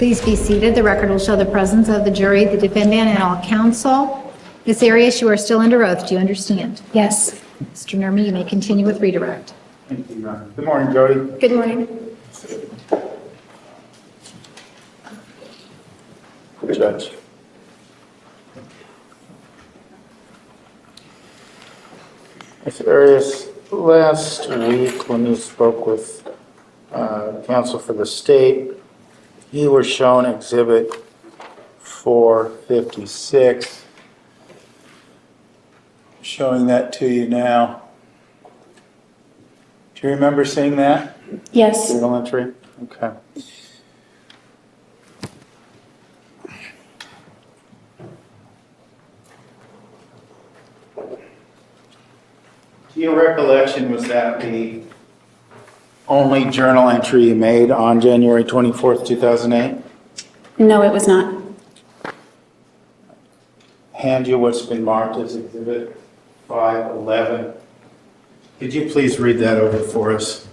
Please be seated. The record will show the presence of the jury, the defendant, and all counsel. Ms. Arias, you are still under oath. Do you understand? Yes. Mr. Nerman, you may continue with redirect. Thank you, Your Honor. Good morning, Jodi. Good morning. Judge. Ms. Arias, last week when you spoke with counsel for the state, you were shown Exhibit 456. Showing that to you now. Do you remember seeing that? Yes. Journal entry? Okay. To your recollection, was that the only journal entry you made on January 24th, 2008? No, it was not. Hand you what's been marked as Exhibit 511. Could you please read that over for us?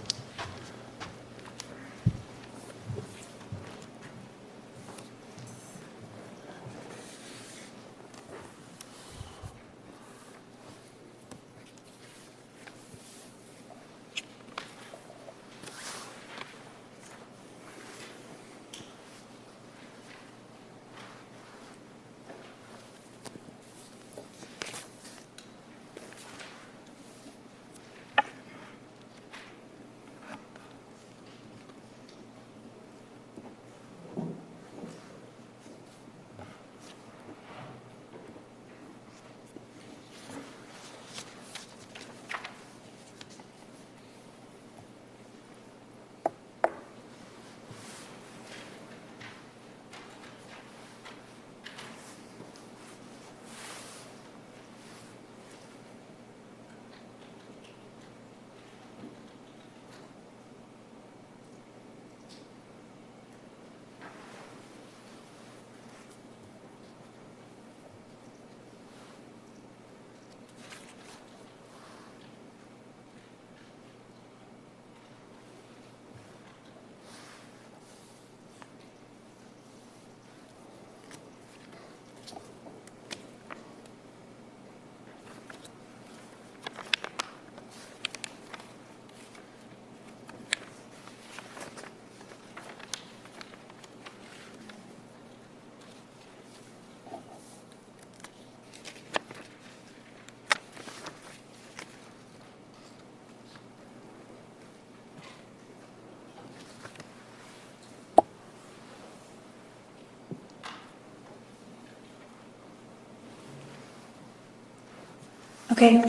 Okay.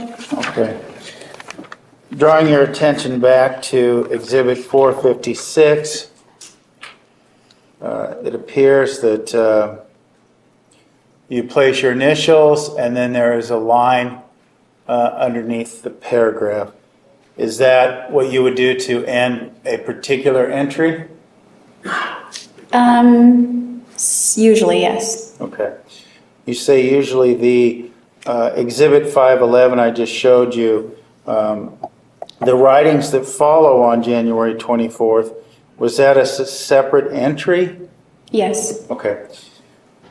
Okay. Drawing your attention back to Exhibit 456, it appears that you place your initials and then there is a line underneath the paragraph. Is that what you would do to end a particular entry? Usually, yes. Okay. You say usually the Exhibit 511 I just showed you, the writings that follow on January 24th, was that a separate entry? Yes. Okay.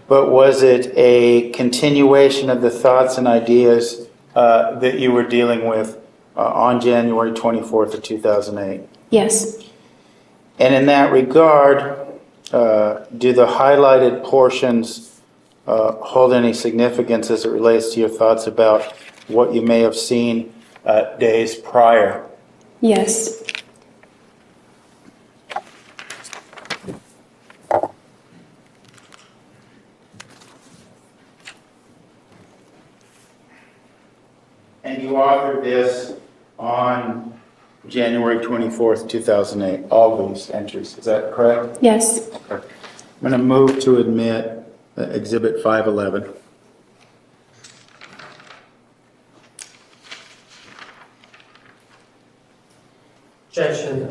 But was it a continuation of the thoughts and ideas that you were dealing with on January 24th of 2008? Yes. And in that regard, do the highlighted portions hold any significance as it relates to your thoughts about what you may have seen days prior? Yes. And you authored this on January 24th, 2008, all these entries, is that correct? Yes. Okay. I'm going to move to admit Exhibit 511. Objection,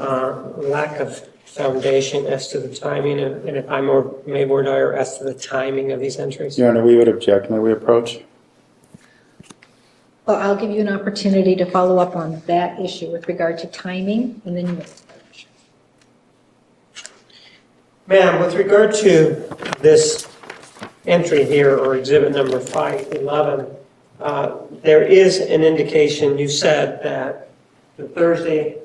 lack of foundation as to the timing, and if I may more dire as to the timing of these entries. Your Honor, we would object. May we approach? Well, I'll give you an opportunity to follow up on that issue with regard to timing, and then you may approach. Ma'am, with regard to this entry here, or exhibit number 511, there is an indication, you said that the Thursday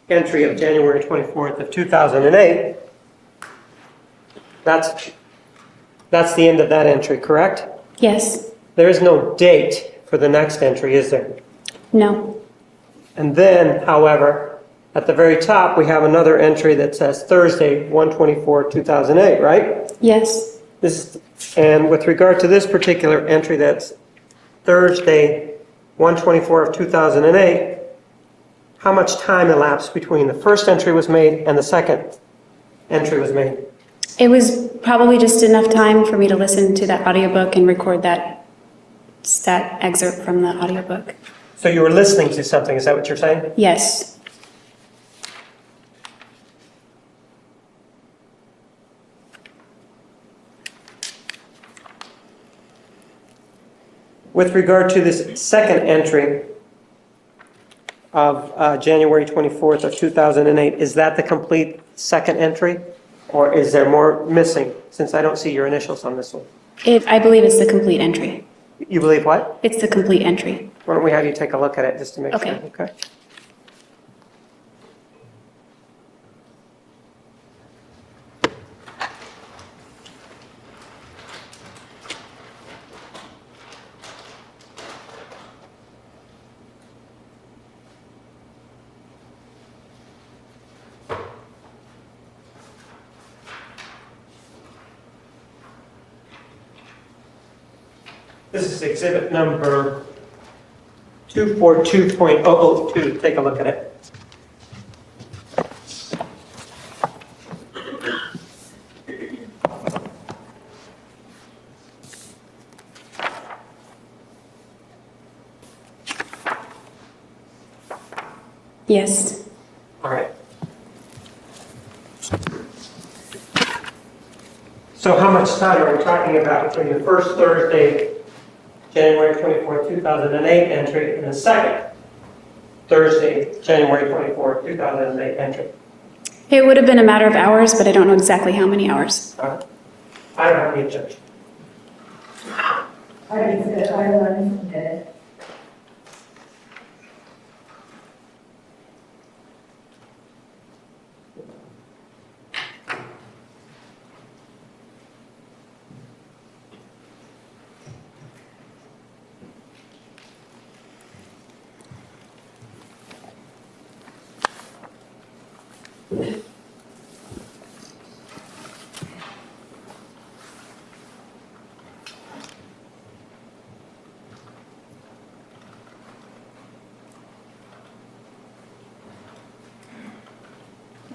entry of January 24th of 2008, that's the end of that entry, correct? Yes. There is no date for the next entry, is there? No. And then, however, at the very top, we have another entry that says Thursday, 1/24/2008, right? Yes. And with regard to this particular entry, that's Thursday, 1/24/2008, how much time elapsed between the first entry was made and the second entry was made? It was probably just enough time for me to listen to that audiobook and record that excerpt from the audiobook. So you were listening to something, is that what you're saying? Yes. With regard to this second entry of January 24th of 2008, is that the complete second entry? Or is there more missing, since I don't see your initials on this one? I believe it's the complete entry. You believe what? It's the complete entry. Why don't we have you take a look at it just to make sure? Okay. Okay. This is exhibit number 242.002. Take a look at it. Yes. All right. So how much time are we talking about between the first Thursday, January 24th, 2008 entry and the second Thursday, January 24th, 2008 entry? It would have been a matter of hours, but I don't know exactly how many hours. All right. I don't have any objection.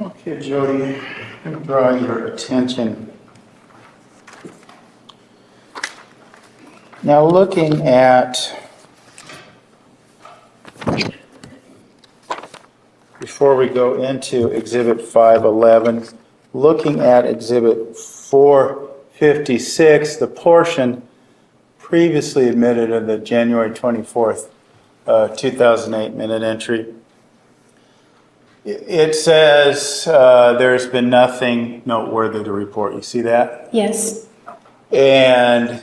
Okay, Jodi, let me draw your attention. Now, looking at, before we go into Exhibit 511, looking at Exhibit 456, the portion previously admitted of the January 24th, 2008 minute entry, it says there's been nothing noteworthy to report. You see that? Yes. And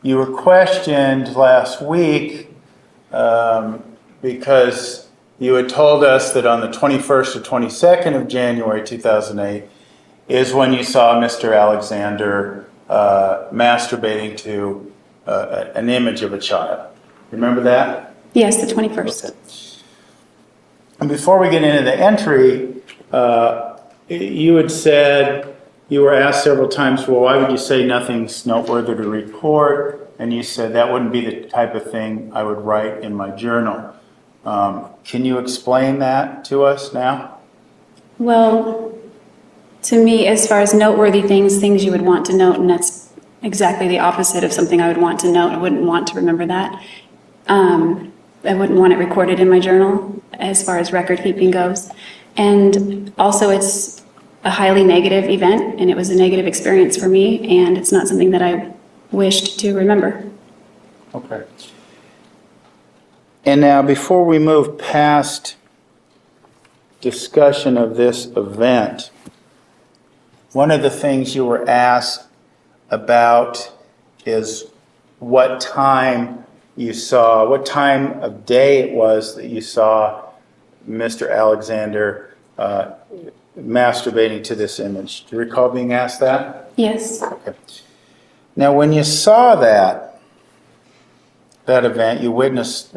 you were questioned last week because you had told us that on the 21st or 22nd of January 2008 is when you saw Mr. Alexander masturbating to an image of a child. Remember that? Yes, the 21st. Okay. And before we get into the entry, you had said, you were asked several times, well, why would you say nothing's noteworthy to report? And you said that wouldn't be the type of thing I would write in my journal. Can you explain that to us now? Well, to me, as far as noteworthy things you would want to note, and that's exactly the opposite of something I would want to note. I wouldn't want to remember that. I wouldn't want it recorded in my journal as far as record keeping goes. And also it's a highly negative event, and it was a negative experience for me, and it's not something that I wished to remember. Okay. And now, before we move past discussion of this event, one of the things you were asked about is what time you saw, what time of day it was that you saw Mr. Alexander masturbating to this image. Do you recall being asked that? Yes. Okay. Now, when you saw that event, you witnessed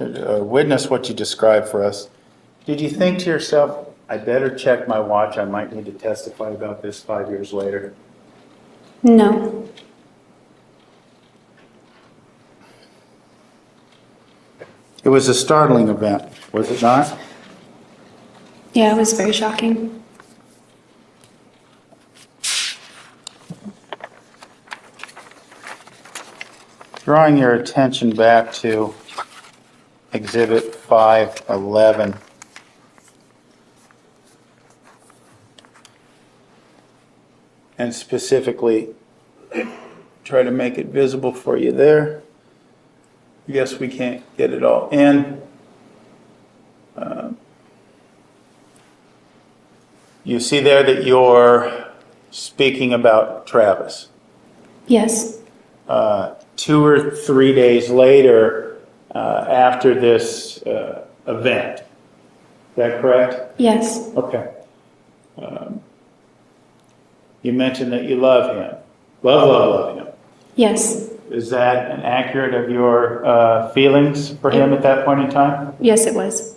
what you described for us, did you think to yourself, I better check my watch, I might need to testify about this 5 years later? No. It was a startling event, was it not? Yeah, it was very shocking. Drawing your attention back to Exhibit 511. And specifically, try to make it visible for you there. Yes, we can't get it all in. You see there that you're speaking about Travis. Yes. 2 or 3 days later, after this event. Is that correct? Yes. Okay. You mentioned that you love him. Love him. Yes. Is that an accurate of your feelings for him at that point in time? Yes, it was.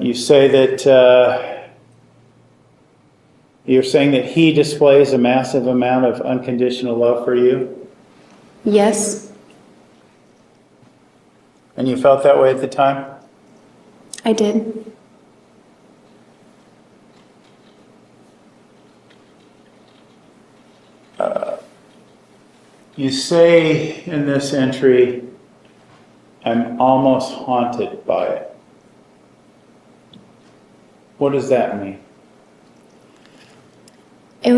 You say that you're saying that he displays a massive amount of unconditional love for you, Yes, and you felt that way at the time? I did. You say in this entry, I'm almost haunted by it. What does that mean? It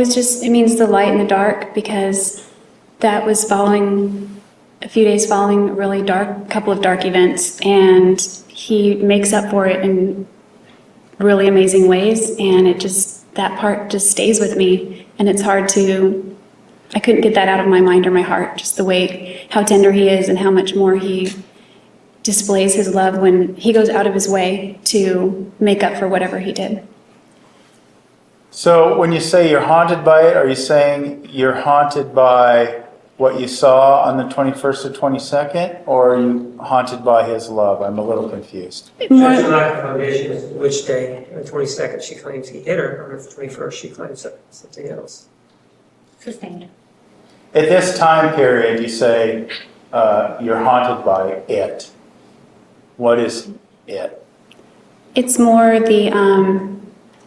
means the light in the dark, because that was a few days following a really couple of dark events, and he makes up for it in really amazing ways, and that part just stays with me, and I couldn't get that out of my mind or my heart, just the way, how tender he is and how much more he displays his love when he goes out of his way to make up for whatever he did. So when you say you're haunted by it, are you saying you're haunted by what you saw on the 21st or 22nd, or are you haunted by his love? I'm a little confused. There's a lack of foundation as to which day. On the 22nd, she claims he hit her. On the 21st, she claims something else. Sustained. At this time period, you say you're haunted by it. What is it? It's more the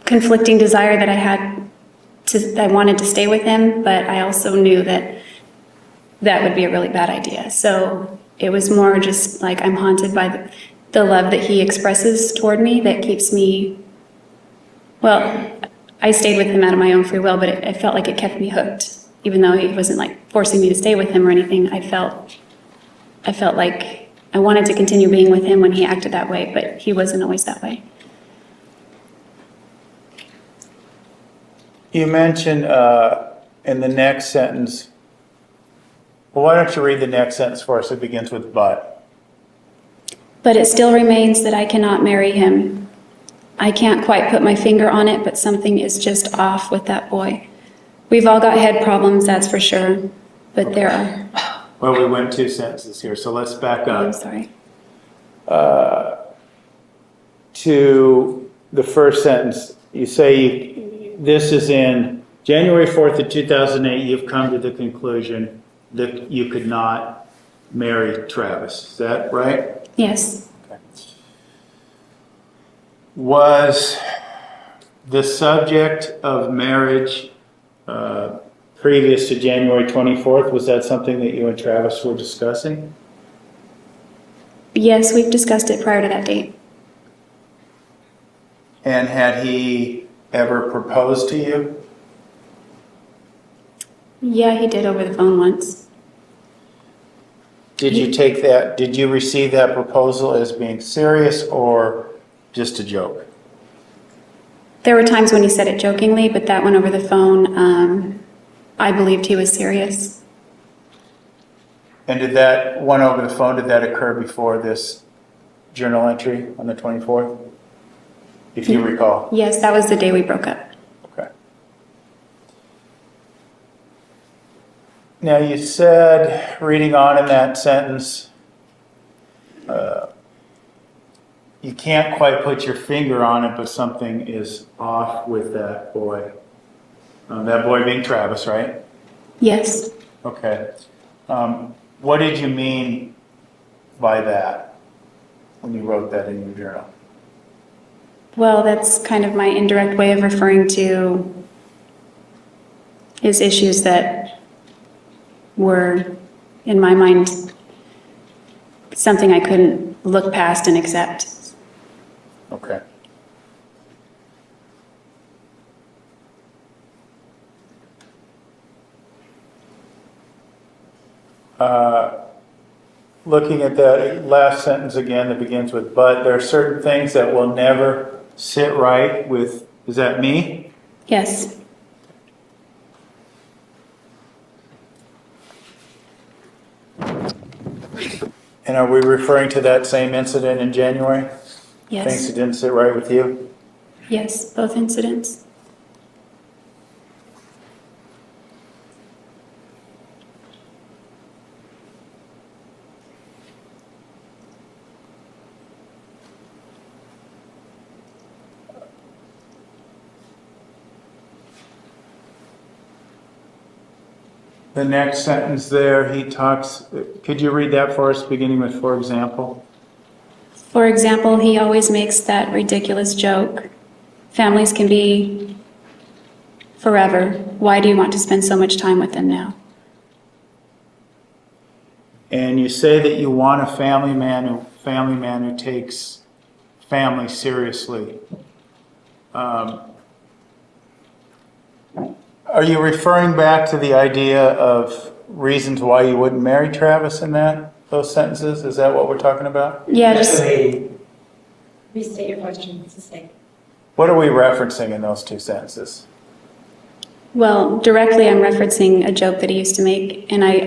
conflicting desire that I had I wanted to stay with him, but I also knew that would be a really bad idea. So it was more just like I'm haunted by the love that he expresses toward me that keeps me, well, I stayed with him out of my own free will, but it felt like it kept me hooked. Even though he wasn't like forcing me to stay with him or anything, I felt like I wanted to continue being with him when he acted that way, but he wasn't always that way. You mentioned in the next sentence, well, why don't you read the next sentence for us? It begins with but. But it still remains that I cannot marry him. I can't quite put my finger on it, but something is just off with that boy. We've all got head problems, that's for sure, but there are. Well, we went 2 sentences here, so let's back up. I'm sorry. To the first sentence. You say this is in January 4th of 2008, you've come to the conclusion that you could not marry Travis. Is that right? Yes. Okay. Was the subject of marriage previous to January 24th, was that something that you and Travis were discussing? Yes, we've discussed it prior to that date. And had he ever proposed to you? Yeah, he did over the phone once. Did you receive that proposal as being serious or just a joke? There were times when he said it jokingly, but that one over the phone, I believed he was serious. And did that one over the phone, did that occur before this journal entry on the 24th? If you recall. Yes, that was the day we broke up. Okay. Now you said, reading on in that sentence, you can't quite put your finger on it, but something is off with that boy. That boy being Travis, right? Yes. Okay. What did you mean by that when you wrote that in your journal? Well, that's kind of my indirect way of referring to his issues that were, in my mind, something I couldn't look past and accept. Okay. Looking at that last sentence again that begins with "but," there are certain things that will never sit right with, is that me? Yes. And are we referring to that same incident in January? Things Yes. that didn't sit right with you? Yes, both incidents. The next sentence there, he talks, could you read that for us, beginning with "for example"? For example, he always makes that ridiculous joke. Families can be forever. Why do you want to spend so much time with them now? And you say that you want a family man who takes family seriously. Are you referring back to the idea of reasons why you wouldn't marry Travis in those sentences? Is that what we're talking about? Yeah, just Restate your question, it's the same. What are we referencing in those two sentences? well, directly I'm referencing a joke that he used to make, and I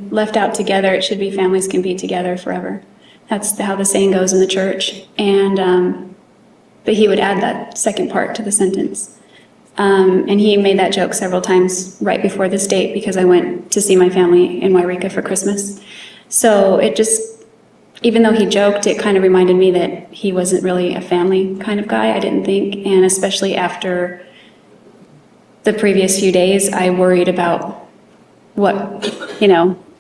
left out together. It should be families can be together forever. That's how the saying goes in the church. And but he would add that second part to the sentence. And he made that joke several times right before this date because I went to see my family in Wairika for Christmas. So it just, even though he joked, it kind of reminded me that he wasn't really a family kind of guy, I didn't think. And especially after the previous few days, I worried about what,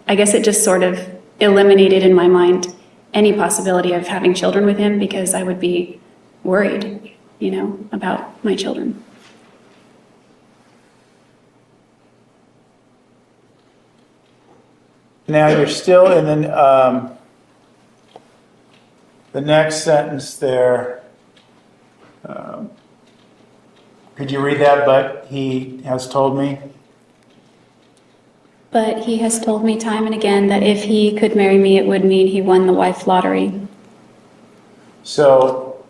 I guess it just sort of eliminated in my mind any possibility of having children with him because I would be worried, about my children. Now you're still in the next sentence there. Could you read that? But he has told me. But he has told me time and again that if he could marry me, it would mean he won the wife lottery. So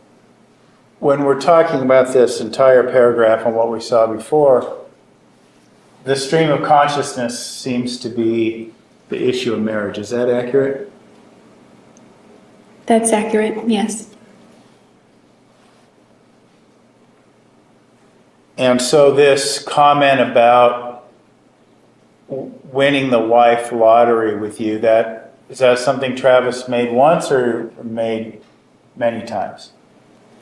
when we're talking about this entire paragraph and what we saw before, the stream of consciousness seems to be the issue of marriage. Is that accurate? That's accurate, yes. And so this comment about winning the wife lottery with you, is that something Travis made once or made many times?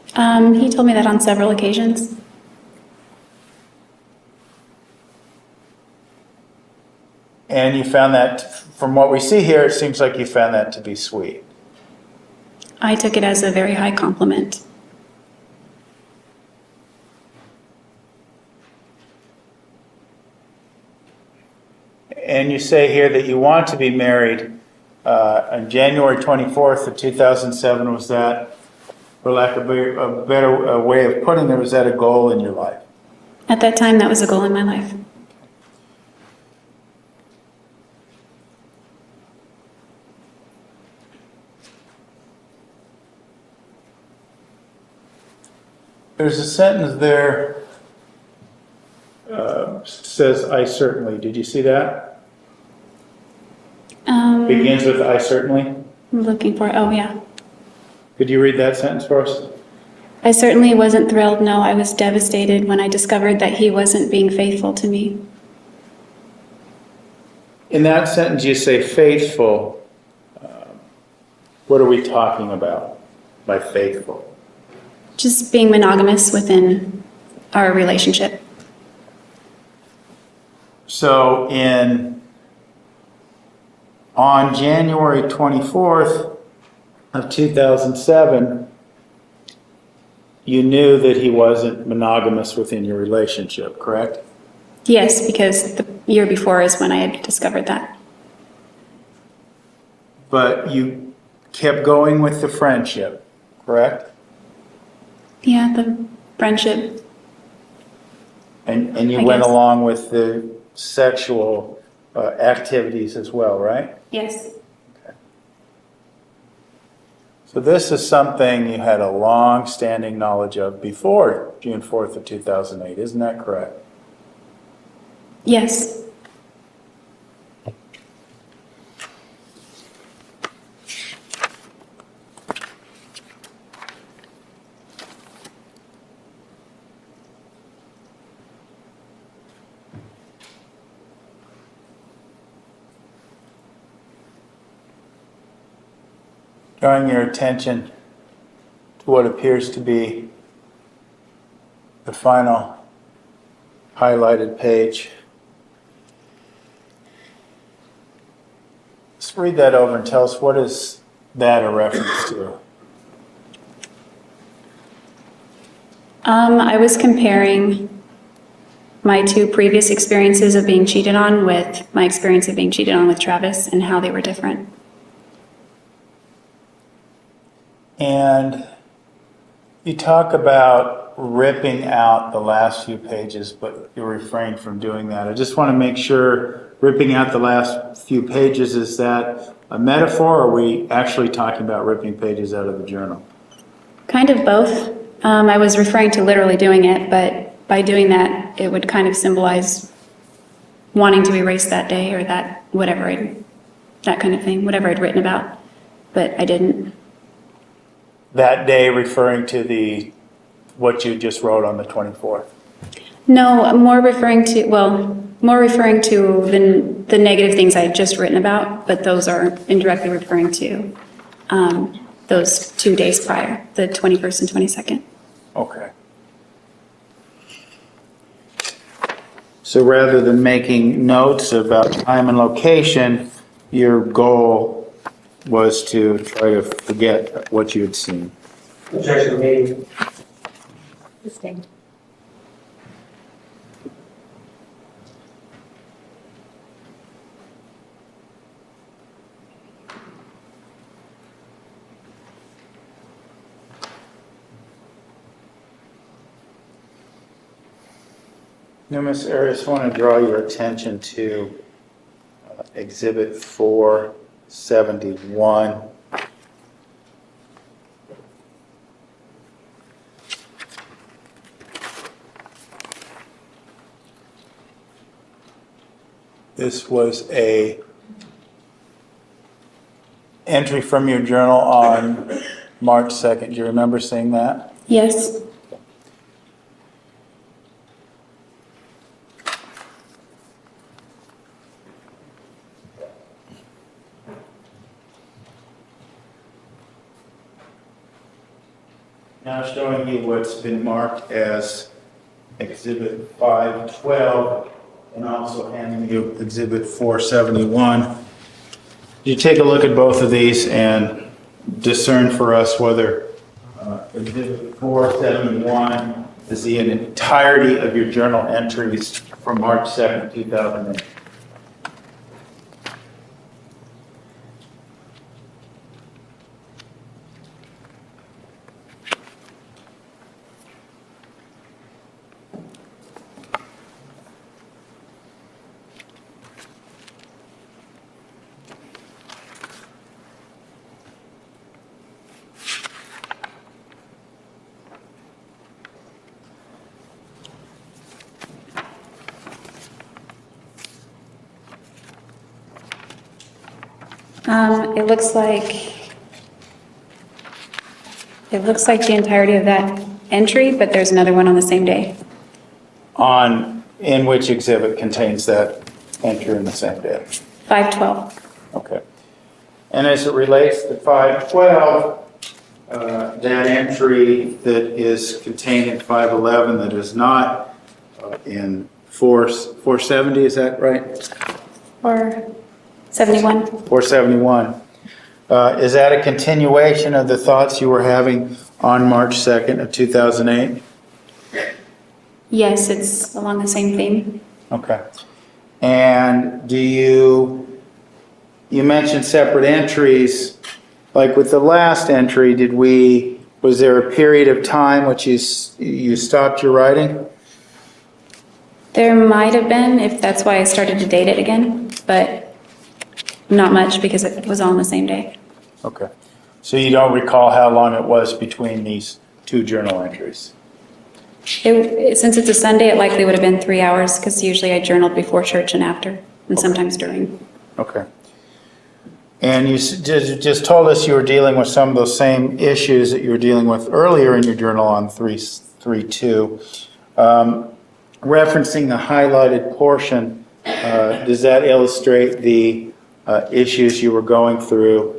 He told me that on several occasions. And you found that, from what we see here, it seems like you found that to be sweet. I took it as a very high compliment. And you say here that you want to be married on January 24th of 2007. Was that, for lack of a better way of putting it, was that a goal in your life? At that time, that was a goal in my life. There's a sentence there, says, "I certainly." Did you see that? Begins with "I certainly." I'm looking for, oh yeah. Could you read that sentence for us? I certainly wasn't thrilled. No, I was devastated when I discovered that he wasn't being faithful to me. In that sentence, you say faithful. What are we talking about by faithful? Just being monogamous within our relationship. So on January 24th of 2007, you knew that he wasn't monogamous within your relationship, correct? Yes, because the year before is when I had discovered that. But you kept going with the friendship, correct? Yeah, the friendship. And you I went guess. along with the sexual activities as well, right? Yes. So this is something you had a long-standing knowledge of before June 4th of 2008, isn't that correct? Yes. Drawing your attention to what appears to be the final highlighted page. Let's read that over and tell us, what is that a reference to? I was comparing my two previous experiences of being cheated on with my experience of being cheated on with Travis and how they were different. And you talk about ripping out the last few pages, but you refrained from doing that. I just want to make sure, ripping out the last few pages, is that a metaphor, or are we actually talking about ripping pages out of the journal? Kind of both. I was referring to literally doing it, but by doing that, it would kind of symbolize wanting to erase that day or that whatever, that kind of thing, whatever I'd written about, but I didn't. That day referring to what you just wrote on the 24th. No, I'm more referring to the negative things I had just written about, but those are indirectly referring to those 2 days prior, the 21st and 22nd. Okay. So rather than making notes about time and location, your goal was to try to forget what you had seen. Objection made. Sustained. Now, Ms. Arias, I want to draw your attention to Exhibit 471. This was a entry from your journal on March 2nd. Do you remember seeing that? Yes. Now showing you what's been marked as Exhibit 512 and also handing you Exhibit 471. You take a look at both of these and discern for us whether Exhibit 471 is the entirety of your journal entries from March 2nd, 2008. It looks like the entirety of that entry, but there's another one on the same day. In which exhibit contains that entry in the same day? 512. Okay. And as it relates to 512, that entry that is contained in 511 that is not in 470, is that right? Or 71. 471. Is that a continuation of the thoughts you were having on March 2nd of 2008? Yes, it's along the same theme. Okay. And you mentioned separate entries, like with the last entry, was there a period of time which you stopped your writing? There might have been, if that's why I started to date it again, but not much because it was all on the same day. Okay. So you don't recall how long it was between these two journal entries? Since it's a Sunday, it likely would have been 3 hours because usually I journaled before church and after, and sometimes during. Okay. And you just told us you were dealing with some of those same issues that you were dealing with earlier in your journal on 3.2. Referencing the highlighted portion, does that illustrate the issues you were going through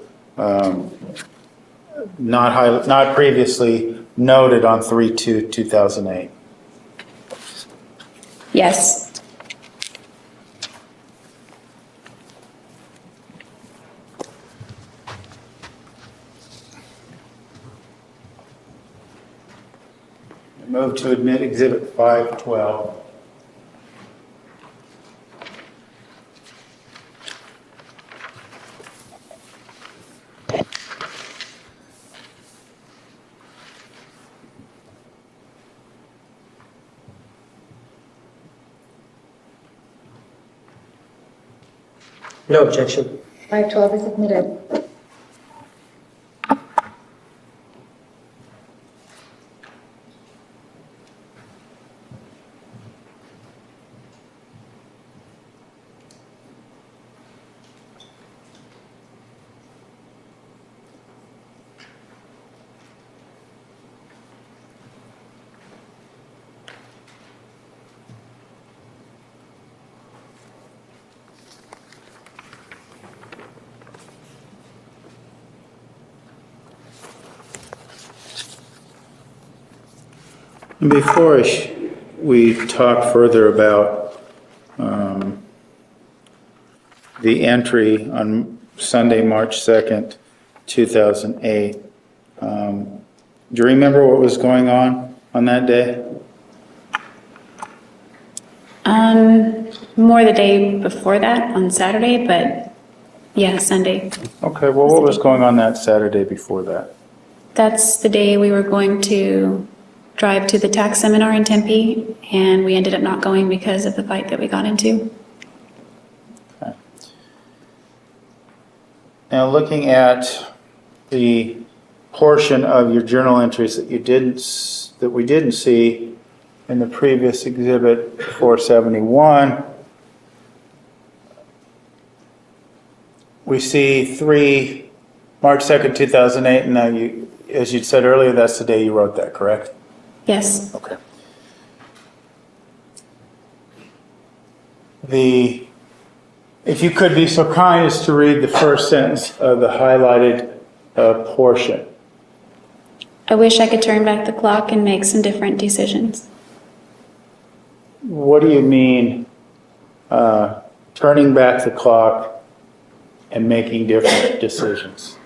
not previously noted on 3/2/2008? Yes. Move to admit Exhibit 512. No objection. 512 is admitted. Before we talk further about the entry on Sunday, March 2nd, 2008, do you remember what was going on that day? More the day before that on Saturday, but yeah, Sunday. Okay, well, what was going on that Saturday before that? That's the day we were going to drive to the tax seminar in Tempe, and we ended up not going because of the fight that we got into. Okay. Now, looking at the portion of your journal entries that we didn't see in the previous exhibit 471, we see March 2nd, 2008, and now as you said earlier, that's the day you wrote that, correct? Yes. Okay. If you could be so kind as to read the first sentence of the highlighted portion. I wish I could turn back the clock and make some different decisions. What do you mean turning back the clock and making different decisions?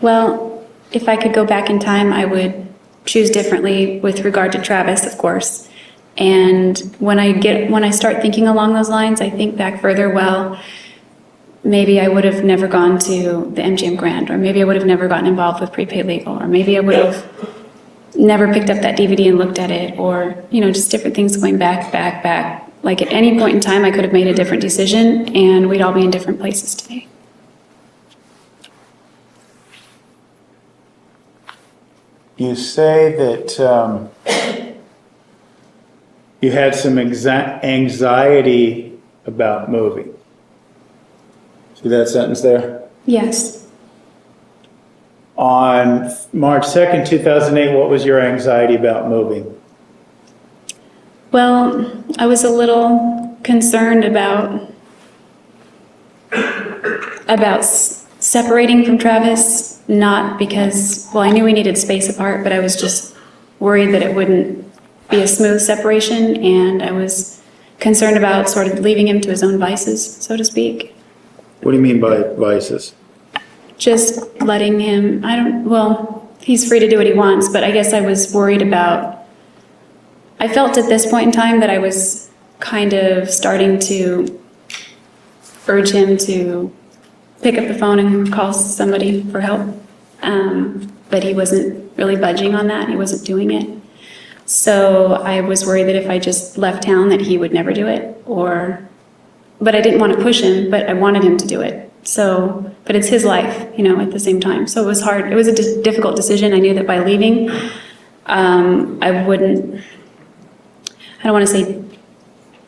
Well, if I could go back in time, I would choose differently with regard to Travis, of course. And when I start thinking along those lines, I think back further, well, maybe I would have never gone to the MGM Grand, or maybe I would have never gotten involved with prepaid legal, or maybe I would have never picked up that DVD and looked at it, or, just different things going back. Like at any point in time, I could have made a different decision and we'd all be in different places today. You say that you had some anxiety about moving. See that sentence there? Yes. On March 2nd, 2008, what was your anxiety about moving? Well, I was a little concerned about separating from Travis, not because, well, I knew we needed space apart, but I was just worried that it wouldn't be a smooth separation, and I was concerned about sort of leaving him to his own vices, so to speak. What do you mean by vices? Just letting him, well, he's free to do what he wants, but I guess I was worried about, I felt at this point in time that I was kind of starting to urge him to pick up the phone and call somebody for help. But he wasn't really budging on that. He wasn't doing it. So I was worried that if I just left town that he would never do it, but I didn't want to push him, but I wanted him to do it. So, but it's his life, at the same time. So it was hard. It was a difficult decision. I knew that by leaving, I don't want to say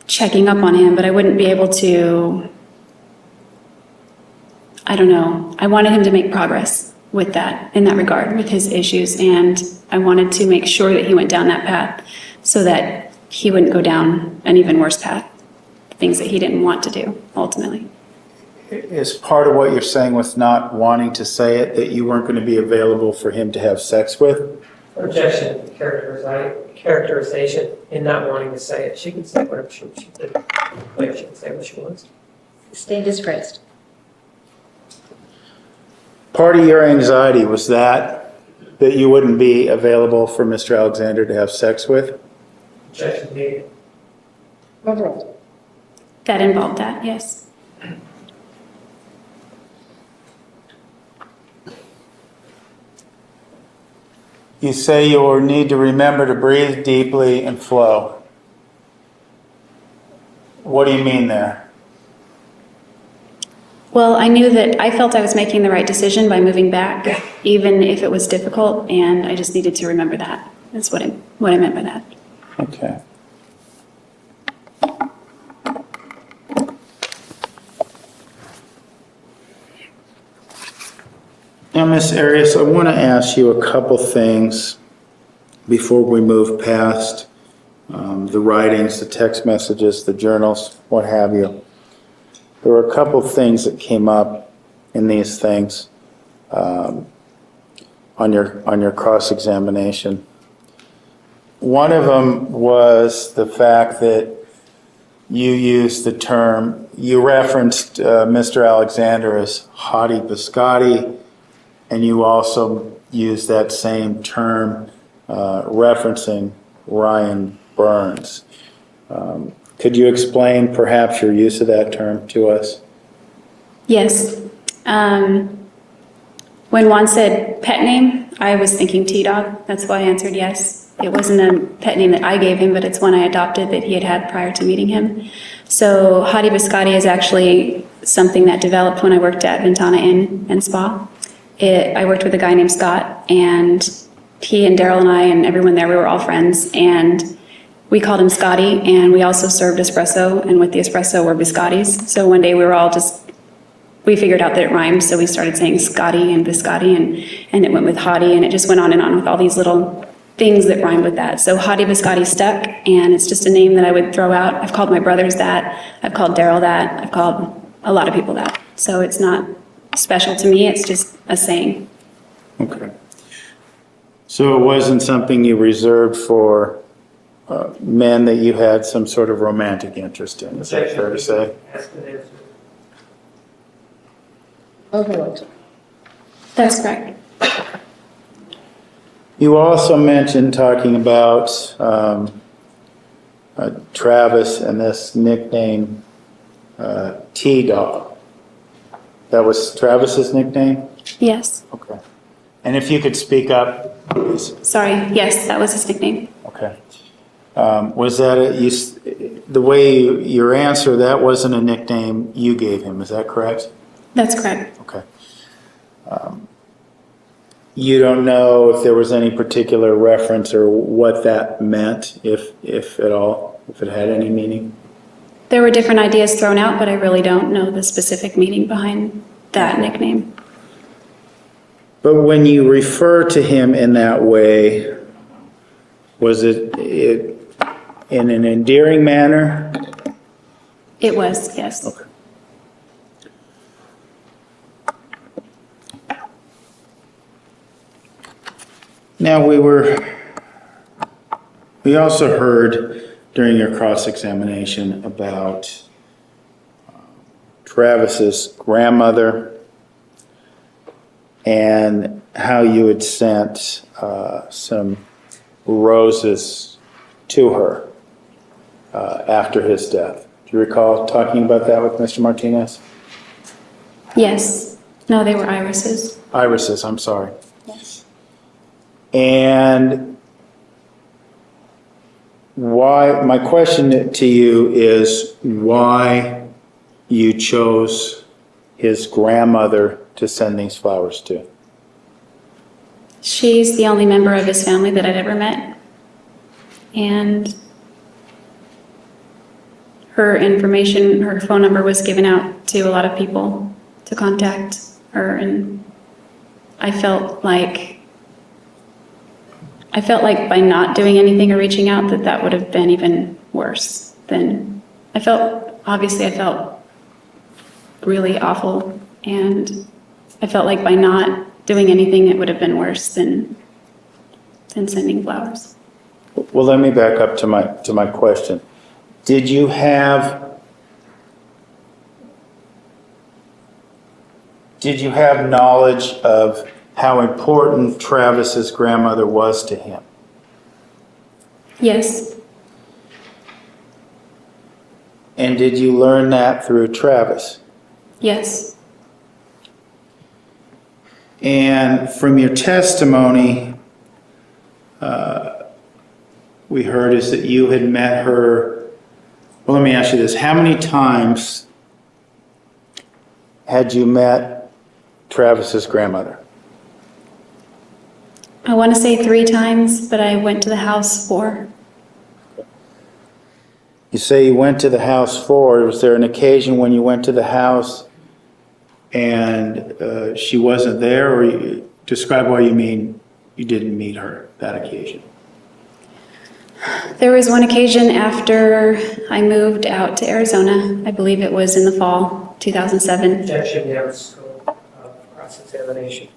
checking up on him, but I wouldn't be able to, I don't know. I wanted him to make progress with that, in that regard, with his issues. And I wanted to make sure that he went down that path so that he wouldn't go down an even worse path, things that he didn't want to do, ultimately. Is part of what you're saying with not wanting to say it that you weren't going to be available for him to have sex with? Objection, characterization in not wanting to say it. She can say whatever she did. She can say what she wants. Stand disgraced. Part of your anxiety was that you wouldn't be available for Mr. Alexander to have sex with? Objection made. Overruled. That involved that, yes. You say you will need to remember to breathe deeply and flow. What do you mean there? Well, I felt I was making the right decision by moving back, even if it was difficult, and I just needed to remember that. That's what I meant by that. Okay. Now, Ms. Arias, I want to ask you a couple things before we move past the writings, the text messages, the journals, what have you. There were a couple things that came up in these things on your cross-examination. One of them was the fact that you used the term, you referenced Mr. Alexander as haughty biscotti, and you also used that same term referencing Ryan Burns. Could you explain perhaps your use of that term to us? Yes. When Juan said pet name, I was thinking T-Dog. That's why I answered yes. It wasn't a pet name that I gave him, but it's one I adopted that he had had prior to meeting him. So Hottie Biscotti is actually something that developed when I worked at Ventana Inn and Spa. I worked with a guy named Scott, and he and Daryl and I and everyone there, we were all friends, and we called him Scotty, and we also served espresso, and with the espresso were biscottis. So one day we were all we figured out that it rhymed, so we started saying Scotty and biscotti, and it went with hottie, and it just went on and on with all these little things that rhymed with that. So hottie biscotti stuck, and it's just a name that I would throw out. I've called my brothers that, I've called Daryl that, I've called a lot of people that. So it's not special to me, it's just a saying. Okay. So it wasn't something you reserved for men that you had some sort of romantic interest in, is that fair to say? Overruled. That's correct. You also mentioned talking about Travis and this nickname, T-Dog. That was Travis's nickname? Yes. Okay. And if you could speak up, please. Sorry, yes, that was his nickname. Okay. Was that the way your answer, that wasn't a nickname you gave him, is that correct? That's correct. Okay. You don't know if there was any particular reference or what that meant, if at all, if it had any meaning? There were different ideas thrown out, but I really don't know the specific meaning behind that nickname. But when you refer to him in that way, was it in an endearing manner? It was, yes. Okay. Now, we also heard during your cross-examination about Travis's grandmother and how you had sent some roses to her after his death. Do you recall talking about that with Mr. Martinez? Yes. No, they were irises. Irises, I'm sorry. Yes. And why, my question to you is why you chose his grandmother to send these flowers to? She's the only member of his family that I'd ever met. And her information, her phone number was given out to a lot of people to contact her, and I felt like by not doing anything or reaching out that would have been even worse than, I felt really awful, and I felt like by not doing anything it would have been worse than sending flowers. Well, let me back up to my question. Did you have knowledge of how important Travis's grandmother was to him? Yes. And did you learn that through Travis? Yes. And from your testimony, we heard is that you had met her. Well, let me ask you this. How many times had you met Travis's grandmother? I want to say 3 times, but I went to the house 4. You say you went to the house 4. Was there an occasion when you went to the house and she wasn't there, or describe why you mean you didn't meet her that occasion? There was one occasion after I moved out to Arizona. I believe it was in the fall, 2007. That should be our scope of cross-examination.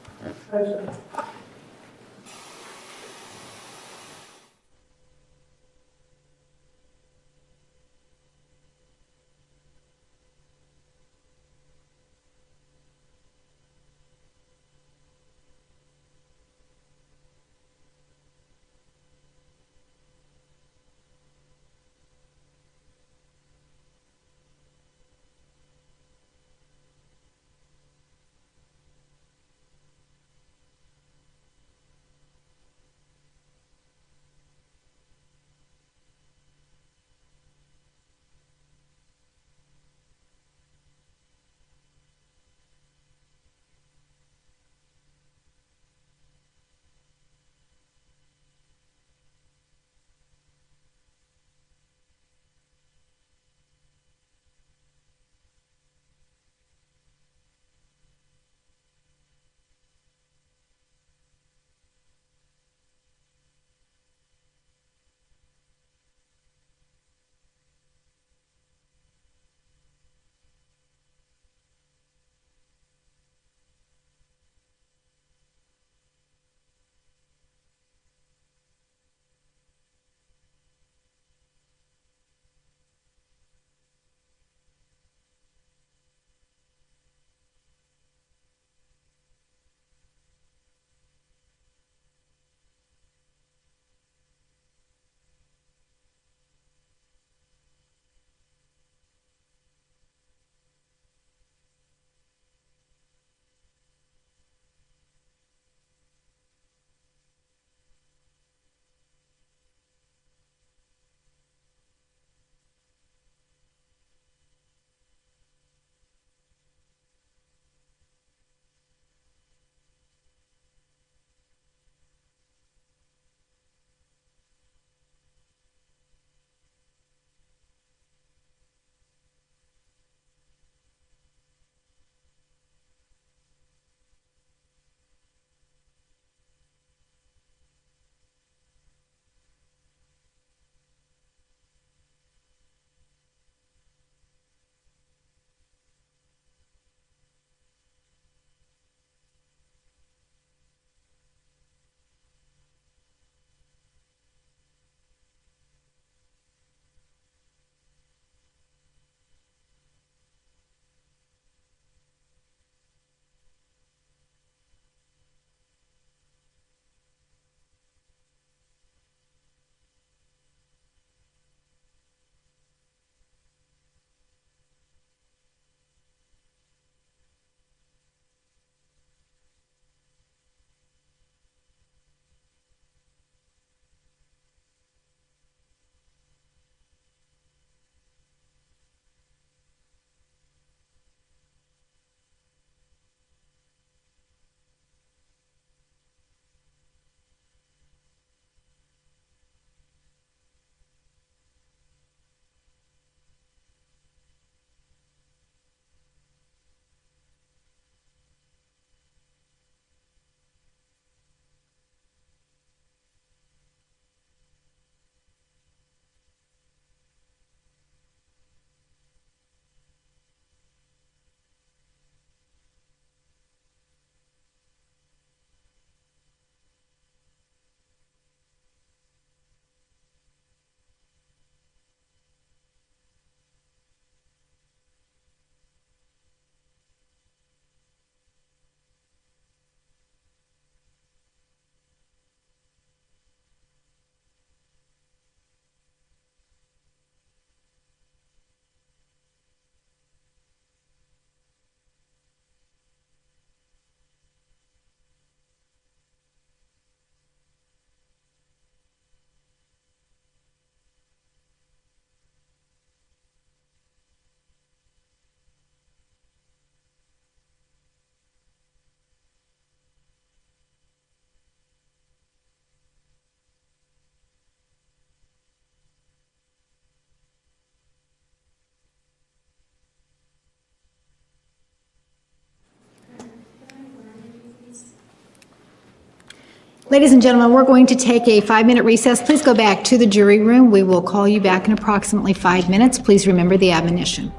Ladies and gentlemen, we're going to take a 5-minute recess. Please go back to the jury room. We will call you back in approximately 5 minutes. Please remember the admonition.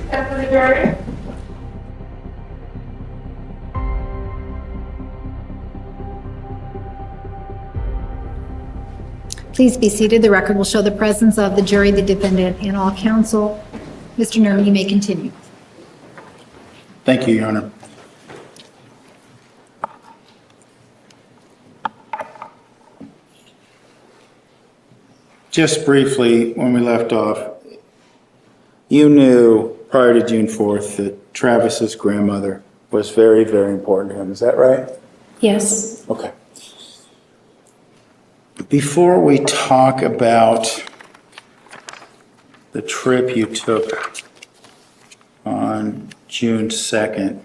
After the jury. Please be seated. The record will show the presence of the jury, the defendant, and all counsel. Mr. Nerman, you may continue. Thank you, Your Honor. Just briefly, when we left off, you knew prior to June 4th that Travis's grandmother was very, very important to him. Is that right? Yes. Okay. Before we talk about the trip you took on June 2nd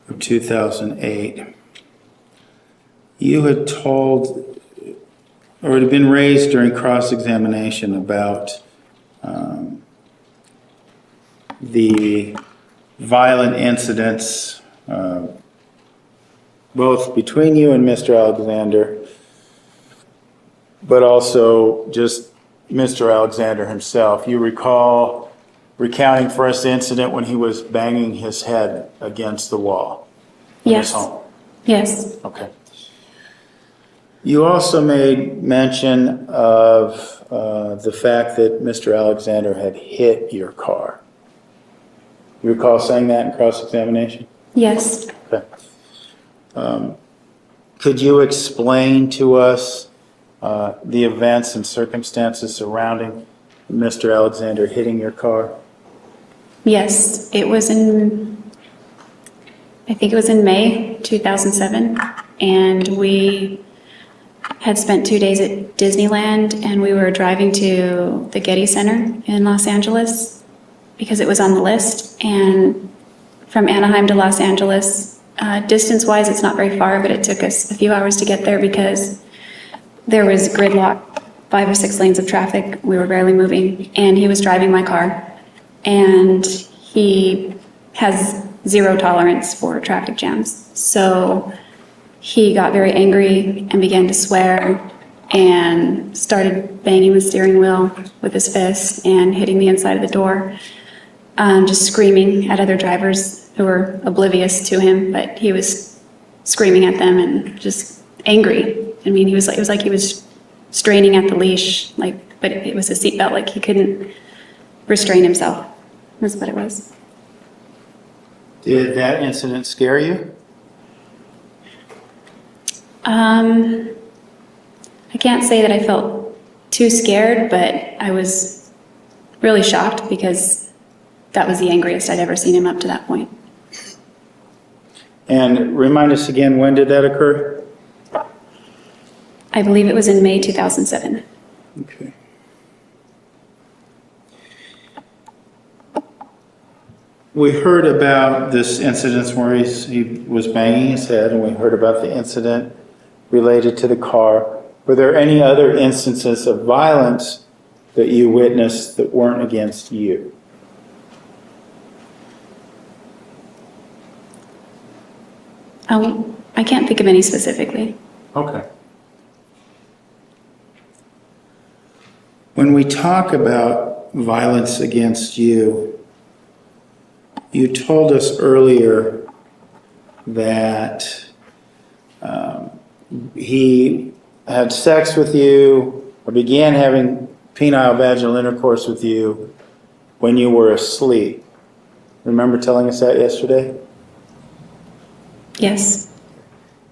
of 2008, you had told, or it had been raised during cross-examination about the violent incidents, both between you and Mr. Alexander, but also just Mr. Alexander himself. You recall recounting for us the incident when he was banging his head against the wall in his Yes. home. Yes. Okay. You also made mention of the fact that Mr. Alexander had hit your car. You recall saying that in cross-examination? Yes. Okay. Could you explain to us the events and circumstances surrounding Mr. Alexander hitting your car? Yes. It was I think it was in May 2007, and we had spent 2 days at Disneyland, and we were driving to the Getty Center in Los Angeles because it was on the list. And from Anaheim to Los Angeles, distance-wise, it's not very far, but it took us a few hours to get there because there was gridlock, 5 or 6 lanes of traffic. We were barely moving, and he was driving my car. And he has zero tolerance for traffic jams. So he got very angry and began to swear and started banging the steering wheel with his fist and hitting the inside of the door, just screaming at other drivers who were oblivious to him, but he was screaming at them and just angry. I mean, it was like he was straining at the leash, but it was a seatbelt, like he couldn't restrain himself. That's what it was. Did that incident scare you? I can't say that I felt too scared, but I was really shocked because that was the angriest I'd ever seen him up to that point. And remind us again, when did that occur? I believe it was in May 2007. Okay. We heard about this incident where he was banging his head, and we heard about the incident related to the car. Were there any other instances of violence that you witnessed that weren't against you? I can't think of any specifically. Okay. When we talk about violence against you, you told us earlier that he had sex with you or began having penile vaginal intercourse with you when you were asleep. Remember telling us that yesterday? Yes.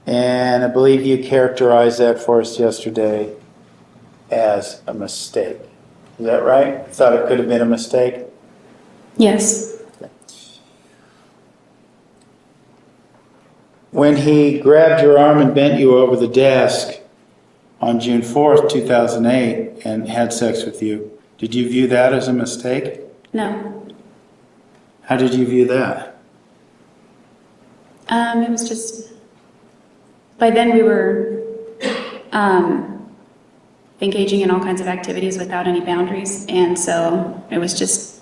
And I believe you characterized that for us yesterday as a mistake. Is that right? Thought it could have been a mistake? Yes. When he grabbed your arm and bent you over the desk on June 4th, 2008, and had sex with you, did you view that as a mistake? No. How did you view that? It was just, by then we were engaging in all kinds of activities without any boundaries. And so it was just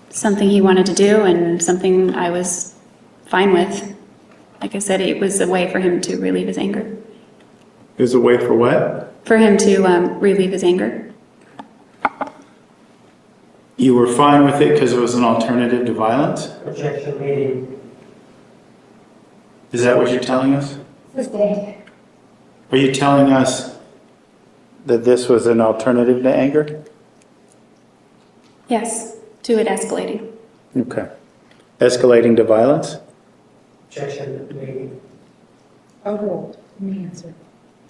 something he wanted to do and something I was fine with. Like I said, it was a way for him to relieve his anger. It was a way for what? For him to relieve his anger. You were fine with it because it was an alternative to violence? Objection meeting. Is that what you're telling us? Are you telling us that this was an alternative to anger? Yes, to it escalating. Okay. Escalating to violence? Objection meeting.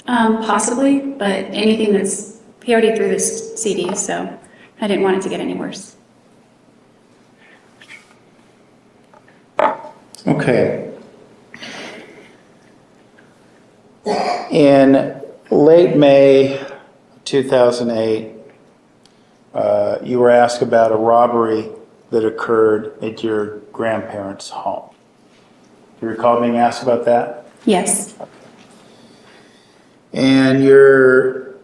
Possibly, but anything that's, he already threw this CD, so I didn't want it to get any worse. Okay. In late May 2008, you were asked about a robbery that occurred at your grandparents' home. Do you recall being asked about that? Yes, And you're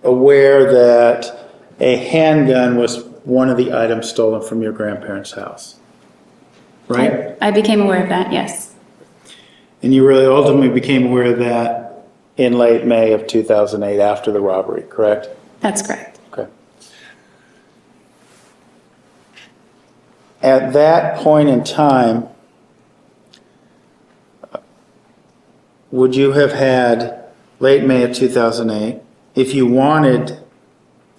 aware that a handgun was one of the items stolen from your grandparents' house, right? I became aware of that, yes. And you really ultimately became aware of that in late May of 2008 after the robbery, correct? That's correct. Okay. At that point in time, would you have had, late May of 2008, if you wanted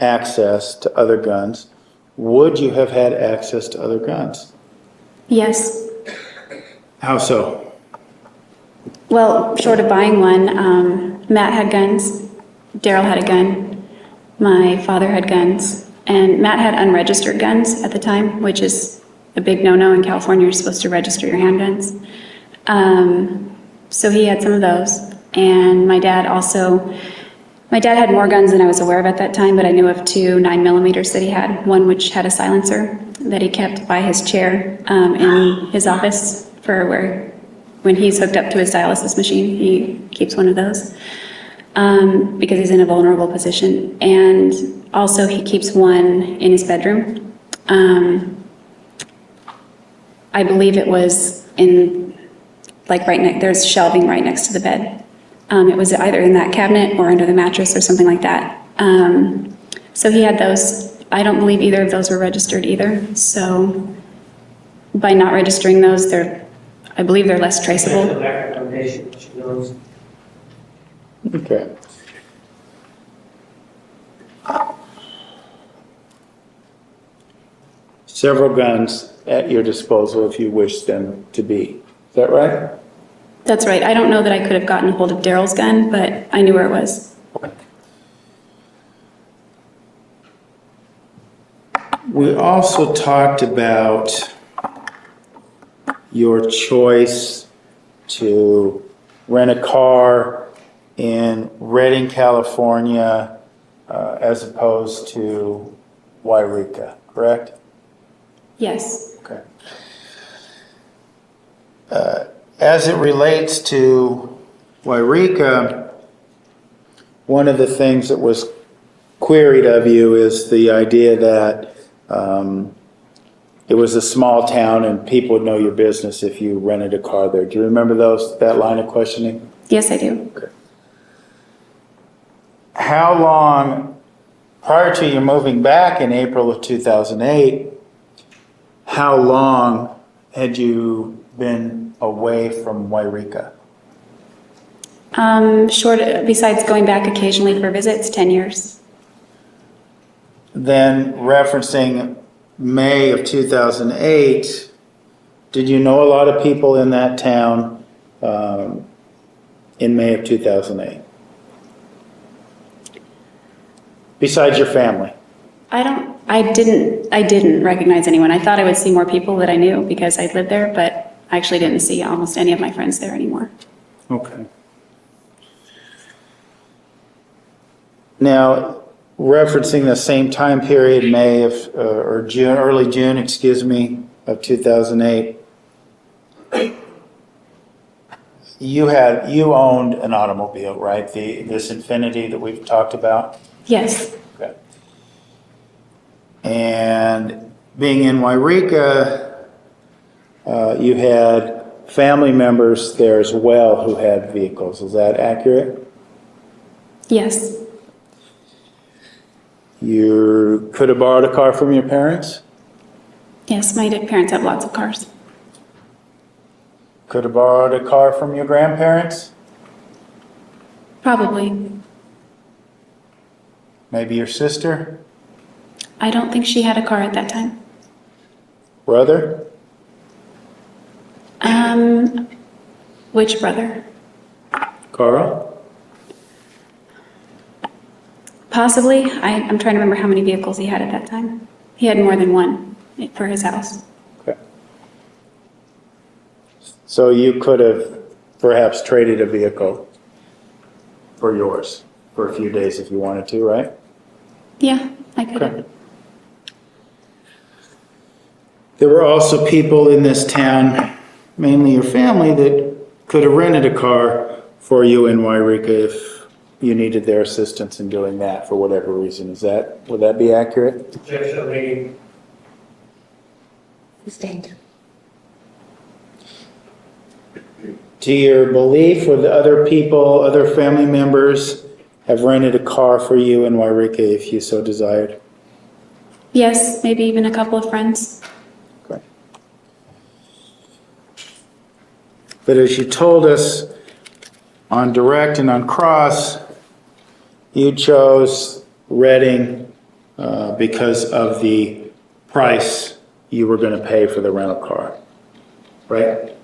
access to other guns, would you have had access to other guns? Yes. How so? Well, short of buying one, Matt had guns, Daryl had a gun, my father had guns, and Matt had unregistered guns at the time, which is a big no-no in California. You're supposed to register your handguns. So he had some of those, and my dad had more guns than I was aware of at that time, but I knew of 2 9mm that he had, one which had a silencer that he kept by his chair in his office when he's hooked up to his dialysis machine, he keeps one of those because he's in a vulnerable position. And also he keeps one in his bedroom. I believe it was there's shelving right next to the bed. It was either in that cabinet or under the mattress or something like that. So he had those. I don't believe either of those were registered either. So by not registering those, I believe they're less traceable. Recommendation, she knows. Okay. Several guns at your disposal if you wish them to be. Is that right? That's right. I don't know that I could have gotten a hold of Daryl's gun, but I knew where it was. We also talked about your choice to rent a car in Redding, California, as opposed to Wairika, correct? Yes. Okay. As it relates to Wairika, one of the things that was queried of you is the idea that it was a small town and people would know your business if you rented a car there. Do you remember that line of questioning? Yes, I do. Okay. How long, prior to you moving back in April of 2008, how long had you been away from Wairika? Besides going back occasionally for visits, 10 years. Then referencing May of 2008, did you know a lot of people in that town in May of 2008? Besides your family? I didn't recognize anyone. I thought I would see more people that I knew because I lived there, but I actually didn't see almost any of my friends there anymore. Okay. Now, referencing the same time period, May of, or June, early June, excuse me, of 2008, you owned an automobile, right? This Infiniti that we've talked about? Yes. Okay. And being in Wairika, you had family members there as well who had vehicles. Is that accurate? Yes. You could have borrowed a car from your parents? Yes, my parents have lots of cars. Could have borrowed a car from your grandparents? Probably. Maybe your sister? I don't think she had a car at that time. Brother? Which brother? Carl? Possibly. I'm trying to remember how many vehicles he had at that time. He had more than one for his house. Okay. So you could have perhaps traded a vehicle for yours for a few days if you wanted to, right? Yeah, I could have. Okay. There were also people in this town, mainly your family, that could have rented a car for you in Wairika if you needed their assistance in doing that for whatever reason. Would that be accurate? Objection made. Sustained. To your belief, would the other people, other family members have rented a car for you in Wairika if you so desired? Yes, maybe even a couple of friends. Okay. But as you told us on direct and on cross, you chose Reading because of the price you were going to pay for the rental car, right?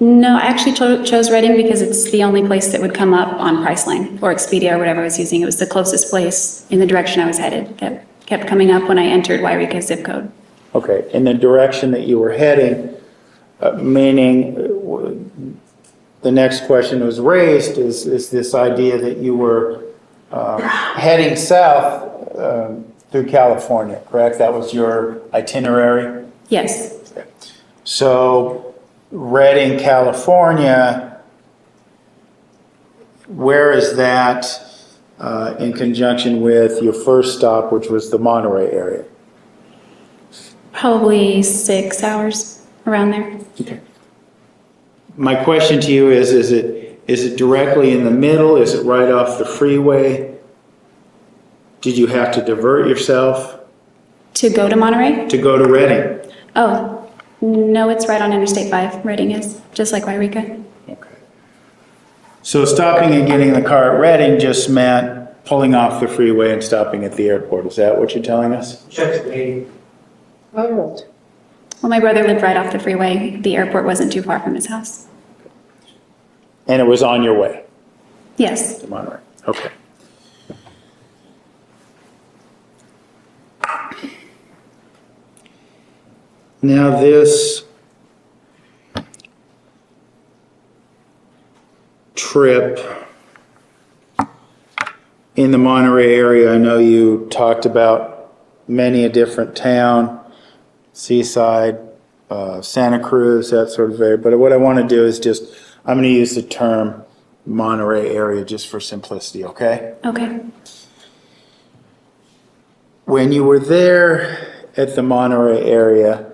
No, I actually chose Reading because it's the only place that would come up on Priceline or Expedia or whatever I was using. It was the closest place in the direction I was headed that kept coming up when I entered Wairika's zip code. Okay, in the direction that you were heading, meaning the next question was raised is this idea that you were heading south through California, correct? That was your itinerary? Yes. Okay. So Reading, California, where is that in conjunction with your first stop, which was the Monterey area? Probably 6 hours around there. Okay. My question to you is it directly in the middle? Is it right off the freeway? Did you have to divert yourself To go to Monterey? to go to Reading? Oh, no, it's right on Interstate 5. Reading is, just like Wairika. Okay. So stopping and getting the car at Reading just meant pulling off the freeway and stopping at the airport. Is that what you're telling us? Objection made. Overruled. Well, my brother lived right off the freeway. The airport wasn't too far from his house. And it was on your way Yes. to Monterey? Okay. Now this trip in the Monterey area, I know you talked about many a different town, Seaside, Santa Cruz, that sort of area. But what I want to do is I'm going to use the term Monterey area just for simplicity, okay? Okay. When you were there at the Monterey area,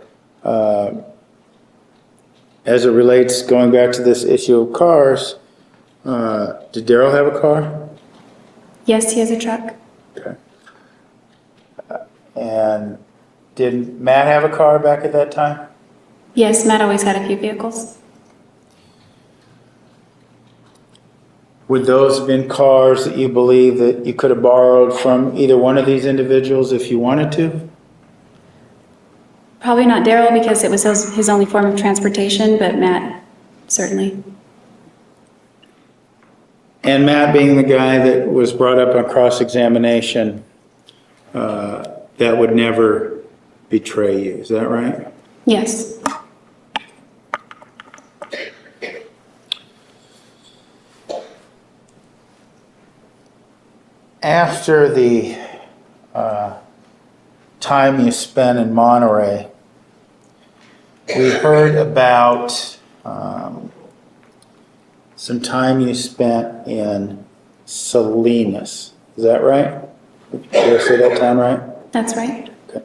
as it relates, going back to this issue of cars, did Daryl have a car? Yes, he has a truck. Okay. And did Matt have a car back at that time? Yes, Matt always had a few vehicles. Would those have been cars that you believe that you could have borrowed from either one of these individuals if you wanted to? Probably not Daryl because it was his only form of transportation, but Matt, certainly. And Matt being the guy that was brought up on cross-examination, that would never betray you, is that right? Yes. After the time you spent in Monterey, we heard about some time you spent in Salinas. Is that right? Did I say that town right? That's right. Okay.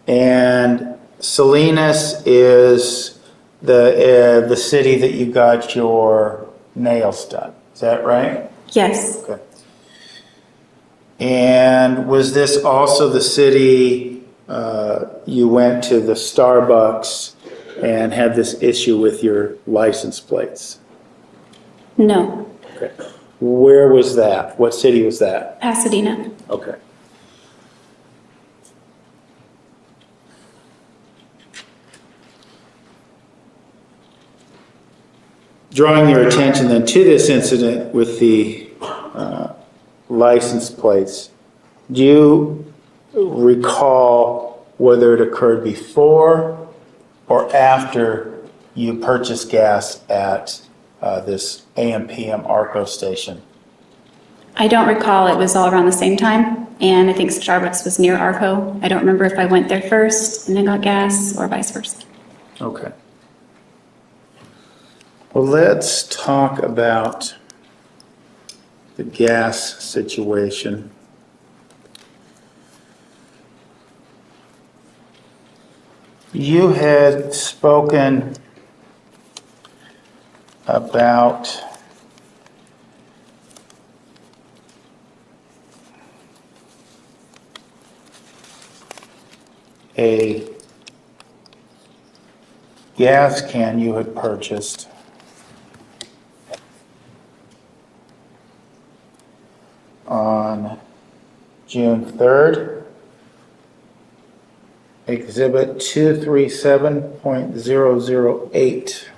And Salinas is the city that you got your nails done. Is that right? Yes, Okay. And was this also the city you went to the Starbucks and had this issue with your license plates? no, Okay. Where was that? What city was that? Pasadena. Okay. Drawing your attention then to this incident with the license plates, do you recall whether it occurred before or after you purchased gas at this AM/PM ARCO station? I don't recall, it was all around the same time, and I think Starbucks was near Arco. I don't remember if I went there first and then got gas or vice versa. Okay. Well, let's talk about the gas situation. You had spoken about a gas can you had purchased on June 3rd, Exhibit 237.008.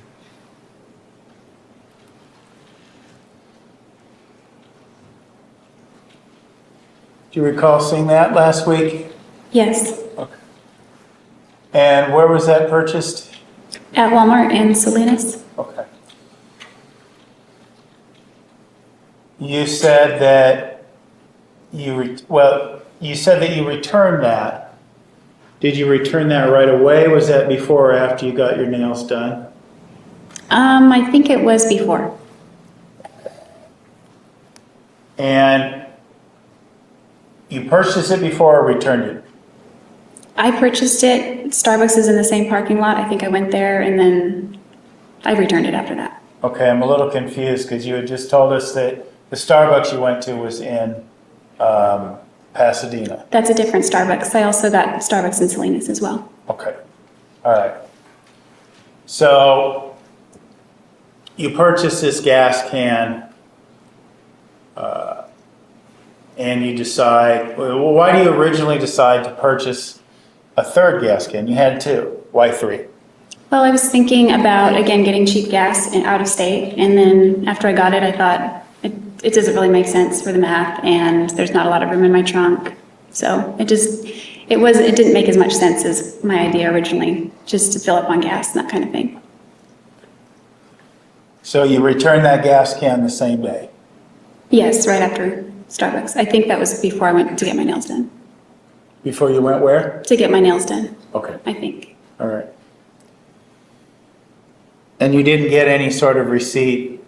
Do you recall seeing that last week? Yes, Okay. And where was that purchased? at Walmart in Salinas. Okay. You said that you said that you returned that. Did you return that right away? Was that before or after you got your nails done? I think it was before. And you purchased it before or returned it? I purchased it, Starbucks is in the same parking lot. I think I went there and then I returned it after that. Okay, I'm a little confused because you had just told us that the Starbucks you went to was in Pasadena. That's a different Starbucks. I also got Starbucks in Salinas as well. Okay, all right. So you purchased this gas can and you decide, well, why do you originally decide to purchase a third gas can? You had two. Why three? Well, I was thinking about, again, getting cheap gas out of state. And then after I got it, I thought it doesn't really make sense for the math and there's not a lot of room in my trunk. So it didn't make as much sense as my idea originally, just to fill up on gas and that kind of thing. So you returned that gas can the same day? Yes, right after Starbucks. I think that was before I went to get my nails done. Before you went where? To get my nails done, Okay, I think. all right. And you didn't get any sort of receipt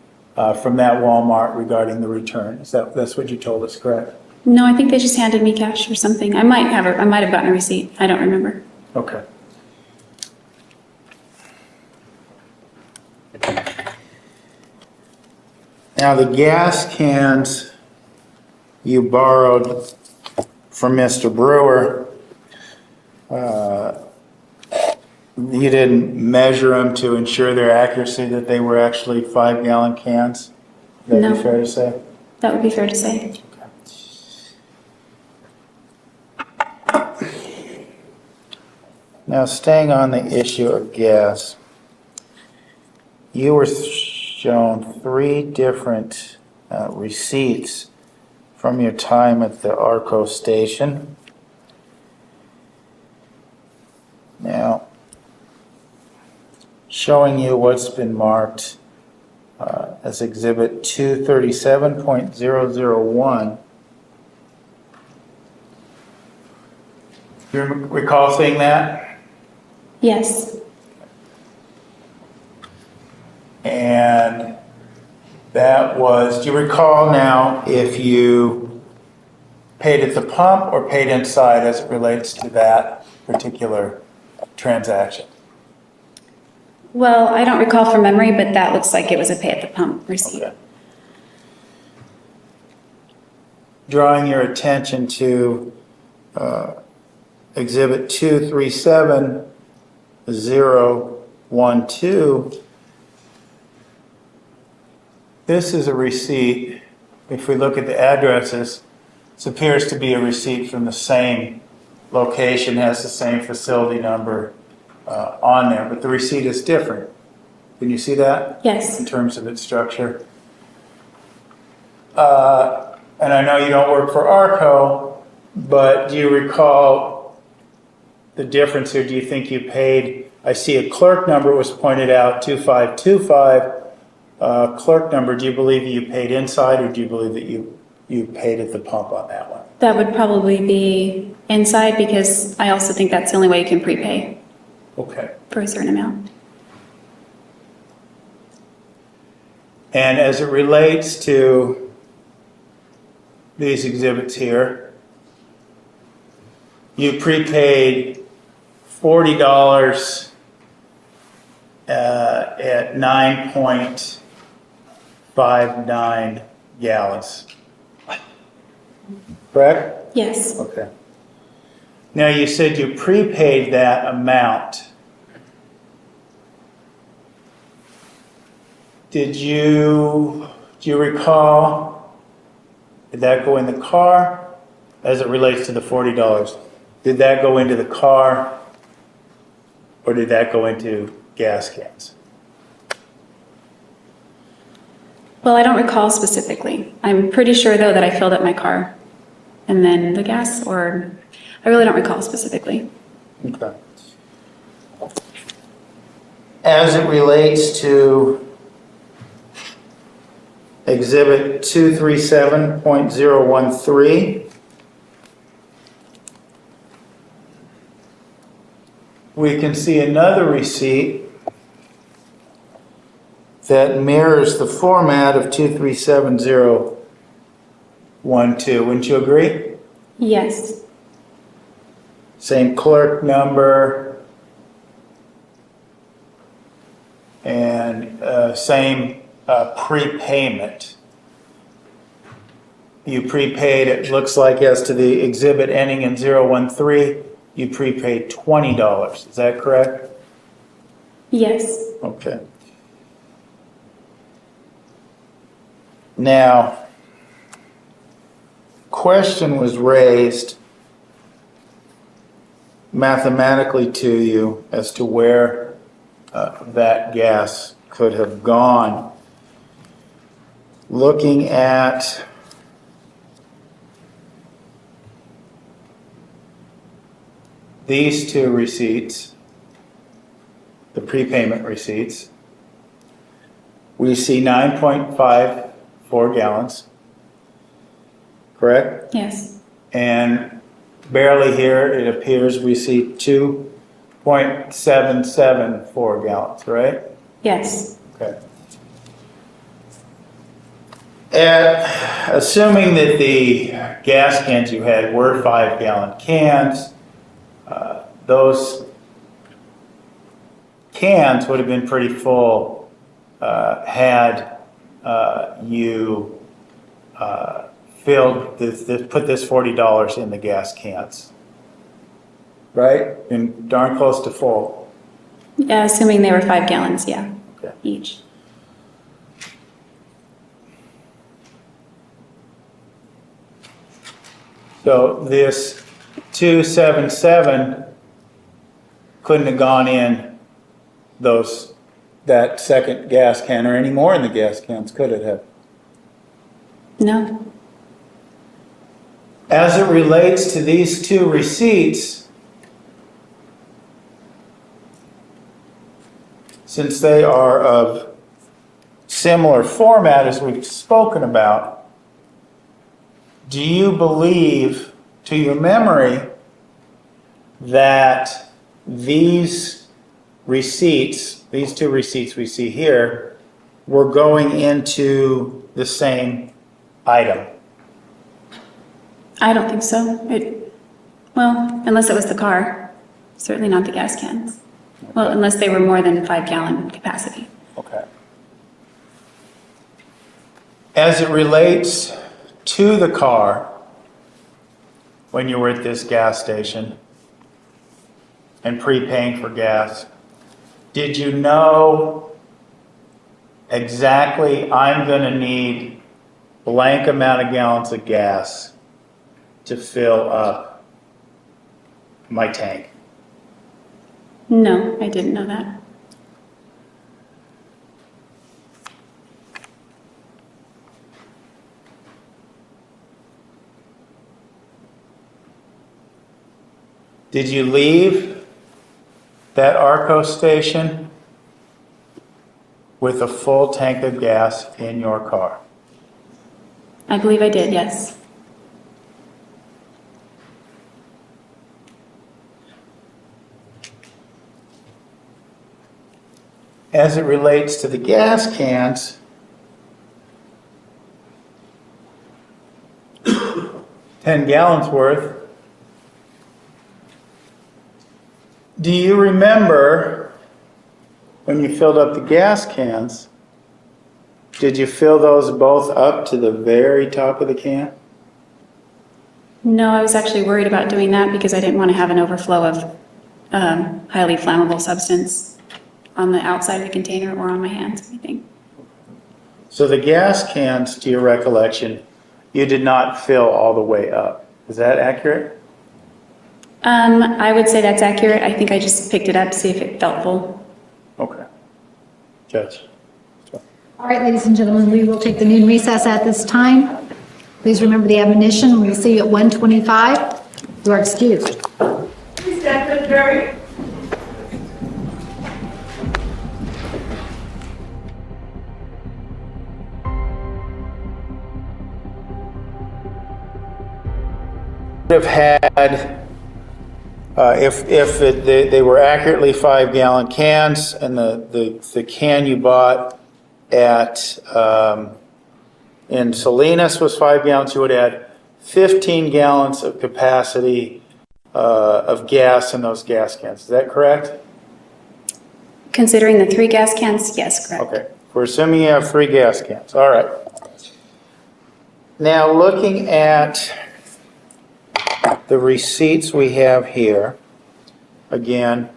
from that Walmart regarding the return? That's what you told us, correct? No, I think they just handed me cash or something. I might have gotten a receipt. I don't remember. Okay. Now, the gas cans you borrowed from Mr. Brewer, you didn't measure them to ensure their accuracy, that they were actually 5-gallon cans? Would that No. be fair to say? That would be fair to say. Now, staying on the issue of gas, you were shown 3 different receipts from your time at the ARCO station. Now, showing you what's been marked as Exhibit 237.001. Do you recall seeing that? Yes. And that was, do you recall now if you paid at the pump or paid inside as it relates to that particular transaction? Well, I don't recall from memory, but that looks like it was a pay at the pump receipt. Okay. Drawing your attention to Exhibit 237012. This is a receipt. If we look at the addresses, this appears to be a receipt from the same location, has the same facility number on there, but the receipt is different. Can you see that? Yes. In terms of its structure. And I know you don't work for ARCO, but do you recall the difference here? Do you think you paid, I see a clerk number was pointed out, 2525. Clerk number, do you believe you paid inside, or do you believe that you paid at the pump on that one? That would probably be inside, because I also think that's the only way you can prepay Okay. for a certain amount. And as it relates to these exhibits here, you prepaid $40 at 9.59 gallons. Correct? Yes. Okay. Now you said you prepaid that amount. Do you recall, did that go in the car as it relates to the $40? Did that go into the car, or did that go into gas cans? Well, I don't recall specifically. I'm pretty sure, though, that I filled up my car and then the gas, or I really don't recall specifically. Okay. As it relates to Exhibit 237.013, we can see another receipt that mirrors the format of 237012. Wouldn't you agree? Yes. Same clerk number and same prepayment. You prepaid, it looks like, as to the exhibit ending in 013, you prepaid $20. Is that correct? Yes. Okay. Now, question was raised mathematically to you as to where that gas could have gone. Looking at these two receipts, the prepayment receipts, we see 9.54 gallons, correct? Yes. And barely here, it appears we see 2.774 gallons, right? Yes. Okay. Assuming that the gas cans you had were 5-gallon cans, those cans would have been pretty full had you put this $40 in the gas cans, right? And darn close to full. Yeah, assuming they were 5 gallons, yeah, Okay. each. So this 277 couldn't have gone in that second gas can or any more in the gas cans, could it have? No. As it relates to these two receipts, since they are of similar format as we've spoken about, do you believe, to your memory, that these receipts, these two receipts we see here, were going into the same item? I don't think so. Well, unless it was the car. Certainly not the gas cans. Well, unless they were more than 5-gallon capacity. Okay. As it relates to the car, when you were at this gas station and prepaying for gas, did you know exactly I'm going to need blank amount of gallons of gas to fill up my tank? No, I didn't know that. Did you leave that Arco station with a full tank of gas in your car? I believe I did, yes. As it relates to the gas cans, $10 worth, do you remember when you filled up the gas cans, did you fill those both up to the very top of the can? No, I was actually worried about doing that because I didn't want to have an overflow of highly flammable substance on the outside of the container or on my hands, I think. So the gas cans, to your recollection, you did not fill all the way up. Is that accurate? I would say that's accurate. I think I just picked it up to see if it felt full. Okay. Judge. All right, ladies and gentlemen, we will take the noon recess at this time. Please remember the admonition. We'll see you at 1:25. You are excused. Please stand for the jury. Have had, they were accurately 5-gallon cans, and the can you bought at in Salinas was 5 gallons, you would add 15 gallons of capacity of gas in those gas cans. Is that correct? Considering the 3 gas cans, yes, correct. Okay. We're assuming you have 3 gas cans. All right. Now, looking at the receipts we have here, again,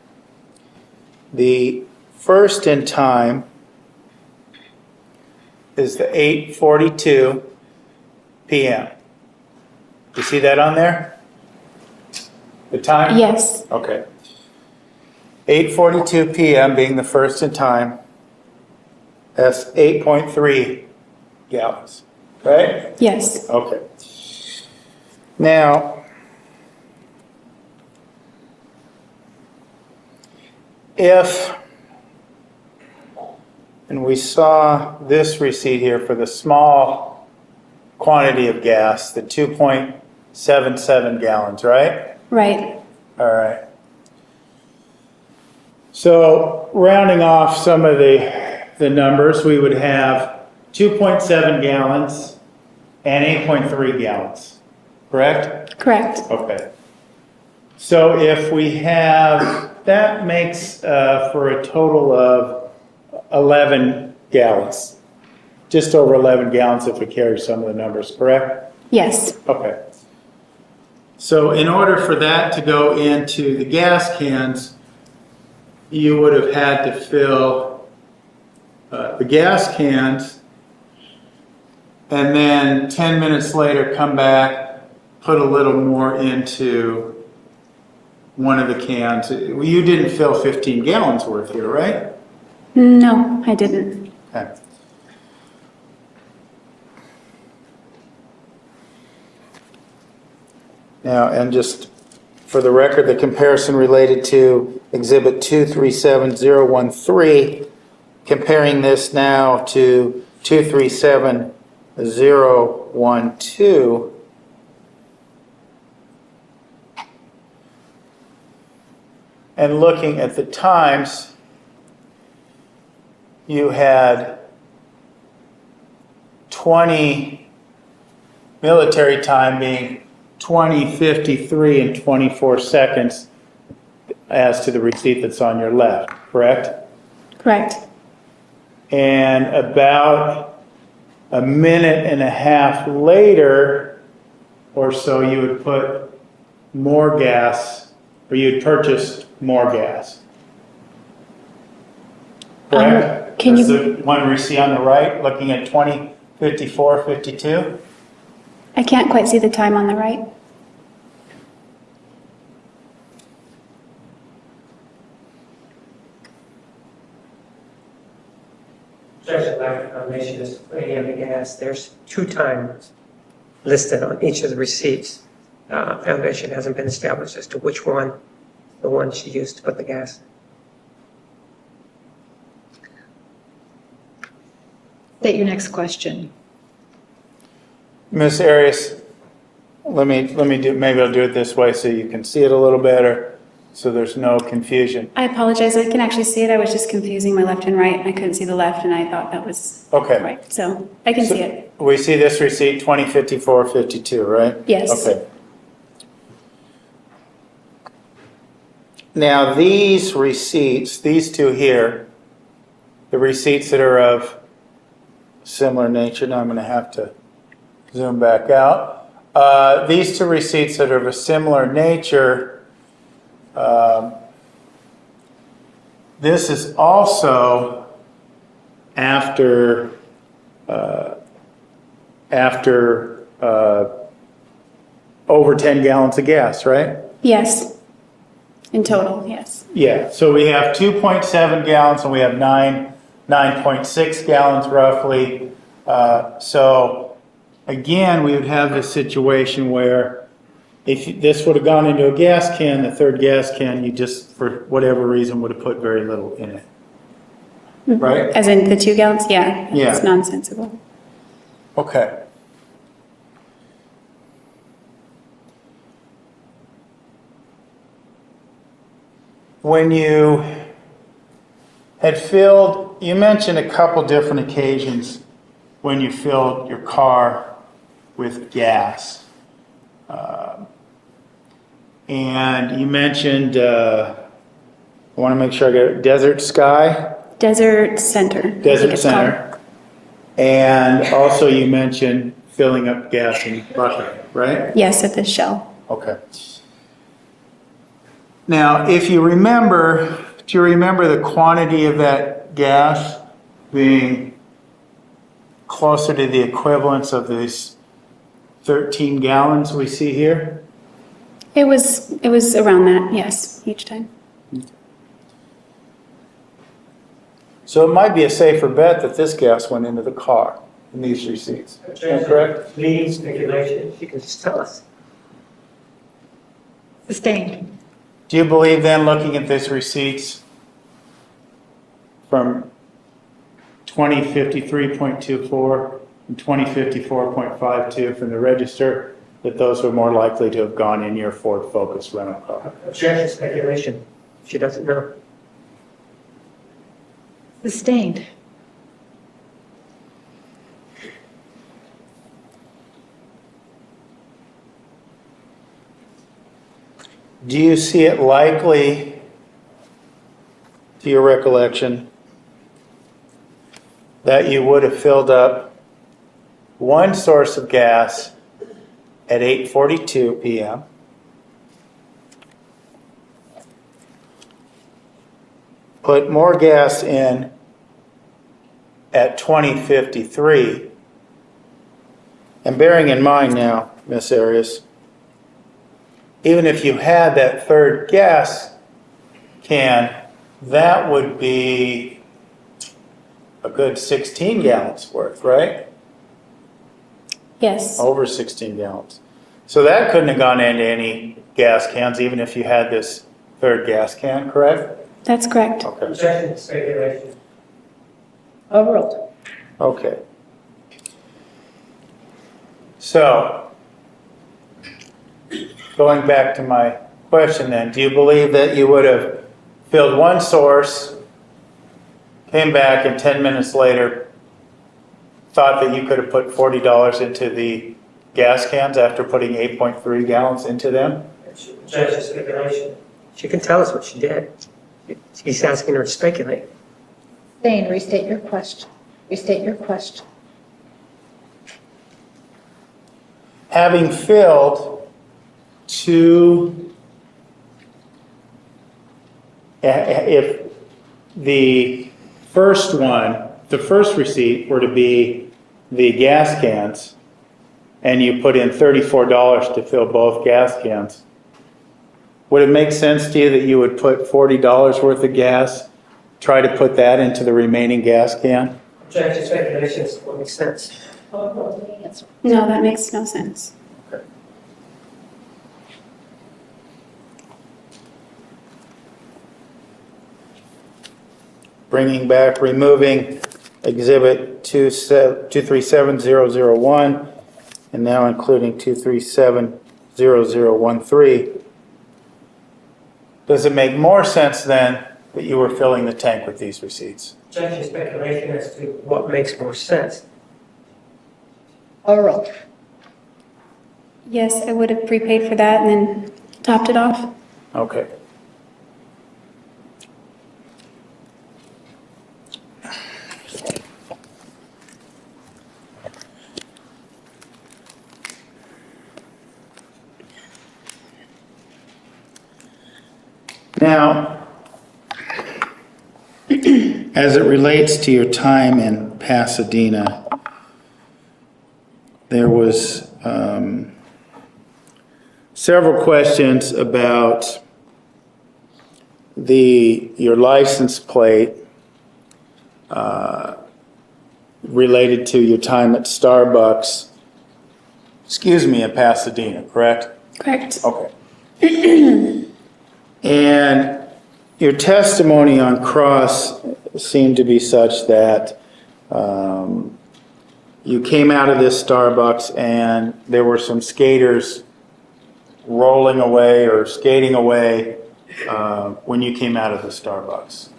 the first in time is the 8:42 p.m. You see that on there? The time? Yes, Okay. 8:42 p.m. being the first in time, that's 8.3 gallons, right? yes. Okay. Now, and we saw this receipt here for the small quantity of gas, the 2.77 gallons, right? Right. All right. So rounding off some of the numbers, we would have 2.7 gallons and 8.3 gallons, correct? Correct. Okay. So if we have, that makes for a total of 11 gallons, just over 11 gallons if we carry some of the numbers, correct? Yes. Okay. So in order for that to go into the gas cans, you would have had to fill the gas cans and then 10 minutes later come back, put a little more into one of the cans. You didn't fill 15 gallons worth here, right? No, I didn't. Okay. Now, and just for the record, the comparison related to Exhibit 237013, comparing this now to 237012, and looking at the times, you had 20 military time being 20:53 and 24 seconds. as to the receipt that's on your left, correct? Correct. And about a minute and a half later or so, you would put more gas, or you'd purchase more gas. Correct? Can That's you- the one we see on the right, looking at 20:54:52. I can't quite see the time on the right. Judge, lack of foundation is plenty of the gas. There's 2 times listed on each of the receipts. Foundation hasn't been established as to which one, the one she used to put the gas. State your next question. Ms. Arias, let me do, maybe I'll do it this way so you can see it a little better, so there's no confusion. I apologize, I can actually see it, I was just confusing my left and right, I couldn't see the left, and I thought that was Okay. right, so I can see it. We see this receipt 20:54:52, right? Yes. Okay. Now, these receipts, these two here, the receipts that are of similar nature, now I'm going to have to zoom back out. These two receipts that are of a similar nature, this is also after over 10 gallons of gas, right? Yes, in total, yes. Yeah, so we have 2.7 gallons and we have 9.6 gallons roughly. So again, we would have this situation where if this would have gone into a gas can, the third gas can, you just, for whatever reason, would have put very little in it. Right? As in the 2 gallons? Yeah, Yeah. it's nonsensical. Okay. When you had filled, you mentioned a couple different occasions when you filled your car with gas. And you mentioned, I want to make sure I get it, Desert Sky? Desert Center. I think Desert it's called. Center. And also you mentioned filling up gas in bucket, right? Yes, at the Shell. Okay. Now, if you remember, do you remember the quantity of that gas being closer to the equivalence of these 13 gallons we see here? It was around that, yes, each time. So it might be a safer bet that this gas went into the car in these receipts. Is that correct? Leading speculation, she can just tell us. Sustained. Do you believe then, looking at these receipts from 2053.24 and 2054.52 from the register, that those were more likely to have gone in your Ford Focus rental car? Objection, speculation. She doesn't know. Sustained. Do you see it likely, to your recollection, that you would have filled up one source of gas at 8:42 p.m., put more gas in at 20:53, and bearing in mind now, Ms. Arias, even if you had that third gas can, that would be a good 16 gallons worth, right? Yes, Over 16 gallons. So that couldn't have gone into any gas cans, even if you had this third gas can, correct? that's correct. Okay. Objection, speculation. Overruled. Okay. So, going back to my question then, do you believe that you would have filled one source, came back, and 10 minutes later thought that you could have put $40 into the gas cans after putting 8.3 gallons into them? Objection, speculation. She can tell us what she did. He's asking her to speculate. Dane, restate your question. Restate your question. Having filled two, if the first one, the first receipt were to be the gas cans, and you put in $34 to fill both gas cans, would it make sense to you that you would put $40 worth of gas, try to put that into the remaining gas can? Objection, speculation, what makes sense? No, that makes no sense. Bringing back, removing exhibit 237001, and now including 237013. Does it make more sense then that you were filling the tank with these receipts? Objection, speculation as to what makes more sense. Overruled. Yes, I would have prepaid for that and then topped it off. Okay. Now, as it relates to your time in Pasadena, there was several questions about your license plate related to your time at Starbucks, in Pasadena, correct? Correct. Okay. And your testimony on cross seemed to be such that you came out of this Starbucks and there were some skaters rolling away or skating away when you came out of the Starbucks.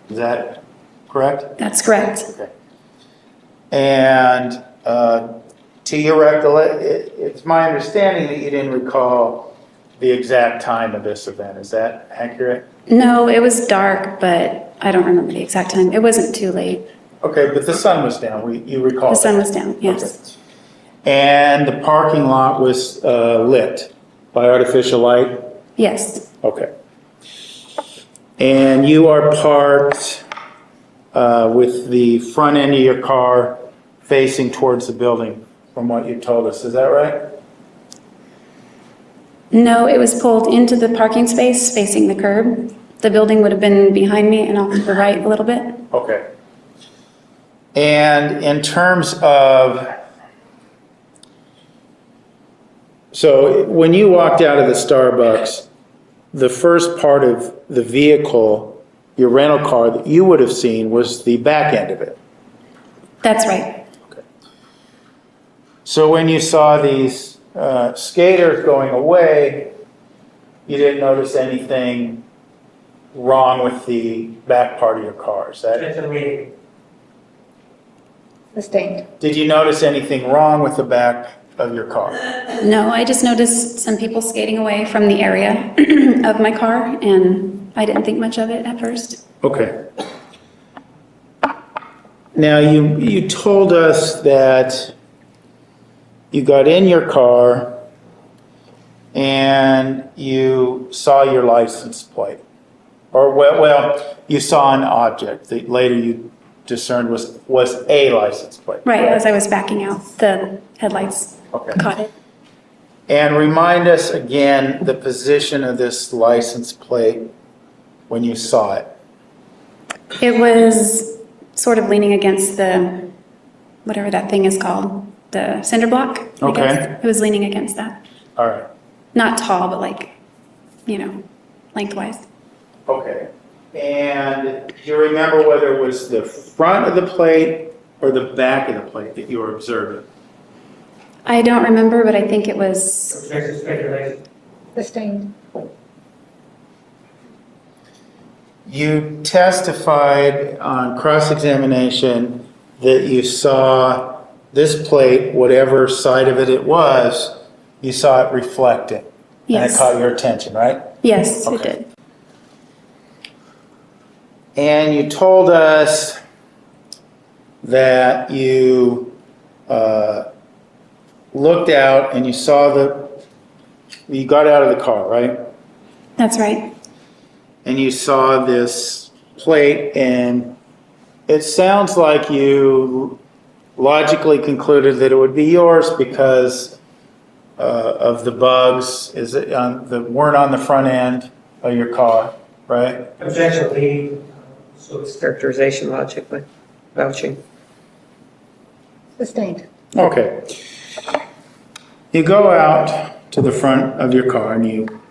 Is that correct? That's correct. Okay. And to your recollection, it's my understanding that you didn't recall the exact time of this event. Is that accurate? No, it was dark, but I don't remember the exact time. It wasn't too late. Okay, but the sun was down. You recall The sun that? was down, yes. Okay. And the parking lot was lit by artificial light? Yes, Okay. And you are parked with the front end of your car facing towards the building, from what you told us. Is that right? no, it was pulled into the parking space facing the curb. The building would have been behind me and off to the right a little bit. Okay. And in terms of, so when you walked out of the Starbucks, the first part of the vehicle, your rental car that you would have seen was the back end of it. That's right. So when you saw these skaters going away, you didn't notice anything wrong with the back part of your car, is that? Objection, reading. Sustained. Did you notice anything wrong with the back of your car? No, I just noticed some people skating away from the area of my car, and I didn't think much of it at first. Okay. Now, you told us that you got in your car and you saw your license plate. Or, well, you saw an object that later you discerned was a license plate. Right, as I was backing out, the headlights Okay. caught it. And remind us again the position of this license plate when you saw it. It was sort of leaning against the, whatever that thing is called, the cinder block, I Okay. guess. It was leaning against that. All right. Not tall, but like, lengthwise. Okay. And do you remember whether it was the front of the plate or the back of the plate that you were observing? I don't remember, but I think it was, Objection, speculation. Sustained. You testified on cross-examination that you saw this plate, whatever side of it was, you saw it reflecting. And it Yes. caught your attention, right? yes, it Okay. did. And you told us that you looked out and you saw you got out of the car, right? That's right. And you saw this plate, and it sounds like you logically concluded that it would be yours because of the bugs that weren't on the front end of your car, right? Objection, lead. So it's characterization logically, vouching. Sustained. Okay. You go out to the front of your car and you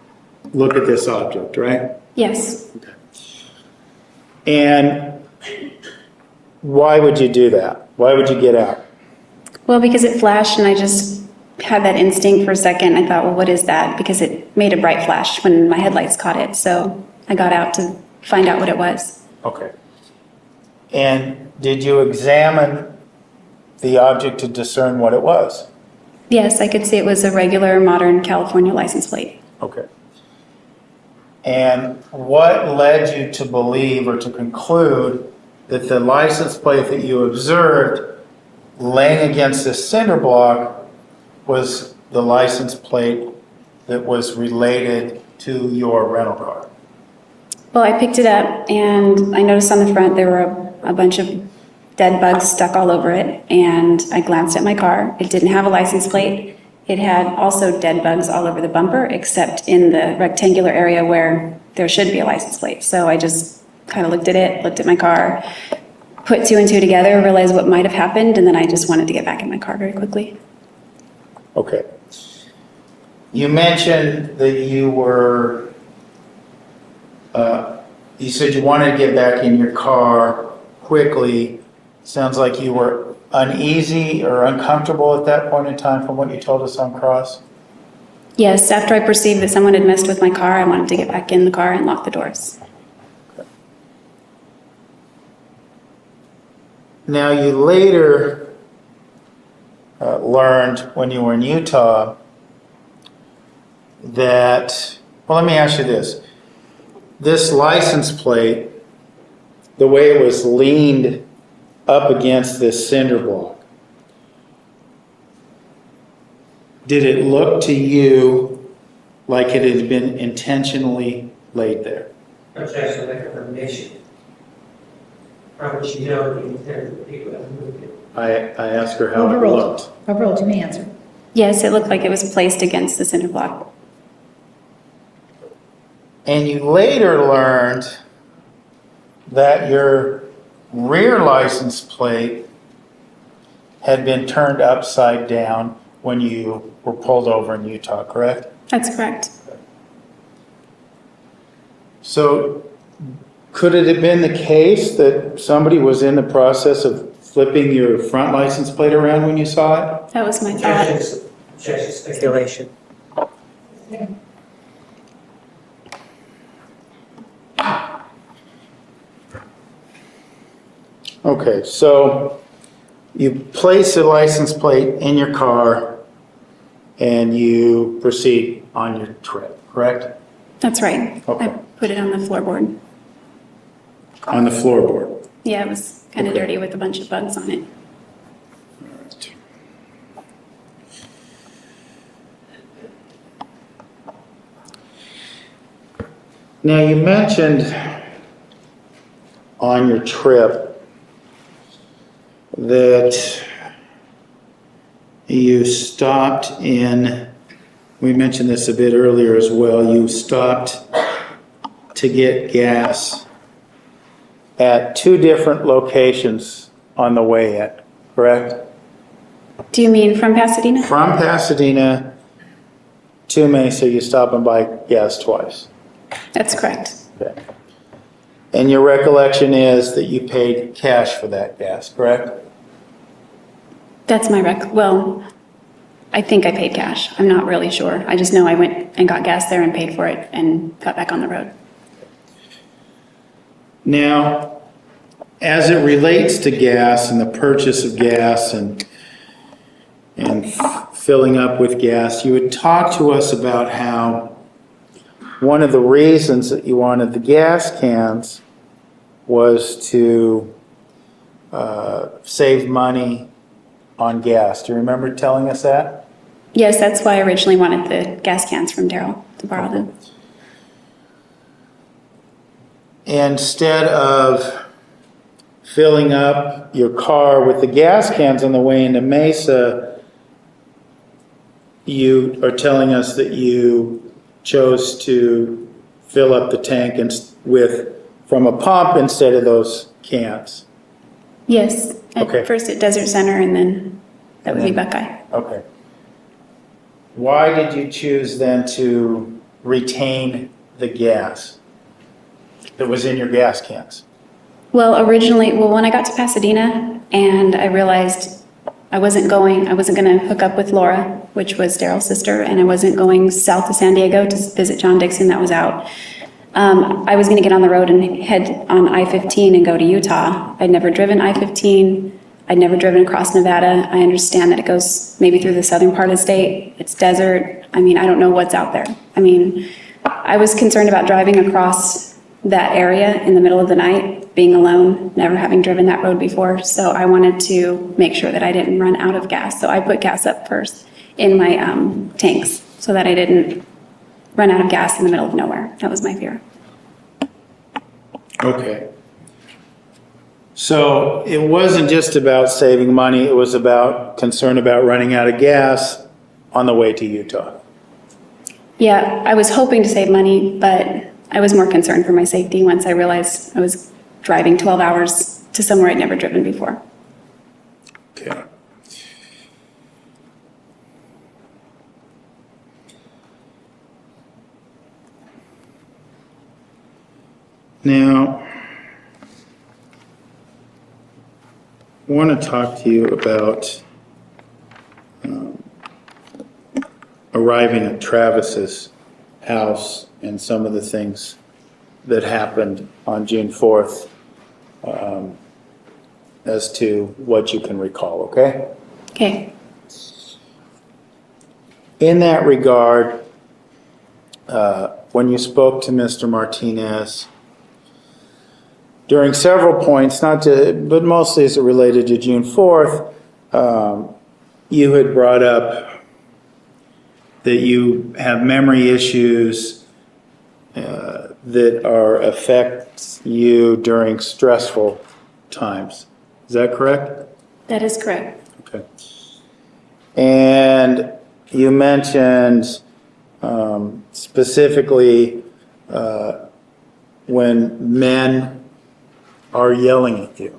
look at this object, right? Yes. And why would you do that? Why would you get out? Well, because it flashed and I just had that instinct for a second. I thought, well, what is that? Because it made a bright flash when my headlights caught it. So I got out to find out what it was. Okay. And did you examine the object to discern what it was? Yes, I could see it was a regular modern California license plate. Okay. And what led you to believe or to conclude that the license plate that you observed laying against this cinder block was the license plate that was related to your rental car? Well, I picked it up and I noticed on the front there were a bunch of dead bugs stuck all over it, and I glanced at my car. It didn't have a license plate. It had also dead bugs all over the bumper, except in the rectangular area where there should be a license plate. So I just kind of looked at it, looked at my car, put two and two together, realized what might have happened, and then I just wanted to get back in my car very quickly. Okay. You mentioned that you said you wanted to get back in your car quickly. Sounds like you were uneasy or uncomfortable at that point in time from what you told us on Cross? Yes, after I perceived that someone had messed with my car, I wanted to get back in the car and lock the doors. Now, you later learned when you were in Utah that, well, let me ask you this. This license plate, the way it was leaned up against this cinder block, did it look to you like it had been intentionally laid there? Objection, recommendation. How would you know the intent of the people that moved it? I asked her how it Overruled. looked. Overruled, you may answer. Yes, it looked like it was placed against the cinder block. And you later learned that your rear license plate had been turned upside down when you were pulled over in Utah, correct? That's correct. So could it have been the case that somebody was in the process of flipping your front license plate around when you saw it? That was my thought. Objection, speculation. Okay, so you place a license plate in your car and you proceed on your trip, correct? That's right. Okay. I put it on the floorboard. On the floorboard. Yeah, it was kind of Okay. dirty with a bunch of bugs on it. Now, you mentioned on your trip that you stopped we mentioned this a bit earlier as well, you stopped to get gas at two different locations on the way in, correct? Do you mean from Pasadena? From Pasadena to Mesa, you stop and buy gas twice. That's correct. Okay. And your recollection is that you paid cash for that gas, correct? That's my well, I think I paid cash. I'm not really sure. I just know I went and got gas there and paid for it and got back on the road. Now, as it relates to gas and the purchase of gas and filling up with gas, you had talked to us about how one of the reasons that you wanted the gas cans was to save money on gas. Do you remember telling us that? Yes, that's why I originally wanted the gas cans from Daryl, to borrow them. Instead of filling up your car with the gas cans on the way into Mesa, you are telling us that you chose to fill up the tank from a pump instead of those cans. Yes, Okay. at first at Desert Center, and then that would be And then- Buckeye. Okay. Why did you choose then to retain the gas that was in your gas cans? Well, when I got to Pasadena and I realized I wasn't going to hook up with Laura, which was Daryl's sister, and I wasn't going south to San Diego to visit John Dixon, that was out. I was going to get on the road and head on I-15 and go to Utah. I'd never driven I-15. I'd never driven across Nevada. I understand that it goes maybe through the southern part of the state. It's desert. I mean, I don't know what's out there. I mean, I was concerned about driving across that area in the middle of the night, being alone, never having driven that road before. So I wanted to make sure that I didn't run out of gas. So I put gas up first in my tanks so that I didn't run out of gas in the middle of nowhere. That was my fear. Okay. So it wasn't just about saving money, it was about concern about running out of gas on the way to Utah. Yeah, I was hoping to save money, but I was more concerned for my safety once I realized I was driving 12 hours to somewhere I'd never driven before. Okay. Now, I want to talk to you about arriving at Travis's house and some of the things that happened on June 4th as to what you can recall, okay? Okay. In that regard, when you spoke to Mr. Martinez, during several points, but mostly as it related to June 4th, you had brought up that you have memory issues that affect you during stressful times. Is that correct? That is correct. Okay. And you mentioned specifically when men are yelling at you.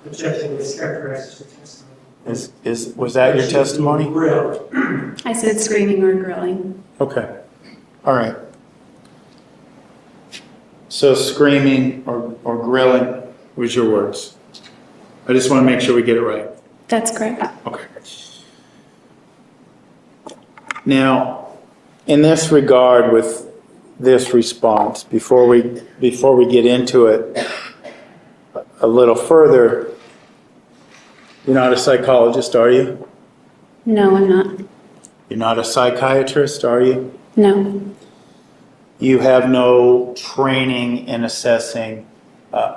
Objecting is characterized as testimony. Was that your testimony? Grilled. I said screaming or grilling. Okay. All right. So screaming or grilling was your words. I just want to make sure we get it right. That's correct. Okay. Now, in this regard with this response, before we get into it a little further, you're not a psychologist, are you? No, I'm not. You're not a psychiatrist, are you? No. You have no training in assessing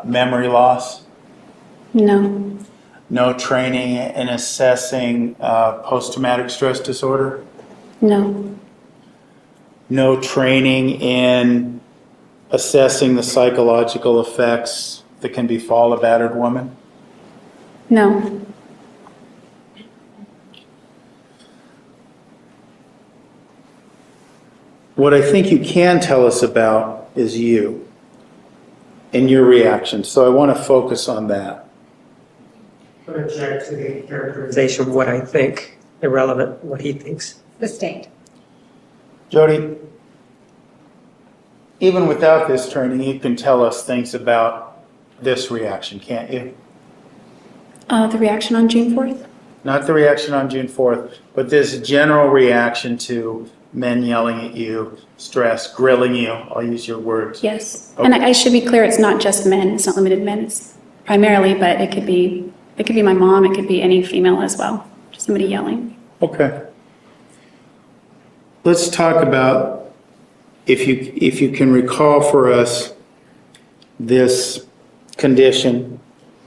memory loss? No. No training in assessing post-traumatic stress disorder? No. No training in assessing the psychological effects that can befall a battered woman? No. What I think you can tell us about is you and your reaction. So I want to focus on that. I object to the characterization of what I think, irrelevant what he thinks. Sustained. Jodi, even without this training, you can tell us things about this reaction, can't you? The reaction on June 4th? Not the reaction on June 4th, but this general reaction to men yelling at you, stress, grilling you. I'll use your words. Yes. Okay. And I should be clear, it's not just men. It's not limited to men. It's primarily, but it could be my mom. It could be any female as well. Just somebody yelling. Okay. Let's talk about, if you can recall for us, this condition,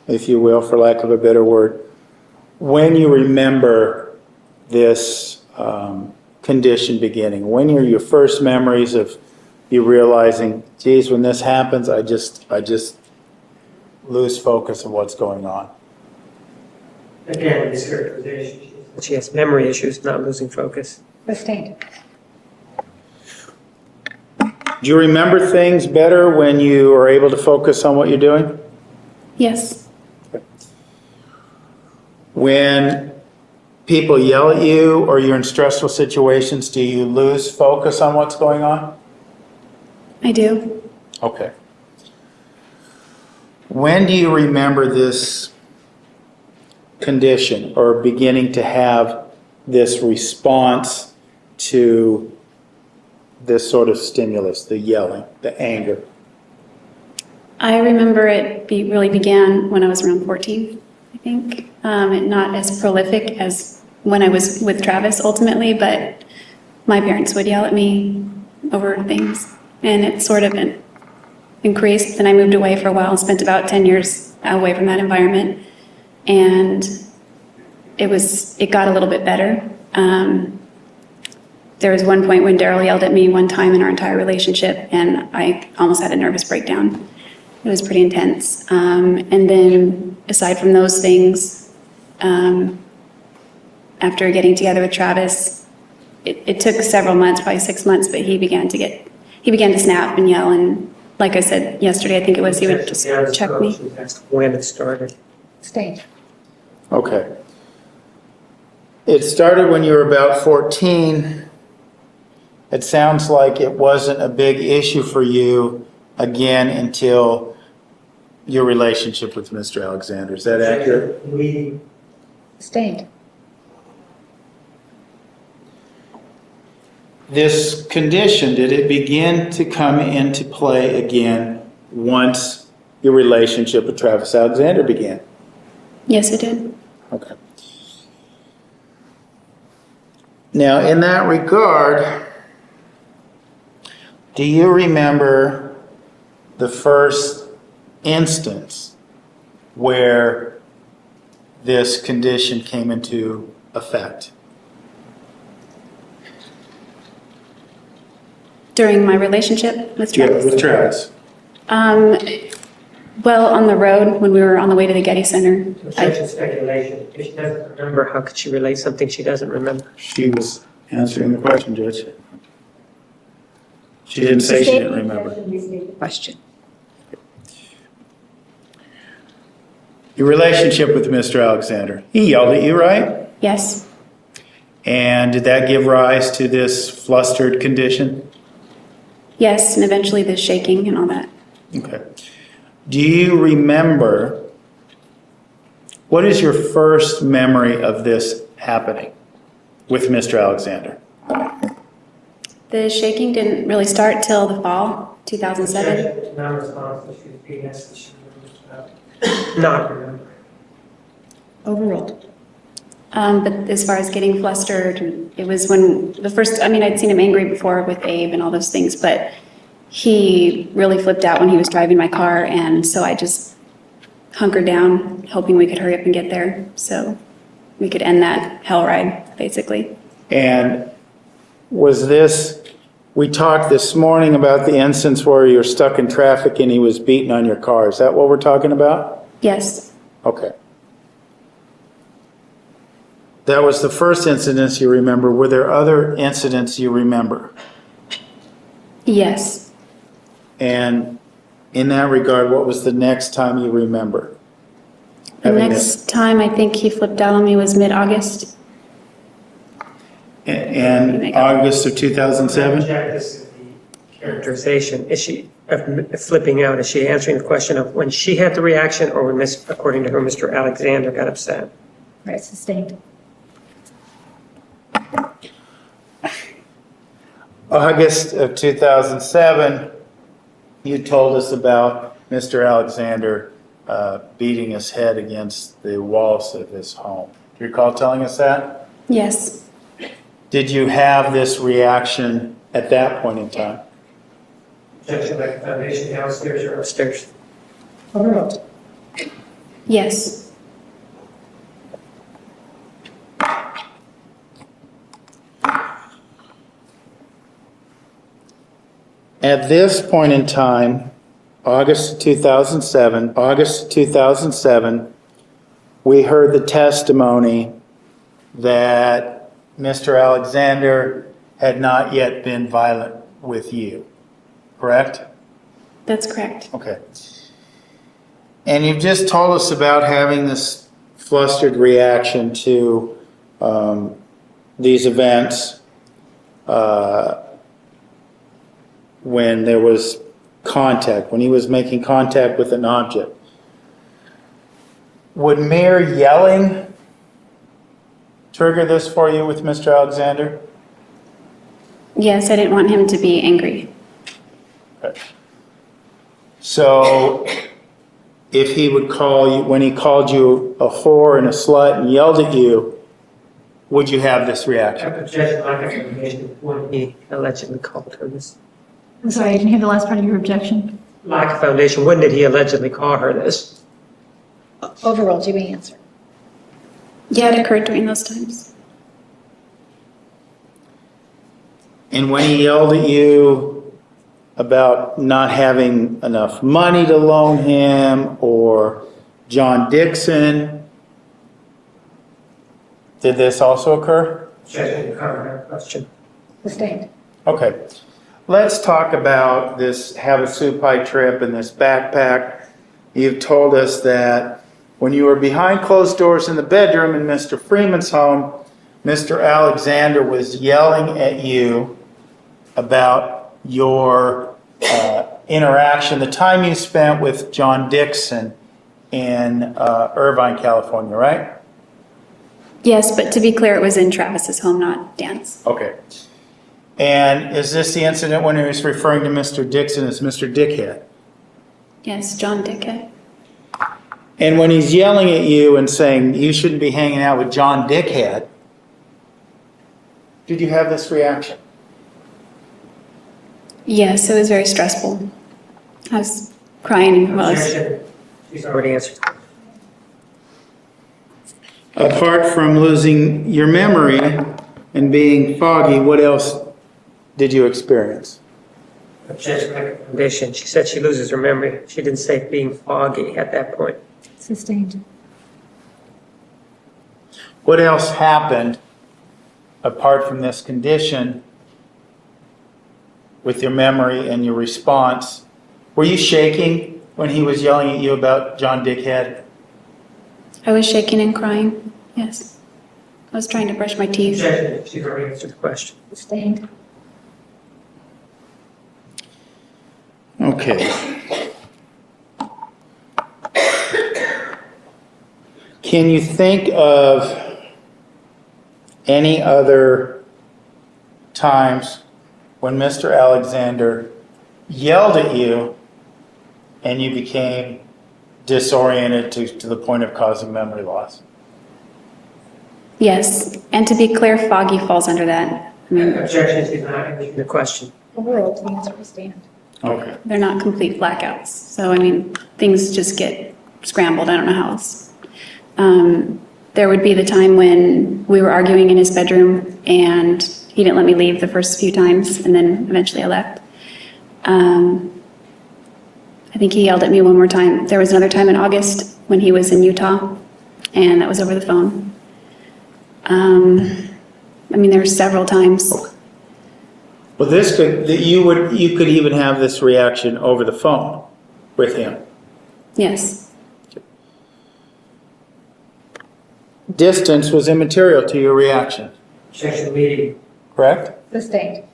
if you will, for lack of a better word, when you remember this condition beginning, when are your first memories of you realizing, geez, when this happens, I just lose focus of what's going on? Again, this characterization, she has memory issues, not losing focus. Sustained. Do you remember things better when you are able to focus on what you're doing? Yes. When people yell at you or you're in stressful situations, do you lose focus on what's going on? I do. Okay. When do you remember this condition or beginning to have this response to this sort of stimulus, the yelling, the anger? I remember it really began when I was around 14, I think. Not as prolific as when I was with Travis ultimately, but my parents would yell at me over things, and it sort of increased. Then I moved away for a while and spent about 10 years away from that environment, and it got a little bit better. There was one point when Daryl yelled at me one time in our entire relationship, and I almost had a nervous breakdown. It was pretty intense. And then aside from those things, after getting together with Travis, it took several months, probably 6 months, but he began to snap and yell. And like I said yesterday, I think it was, he would just check me. That's when it started. Sustained. Okay. It started when you were about 14. It sounds like it wasn't a big issue for you again until your relationship with Mr. Alexander. Is that accurate? Sustained. This condition, did it begin to come into play again once your relationship with Travis Alexander began? Yes, it did. Okay. Now, in that regard, do you remember the first instance where this condition came into effect? During my relationship with Travis? With Travis. Well, on the road, when we were on the way to the Getty Center. Such a speculation. If she doesn't remember, how could she relate something she doesn't remember? She was answering the question, Judge. She didn't say she didn't remember. Question. Your relationship with Mr. Alexander, he yelled at you, right? Yes. And did that give rise to this flustered condition? Yes, and eventually the shaking and all that. Okay. Do you remember, what is your first memory of this happening with Mr. Alexander? The shaking didn't really start till the fall, 2007. Non-responsive, she was being asked, she remembers not remember. Overruled. But as far as getting flustered, it was when I'd seen him angry before with Abe and all those things, but he really flipped out when he was driving my car, and so I just hunkered down, hoping we could hurry up and get there so we could end that hell ride, basically. And was this, we talked this morning about the instance where you're stuck in traffic and he was beating on your car. Is that what we're talking about? Yes. Okay. That was the first incident you remember. Were there other incidents you remember? Yes. And in that regard, what was the next time you remember? The next time I think he flipped out on me was mid-August. In August of 2007? Jack, this is the characterization. Is she flipping out? Is she answering the question of when she had the reaction, or when, according to her, Mr. Alexander got upset? Right, sustained. August of 2007, you told us about Mr. Alexander beating his head against the walls of his home. Do you recall telling us that? Yes. Did you have this reaction at that point in time? Objection, like foundation downstairs or upstairs? Overruled. Yes. At this point in time, August 2007, we heard the testimony that Mr. Alexander had not yet been violent with you, correct? That's correct. Okay. And you've just told us about having this flustered reaction to these events when there was contact, when he was making contact with an object. Would mere yelling trigger this for you with Mr. Alexander? Yes, I didn't want him to be angry. Okay. So if he would call you, when he called you a whore and a slut and yelled at you, would you have this reaction? Objection, lack of information when he allegedly called her this. I'm sorry, I didn't hear the last part of your objection. Lack of foundation, when did he allegedly call her this? Overruled, you may answer. Yeah, it occurred during those times. And when he yelled at you about not having enough money to loan him or John Dixon, did this also occur? Objection, cover her question. Sustained. Okay. Let's talk about this Havasupai trip and this backpack. You've told us that when you were behind closed doors in the bedroom in Mr. Freeman's home, Mr. Alexander was yelling at you about your interaction, the time you spent with John Dixon in Irvine, California, right? Yes, but to be clear, it was in Travis's home, not Dan's. Okay. And is this the incident when he was referring to Mr. Dixon as Mr. Dickhead? Yes, John Dickhead. And when he's yelling at you and saying you shouldn't be hanging out with John Dickhead, did you have this reaction? Yes, it was very stressful. I was crying. Well, I was, Objection. She's already answered. Apart from losing your memory and being foggy, what else did you experience? Objection, lack of foundation. She said she loses her memory. She didn't say being foggy at that point. Sustained. What else happened apart from this condition with your memory and your response? Were you shaking when he was yelling at you about John Dickhead? I was shaking and crying. Yes. I was trying to brush my teeth. Objection, she's already answered the question. Sustained. Okay. Can you think of any other times when Mr. Alexander yelled at you and you became disoriented to the point of causing memory loss? Yes, and to be clear, foggy falls under that. I mean, Objection, she's not answering the question. Overruled, the answer will stand. Okay. they're not complete blackouts. So, I mean, things just get scrambled. I don't know how else. There would be the time when we were arguing in his bedroom and he didn't let me leave the first few times, and then eventually I left. I think he yelled at me one more time. There was another time in August when he was in Utah, and that was over the phone. I mean, there were several times. Well, this could, that you could even have this reaction over the phone with him. Yes, Distance was immaterial to your reaction, Objection, meeting. correct? Sustained.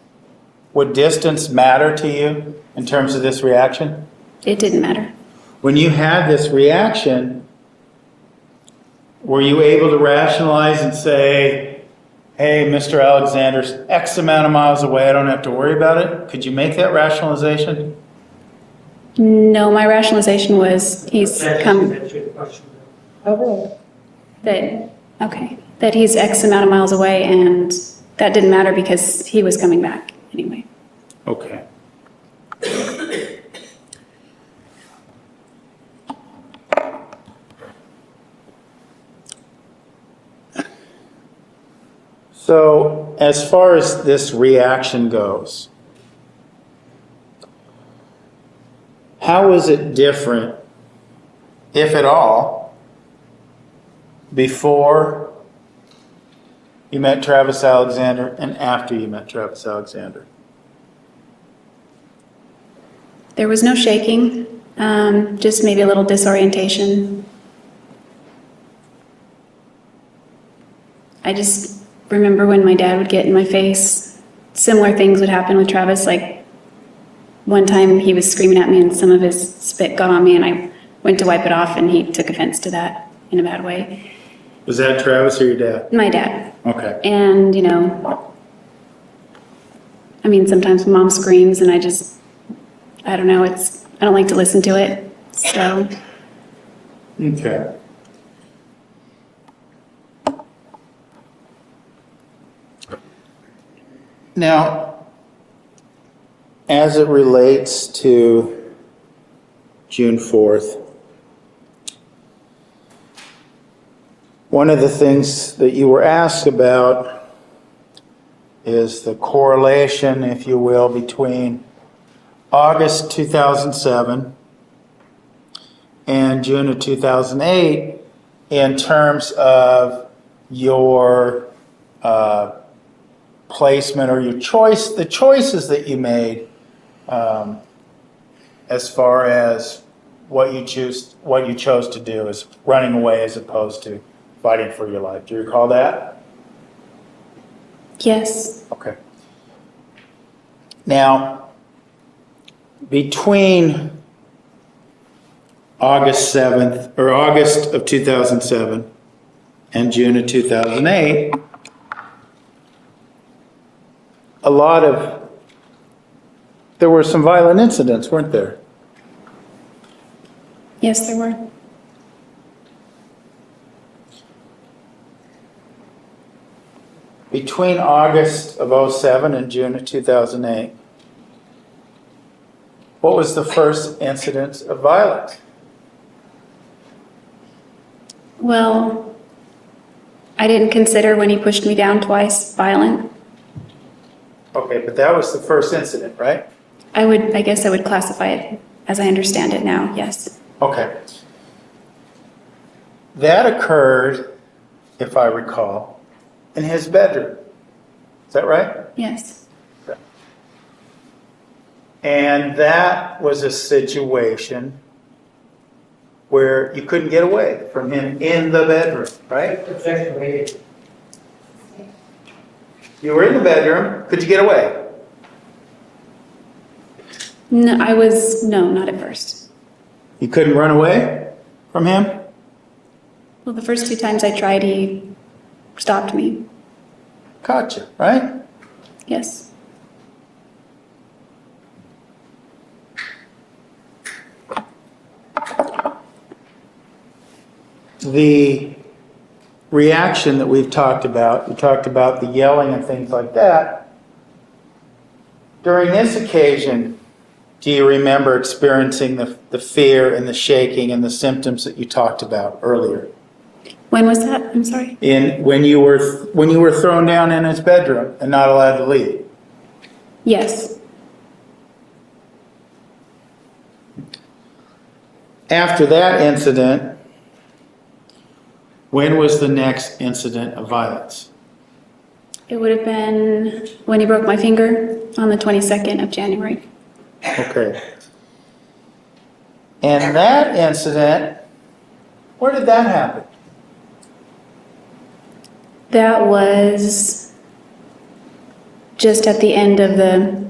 Would distance matter to you in terms of this reaction? it didn't matter. When you had this reaction, were you able to rationalize and say, hey, Mr. Alexander's X amount of miles away, I don't have to worry about it? Could you make that rationalization? No, my rationalization was he's Objection, come, she's answered the question. Overruled. that he's X amount of miles away, and that didn't matter because he was coming back anyway. Okay. So as far as this reaction goes, how is it different, if at all, before you met Travis Alexander and after you met Travis Alexander? There was no shaking, just maybe a little disorientation. I just remember when my dad would get in my face, similar things would happen with Travis. Like one time he was screaming at me and some of his spit got on me and I went to wipe it off and he took offense to that in a bad way. Was that Travis or your dad? My dad. Okay. And, you know, I mean, sometimes mom screams and I don't know, I don't like to listen to it, so. Okay. Now, as it relates to June 4th, one of the things that you were asked about is the correlation, if you will, between August 2007 and June of 2008 in terms of your placement or your choice, the choices that you made as far as what you chose to do is running away as opposed to fighting for your life. Do you recall that? Yes. Okay. Now, between August 7th or August of 2007 and June of 2008, there were some violent incidents, weren't there? Yes, there were. Between August of 2007 and June of 2008, what was the first incident of violence? Well, I didn't consider when he pushed me down twice violent. Okay, but that was the first incident, right? I guess I would classify it as I understand it now, yes. Okay. That occurred, if I recall, in his bedroom. Is that right? Yes. And that was a situation where you couldn't get away from him in the bedroom, right? Objection made. You were in the bedroom. Could you get away? No, no, not at first. You couldn't run away from him? Well, the first two times I tried, he stopped me. Caught you, right? Yes. The reaction that we've talked about, we talked about the yelling and things like that. During this occasion, do you remember experiencing the fear and the shaking and the symptoms that you talked about earlier? When was that? I'm sorry. When you were thrown down in his bedroom and not allowed to leave? Yes. After that incident, when was the next incident of violence? It would have been when he broke my finger on the 22nd of January. Okay. And that incident, where did that happen? That was just at the end of at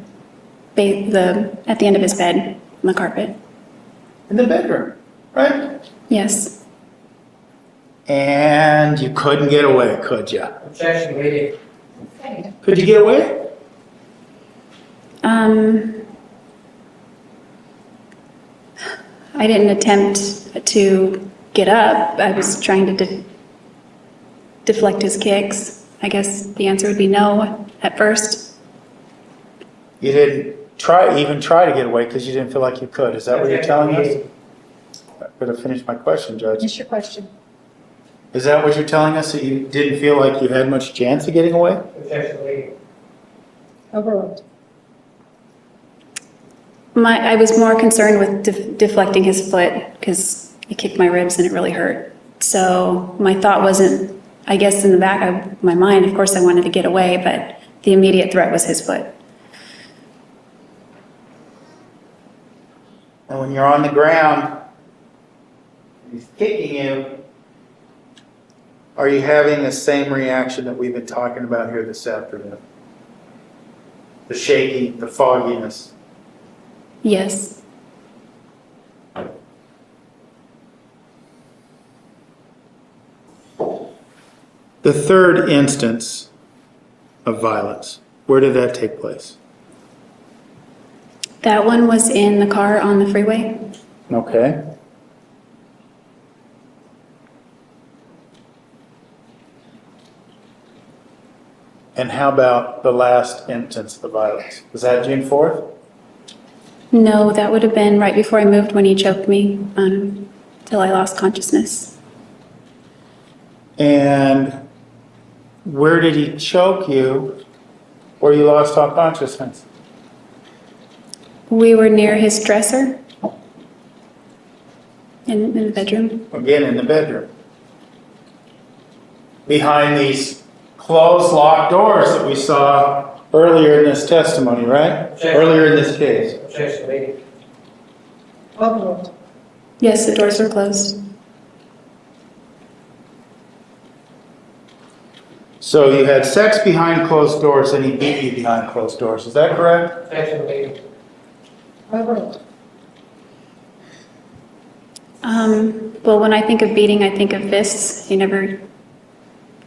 the end of his bed on the carpet. In the bedroom, right? Yes. And you couldn't get away, could you? Objection made. Could you get away? I didn't attempt to get up. I was trying to deflect his kicks. I guess the answer would be no at first. You didn't even try to get away because you didn't feel like you could. Is that what you're telling us? I better finish my question, Judge. Finish your question. Is that what you're telling us, that you didn't feel like you had much chance of getting away? Potentially. Overruled. I was more concerned with deflecting his foot because he kicked my ribs and it really hurt. So my thought wasn't, I guess in the back of my mind, of course I wanted to get away, but the immediate threat was his foot. And when you're on the ground, he's kicking you, are you having the same reaction that we've been talking about here this afternoon? The shaking, the fogginess. Yes. The third instance of violence, where did that take place? That one was in the car on the freeway. Okay. And how about the last instance of violence? Was that June 4th? No, that would have been right before I moved when he choked me till I lost consciousness. And where did he choke you where you lost all consciousness? We were near his dresser in the bedroom. Again, in the bedroom. Behind these closed, locked doors that we saw earlier in this testimony, right? Earlier in this case. Potentially. Overruled. Yes, the doors were closed. So you had sex behind closed doors and he beat you behind closed doors. Is that correct? Potentially. Overruled. Well, when I think of beating, I think of fists. He never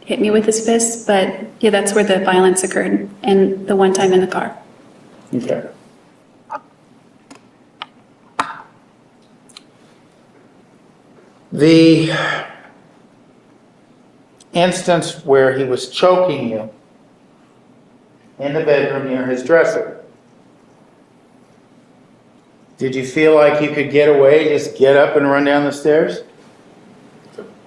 hit me with his fists, but yeah, that's where the violence occurred, and the one time in the car. Okay. The instance where he was choking you in the bedroom near his dresser. Did you feel like you could get away, just get up and run down the stairs?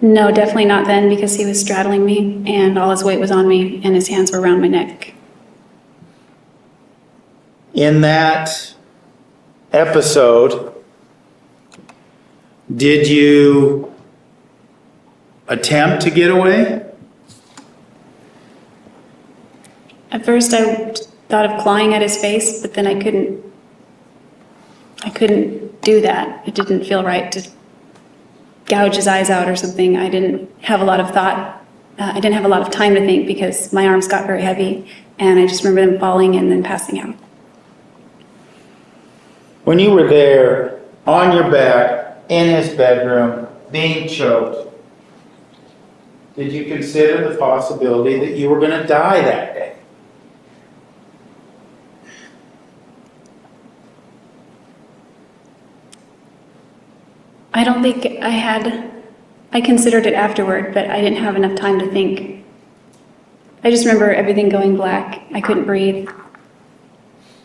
No, definitely not then, because he was straddling me, and all his weight was on me, and his hands were around my neck. In that episode, did you attempt to get away? At first, I thought of clawing at his face, but then I couldn't do that. It didn't feel right to gouge his eyes out or something. I didn't have a lot of thought. I didn't have a lot of time to think because my arms got very heavy, and I just remember them falling and then passing out. When you were there, on your back, in his bedroom, being choked, did you consider the possibility that you were going to die that day? I don't think I considered it afterward, but I didn't have enough time to think. I just remember everything going black. I couldn't breathe.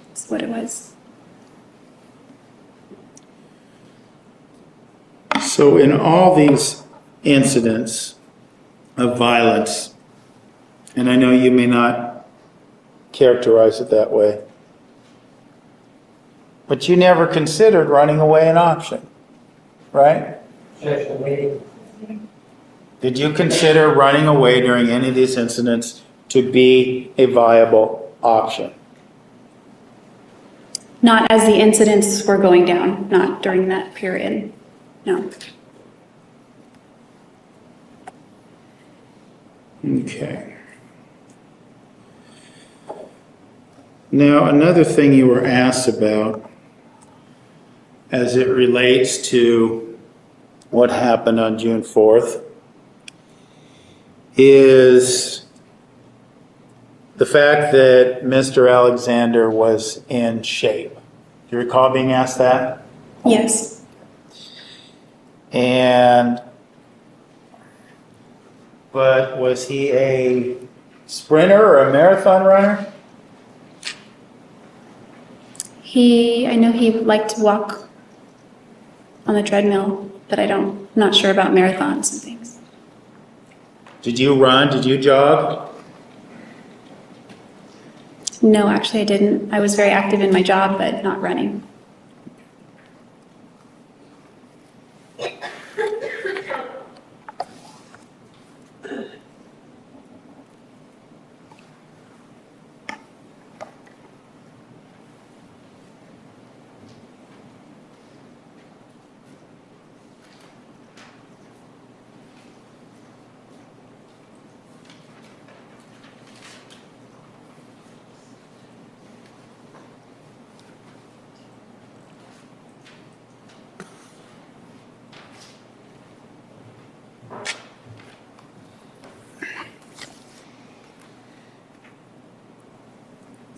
That's what it was. So in all these incidents of violence, and I know you may not characterize it that way, but you never considered running away an option, right? Potentially. Did you consider running away during any of these incidents to be a viable option? Not as the incidents were going down, not during that period. No. Okay. Now, another thing you were asked about as it relates to what happened on June 4th is the fact that Mr. Alexander was in shape. Do you recall being asked that? Yes. But was he a sprinter or a marathon runner? I know he liked to walk on the treadmill, but I'm not sure about marathons and things. Did you run? Did you jog? No, actually I didn't. I was very active in my job, but not running.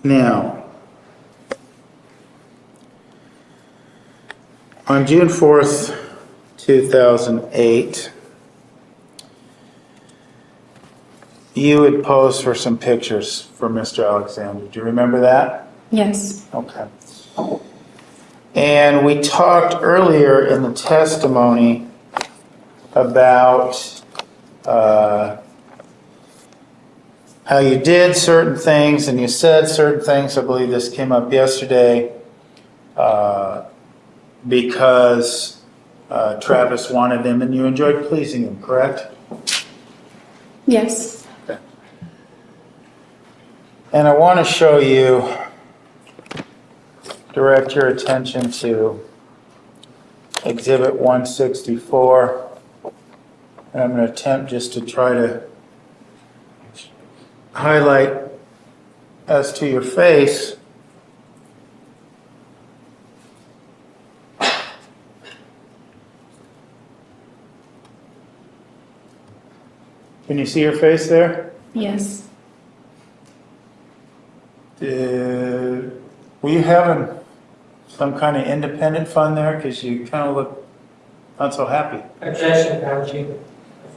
Now, on June 4th, 2008, you had posed for some pictures for Mr. Alexander. Do you remember that? Yes. Okay. And we talked earlier in the testimony about how you did certain things and you said certain things. I believe this came up yesterday because Travis wanted them and you enjoyed pleasing him, correct? Yes. Okay. And I want to show you, direct your attention to Exhibit 164. And I'm going to attempt just to try to highlight as to your face. Can you see your face there? Yes. Were you having some kind of independent fun there? Because you kind of look not so happy. Objection, Fauci.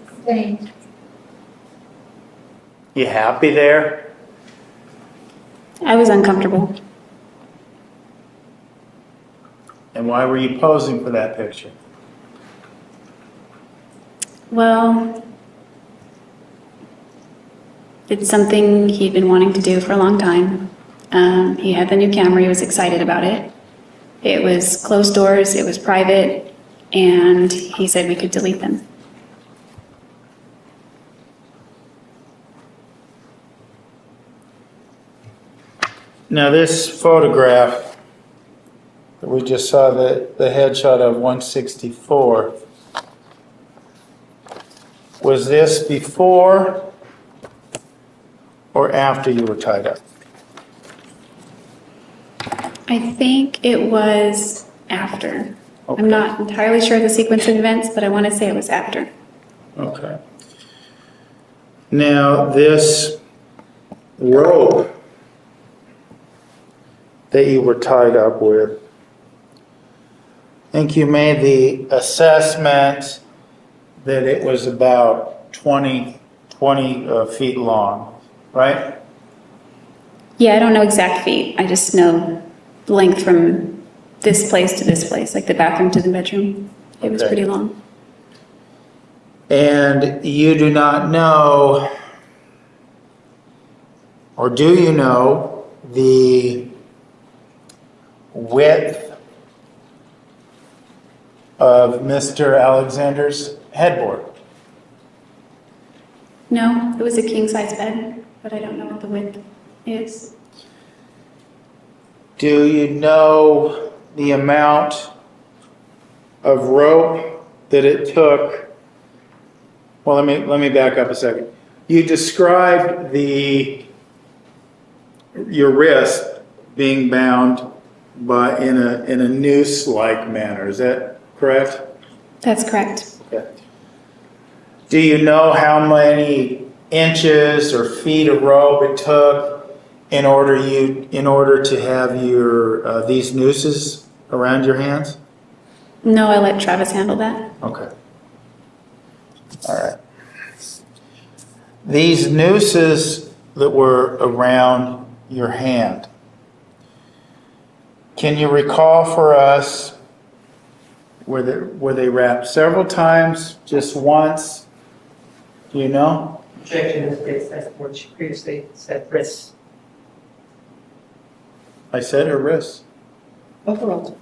Abstained. You happy there? I was uncomfortable. And why were you posing for that picture? Well, it's something he'd been wanting to do for a long time. He had the new camera, he was excited about it. It was closed doors, it was private, and he said we could delete them. Now this photograph that we just saw, the headshot of 164, was this before or after you were tied up? I think it was after. Okay. I'm not entirely sure of the sequence of events, but I want to say it was after. Okay. Now this rope that you were tied up with, I think you made the assessment that it was about 20 feet long, right? Yeah, I don't know exact feet. I just know length from this place to this place, like the bathroom to the bedroom. It was Okay. pretty long. And you do not know, or do you know, the width of Mr. Alexander's headboard? No, it was a king-size bed, but I don't know what the width is. Do you know the amount of rope that it took? Well, let me back up a second. You described your wrist being bound in a noose-like manner. Is that correct? That's correct. Okay. Do you know how many inches or feet of rope it took in order to have your these nooses around your hands? No, I let Travis handle that. Okay. All right. These nooses that were around your hand, can you recall for us, were they wrapped several times, just once? Do you know? Objection is based on what she previously said, risks. I said her wrists. Overall.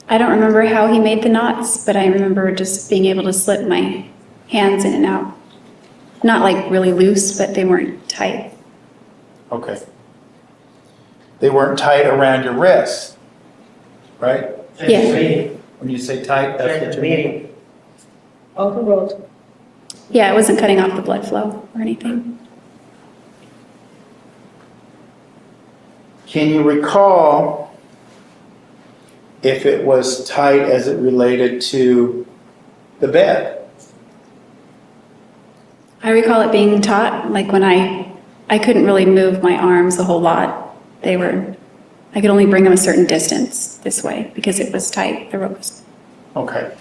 I don't remember how he made the knots, but I remember just being able to slip my hands in and out. Not like really loose, but they weren't tight. Okay. They weren't tight around your wrists, right? Yeah. When you say tight, that's what you mean? Meeting. Overruled. Yeah, it wasn't cutting off the blood flow or anything. Can you recall if it was tight as it related to the bed? I recall it being taut, like when I couldn't really move my arms a whole lot. I could only bring them a certain distance this way because it was tight, the rope was. Okay.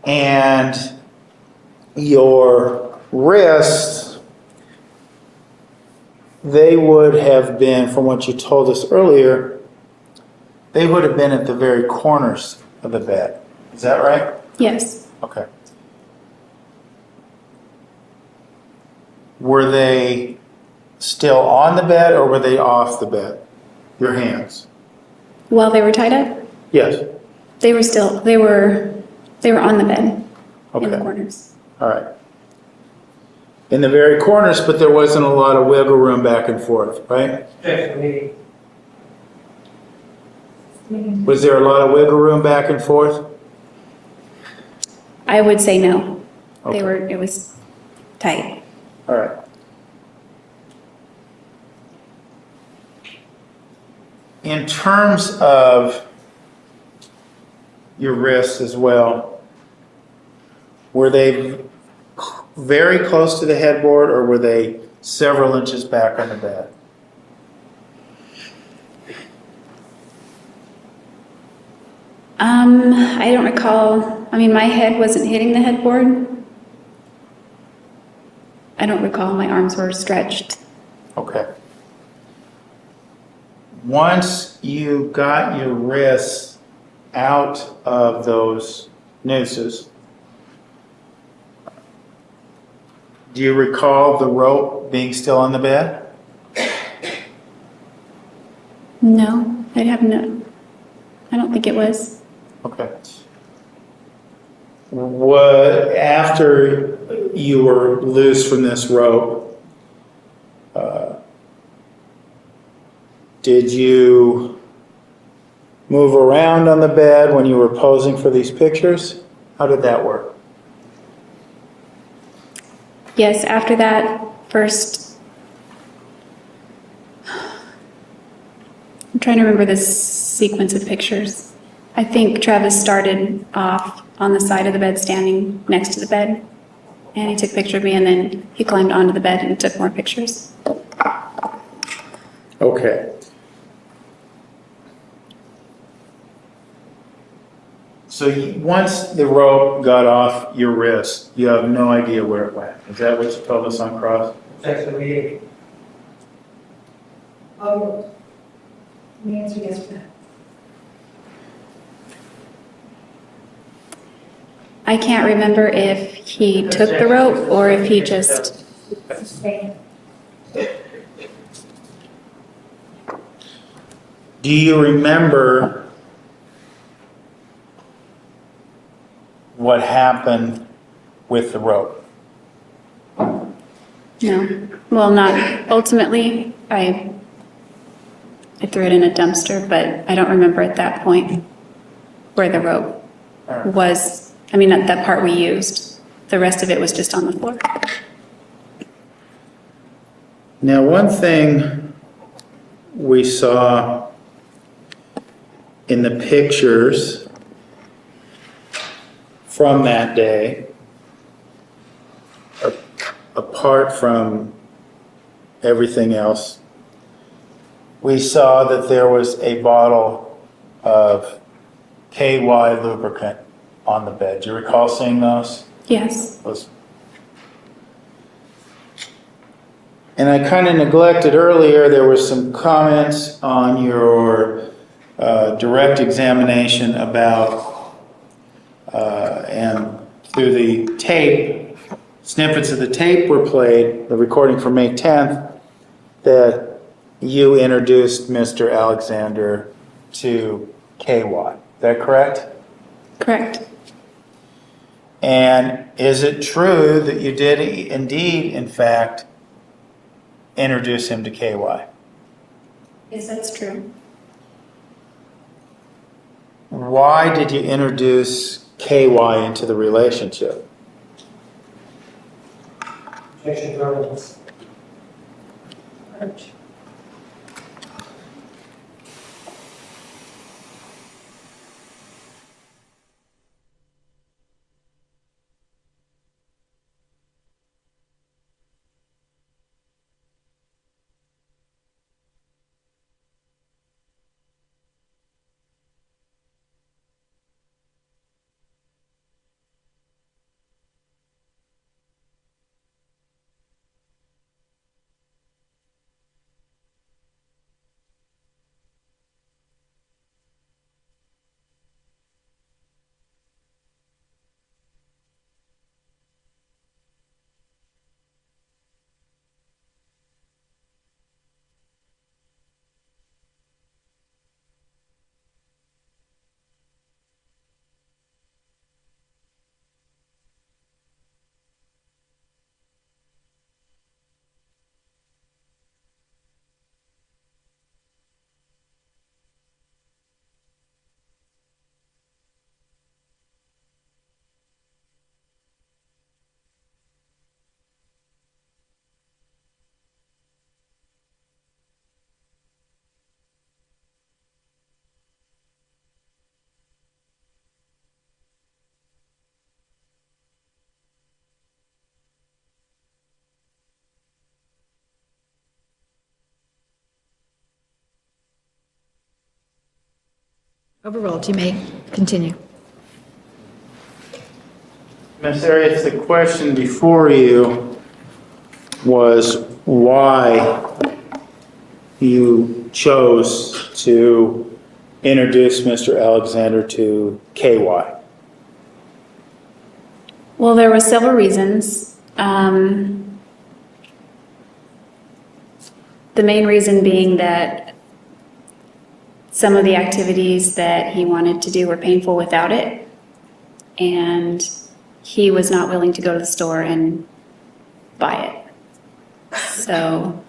And your wrists, they would have been, from what you told us earlier, they would have been at the very corners of the bed. Is that right? Yes. Okay. Were they still on the bed or were they off the bed? Your hands? While they were tied up, Yes. they were on the bed in the Okay. corners. All right. In the very corners, but there wasn't a lot of wiggle room back and forth, right? Objection, meeting. Was there a lot of wiggle room back and forth? I would say no. Okay. It was tight. All right. In terms of your wrists as well, were they very close to the headboard or were they several inches back on the bed? I don't recall. I mean, my head wasn't hitting the headboard. I don't recall. My arms were stretched. Okay. Once you got your wrists out of those nooses, do you recall the rope being still on the bed? No, I don't think it was. Okay. What, after you were loose from this rope, did you move around on the bed when you were posing for these pictures? How did that work? Yes, after that first, I'm trying to remember this sequence of pictures. I think Travis started off on the side of the bed, standing next to the bed, and he took a picture of me, and then he climbed onto the bed and took more pictures. Okay. So once the rope got off your wrist, you have no idea where it went. Is that what you told us on cross? Objection, meeting. Oh, the answer yes for that. I can't remember if he took the rope or if he just, Sustain. Do you remember what happened with the rope? no. Well, not, ultimately, I threw it in a dumpster, but I don't remember at that point where the rope All right. was. I mean, that part we used. The rest of it was just on the floor. Now, one thing we saw in the pictures from that day, apart from everything else, we saw that there was a bottle of KY lubricant on the bed. Do you recall seeing those? Yes. And I kind of neglected earlier, there were some comments on your direct examination about, and through the tape, snippets of the tape were played, the recording from May 10th, that you introduced Mr. Alexander to KY. Is that correct? Correct. And is it true that you did indeed, in fact, introduce him to KY? Yes, that's true. Why did you introduce KY into the relationship? Objection, Your Honor. Overruled. You may continue. Ms. Arias, the question before you was why you chose to introduce Mr. Alexander to KY. Well, there were several reasons. The main reason being that some of the activities that he wanted to do were painful without it, and he was not willing to go to the store and buy it. So,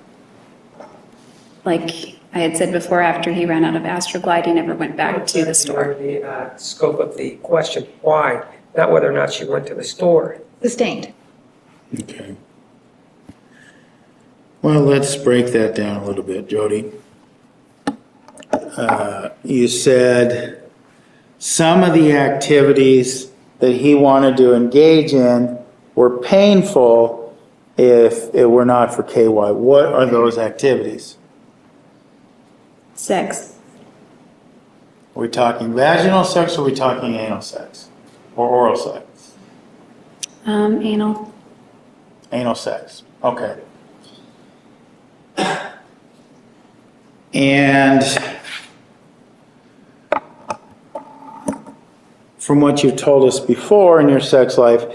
like I had said before, after he ran out of Astroglide, he never went back to the store. The scope of the question, why? Not whether or not she went to the store. Sustained. Okay. Well, let's break that down a little bit, Jodi. You said some of the activities that he wanted to engage in were painful if it were not for KY. What are those activities? Sex. Are we talking vaginal sex or are we talking anal sex? Or oral sex? Anal. Anal sex. Okay. And from what you've told us before in your sex life,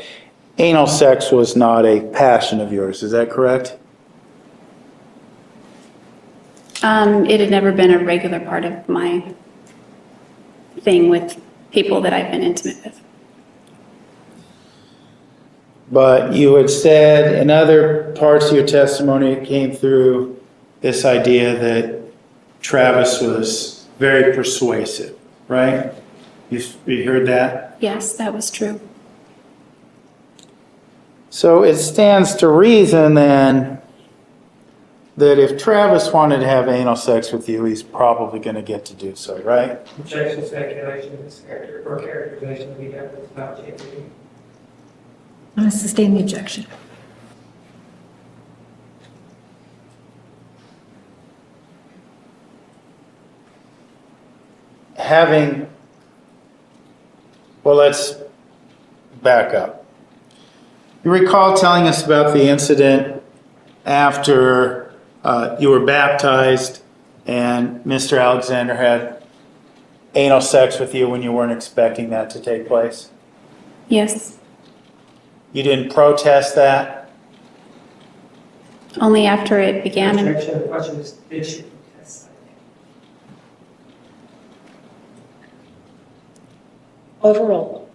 anal sex was not a passion of yours. Is that correct? It had never been a regular part of my thing with people that I've been intimate with. But you had said in other parts of your testimony, it came through this idea that Travis was very persuasive, right? You heard that? Yes, that was true. So it stands to reason then that if Travis wanted to have anal sex with you, he's probably going to get to do so, right? Objection, speculation, or characterization we have without changing. I'm going to sustain the objection. Well, let's back up. You recall telling us about the incident after you were baptized and Mr. Alexander had anal sex with you when you weren't expecting that to take place? Yes. You didn't protest that? Only after it began. Objection, the question is, did she protest? Overruled.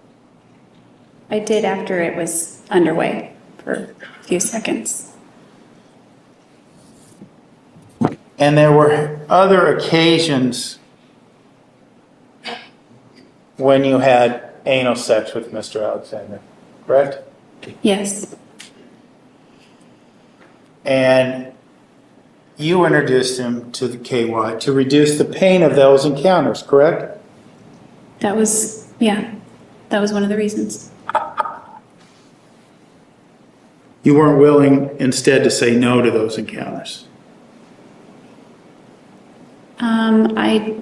I did after it was underway for a few seconds. And there were other occasions when you had anal sex with Mr. Alexander, correct? Yes, And you introduced him to the KY to reduce the pain of those encounters, correct? that was one of the reasons. You weren't willing instead to say no to those encounters. I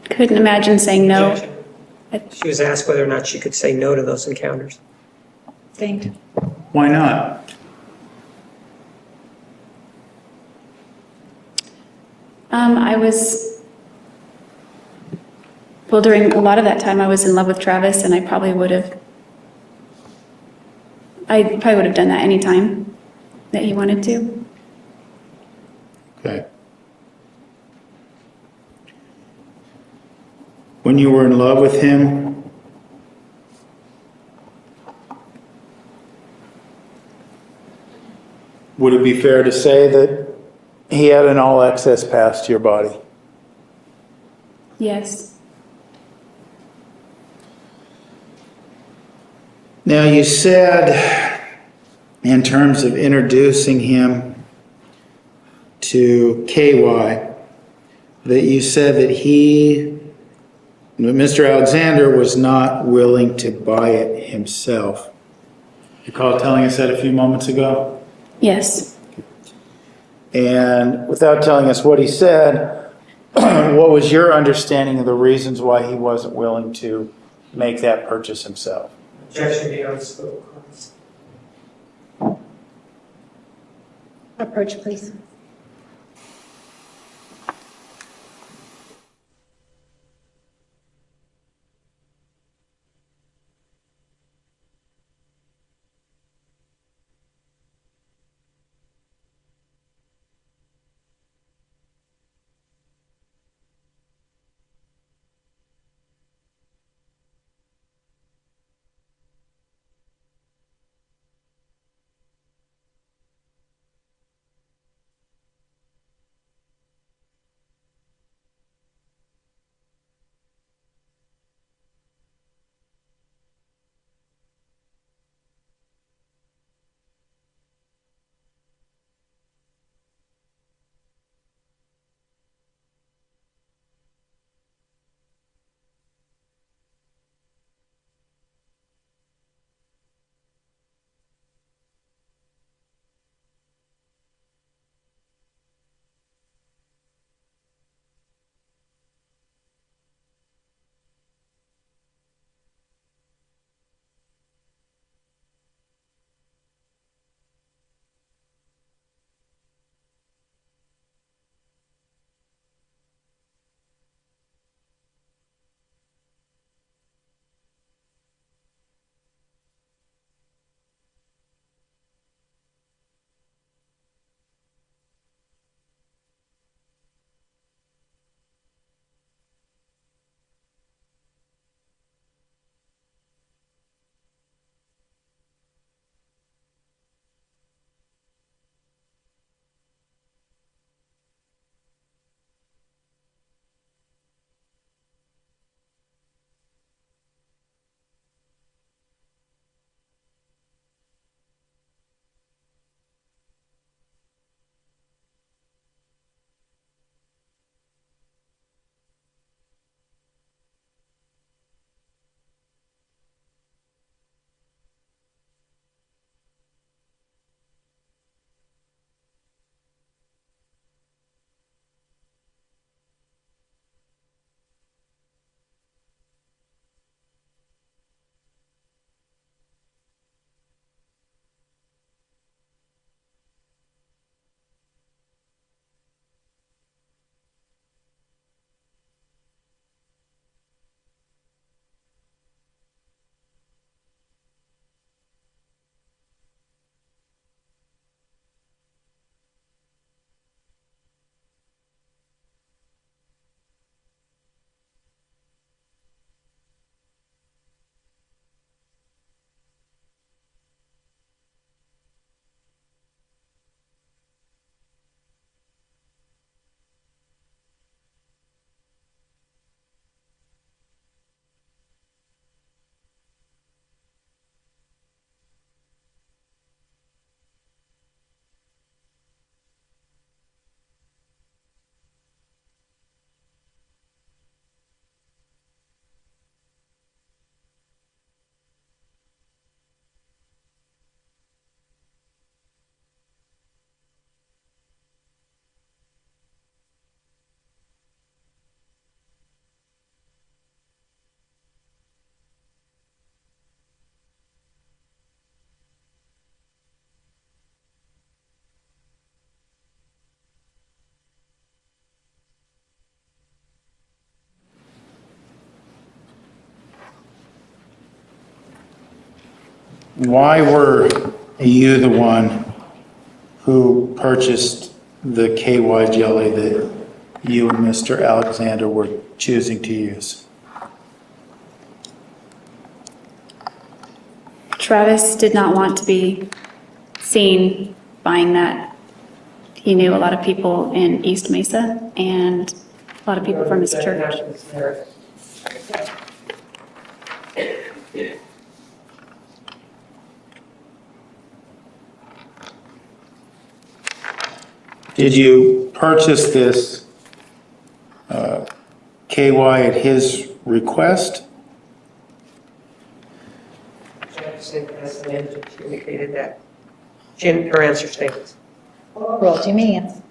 couldn't imagine saying no. Objection. She was asked whether or not she could say no to those encounters. Thank you. Why not? During a lot of that time, I was in love with Travis, and I probably would have done that anytime that he wanted to. Okay. When you were in love with him, would it be fair to say that he had an all access pass to your body? Yes, Now, you said, in terms of introducing him to KY, that you said that Mr. Alexander was not willing to buy it himself. You recall telling us that a few moments ago? yes. And without telling us what he said, what was your understanding of the reasons why he wasn't willing to make that purchase himself? Objection being unspoken. Approach, please. why were you the one who purchased the KY jelly that you and Mr. Alexander were choosing to use? Travis did not want to be seen buying that. He knew a lot of people in East Mesa and a lot of people from his church. Did you purchase this KY at his request? Jackson has an answer. She indicated that. Her answer stands. Roll 2 minutes.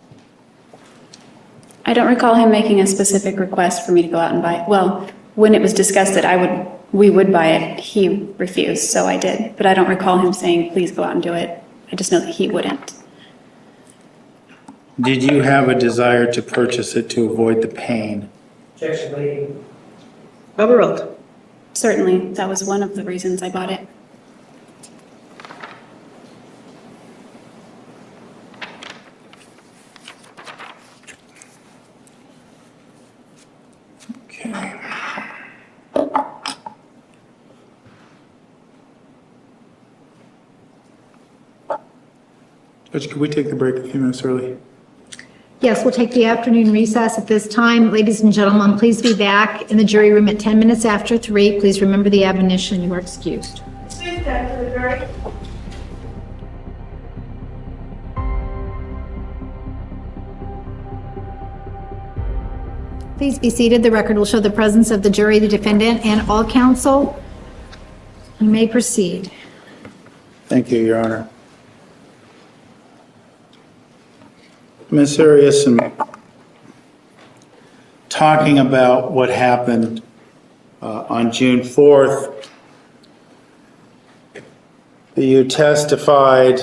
I don't recall him making a specific request for me to go out and buy it. Well, when it was discussed that we would buy it, he refused, so I did. But I don't recall him saying, please go out and do it. I just know that he wouldn't. Did you have a desire to purchase it to avoid the pain? Objection leading. Overruled. Certainly, that was one of the reasons I bought it. Okay. Judge, could we take the break a few minutes early? Yes, we'll take the afternoon recess at this time. Ladies and gentlemen, please be back in the jury room at 10 minutes after 3. Please remember the admonition. You are excused. Please stand for the jury. Please be seated. The record will show the presence of the jury, the defendant, and all counsel. You may proceed. Thank you, Your Honor. Ms. Arias, talking about what happened on June 4th, you testified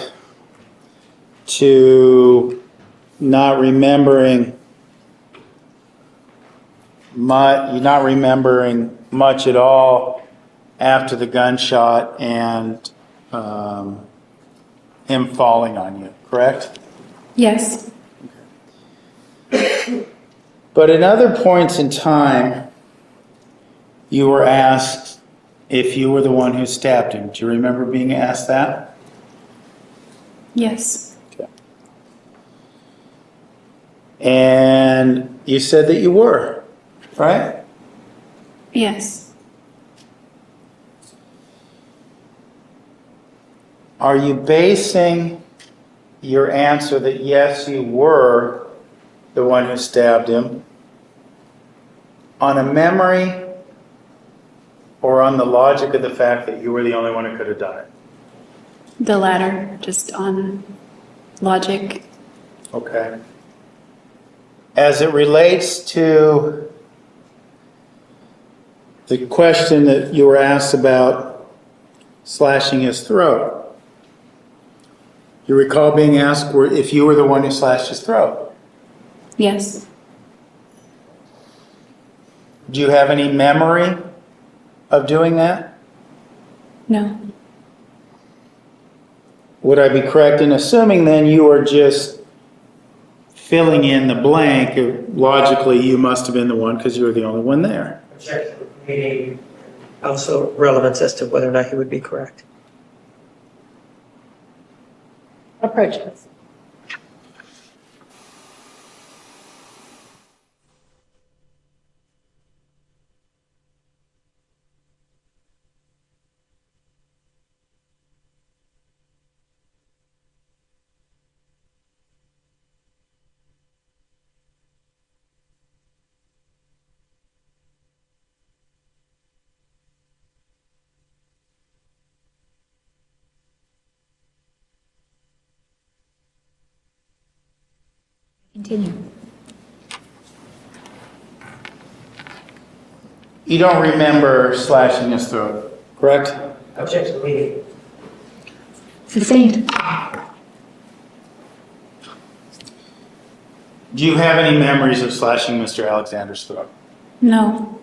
to not remembering much at all after the gunshot and him falling on you, correct? Yes. But at other points in time, you were asked if you were the one who stabbed him. Do you remember being asked that? Yes. Okay. And you said that you were, right? Yes. Are you basing your answer that yes, you were the one who stabbed him on a memory or on the logic of the fact that you were the only one who could have done it? The latter, just on logic. Okay. As it relates to the question that you were asked about slashing his throat, you recall being asked if you were the one who slashed his throat? Yes. Do you have any memory of doing that? No. Would I be correct in assuming then you are just filling in the blank? Logically, you must have been the one because you were the only one there. Objection leading. Also relevance as to whether or not he would be correct. Approach this. Continue. You don't remember slashing his throat, correct? Objection leading. Sustained. Do you have any memories of slashing Mr. Alexander's throat? No.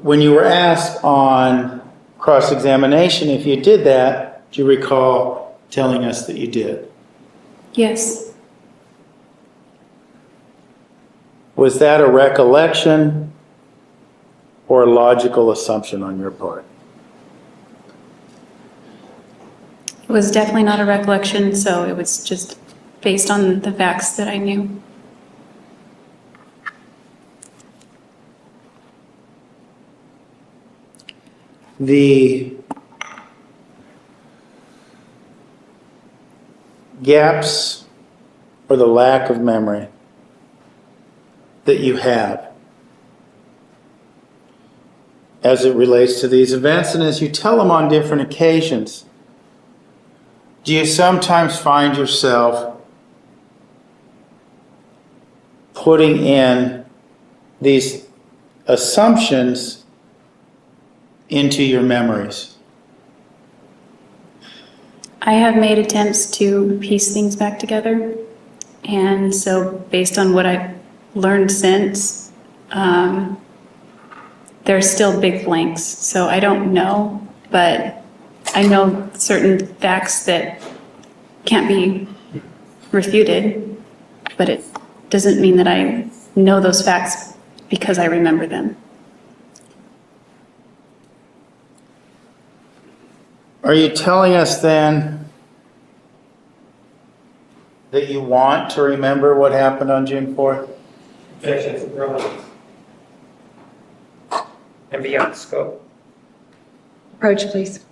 when you were asked on cross-examination if you did that, do you recall telling us that you did? Yes. Was that a recollection or a logical assumption on your part? It was definitely not a recollection, so it was just based on the facts that I knew. The gaps or the lack of memory that you have as it relates to these events and as you tell them on different occasions, do you sometimes find yourself putting in these assumptions into your memories? I have made attempts to piece things back together, and so based on what I've learned since, there's still big blanks. So I don't know, but I know certain facts that can't be refuted, but it doesn't mean that I know those facts because I remember them. Are you telling us then that you want to remember what happened on June 4th? Objections are relevant and beyond scope. Approach, please.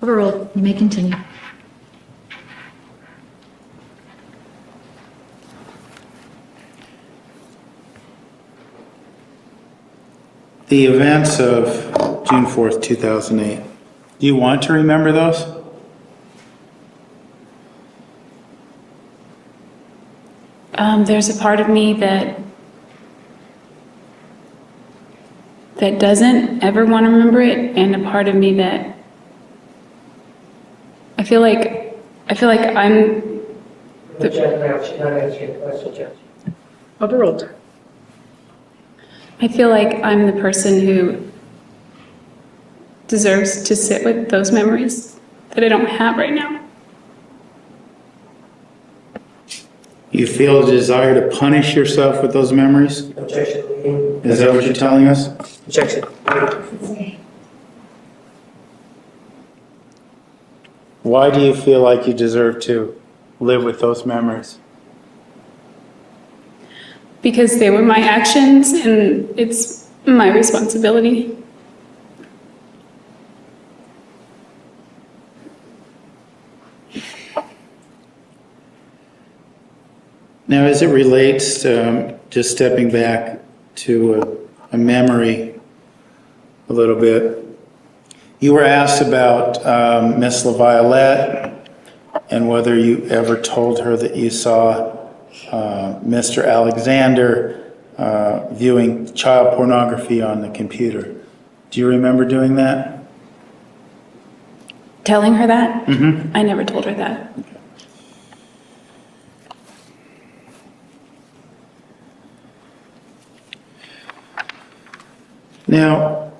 Overruled. You may continue. The events of June 4th, 2008, do you want to remember those? There's a part of me that doesn't ever want to remember it, and a part of me that I feel like I'm Jen, now she's not answering the question, Jen. Overruled. I feel like I'm the person who deserves to sit with those memories that I don't have right now. You feel a desire to punish yourself with those memories? Objection, leading. Is that what you're telling us? Objection. Why do you feel like you deserve to live with those memories? Because they were my actions and it's my responsibility. Now, as it relates, just stepping back to a memory a little bit, you were asked about Miss LaViolette and whether you ever told her that you saw Mr. Alexander viewing child pornography on the computer. Do you remember doing that? Telling her that? Mm-hmm. I never told her that. Now,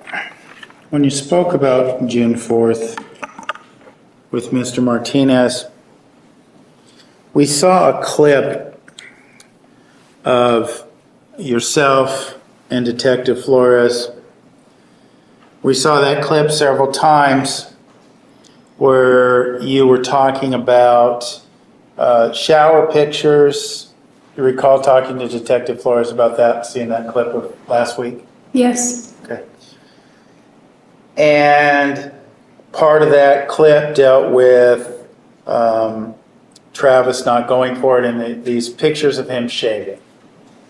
when you spoke about June 4th with Mr. Martinez, we saw a clip of yourself and Detective Flores. We saw that clip several times where you were talking about shower pictures. You recall talking to Detective Flores about that, seeing that clip of last week? Yes. Okay. And part of that clip dealt with Travis not going for it and these pictures of him shaving.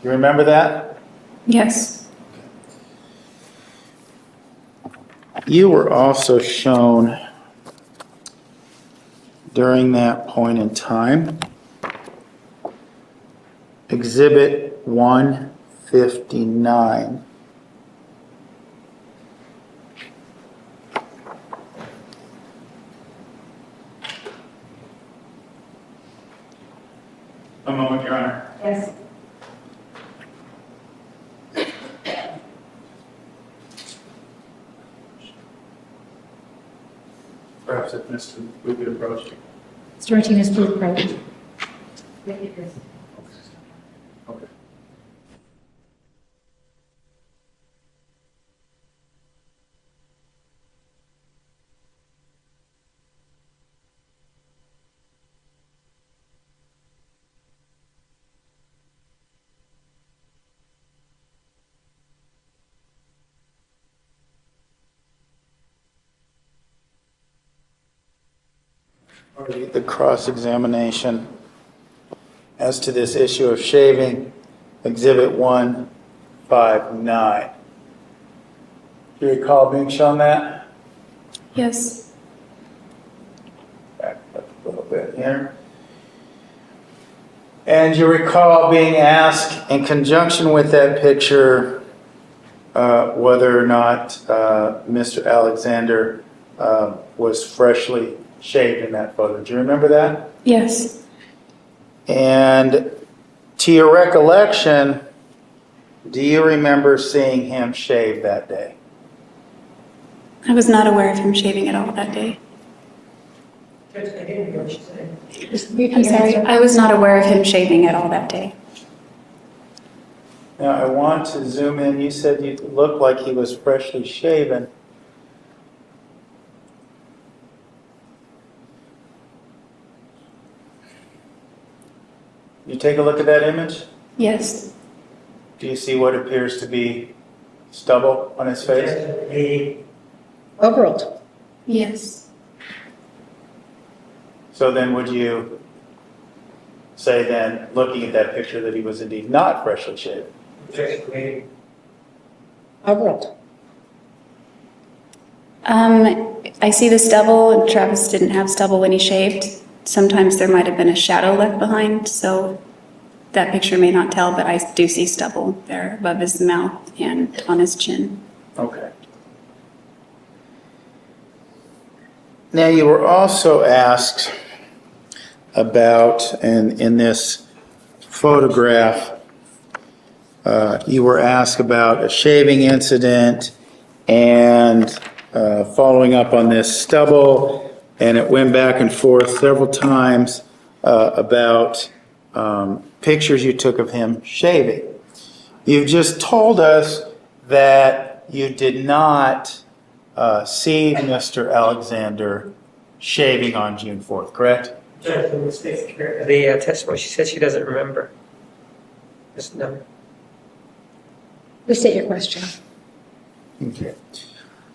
You remember that? Yes. You were also shown during that point in time Exhibit 159. A moment, Your Honor. Yes. Perhaps if Mr. we could approach you. Mr. Martinez, please approach. Okay. The cross-examination as to this issue of shaving, Exhibit 159. Do you recall being shown that? Yes. Back up a little bit here. And you recall being asked in conjunction with that picture whether or not Mr. Alexander was freshly shaved in that photo. Do you remember that? Yes. And to your recollection, do you remember seeing him shave that day? I was not aware of him shaving at all that day. Judge, I didn't hear what she said. I'm sorry. I was not aware of him shaving at all that day. Now, I want to zoom in. You said you looked like he was freshly shaven. You take a look at that image. Yes. Do you see what appears to be stubble on his face? Objection, leading. Overruled. Yes. So then would you say then, looking at that picture, that he was indeed not freshly shaven? Objection, leading. Overruled. I see the stubble. Travis didn't have stubble when he shaved. Sometimes there might have been a shadow left behind, so that picture may not tell, but I do see stubble there above his mouth and on his chin. Okay. Now, you were also asked about, and in this photograph, you were asked about a shaving incident and following up on this stubble, and it went back and forth several times about pictures you took of him shaving. You've just told us that you did not see Mr. Alexander shaving on June 4th, correct? The testimony, she said she doesn't remember. This number. Please state your question. Okay.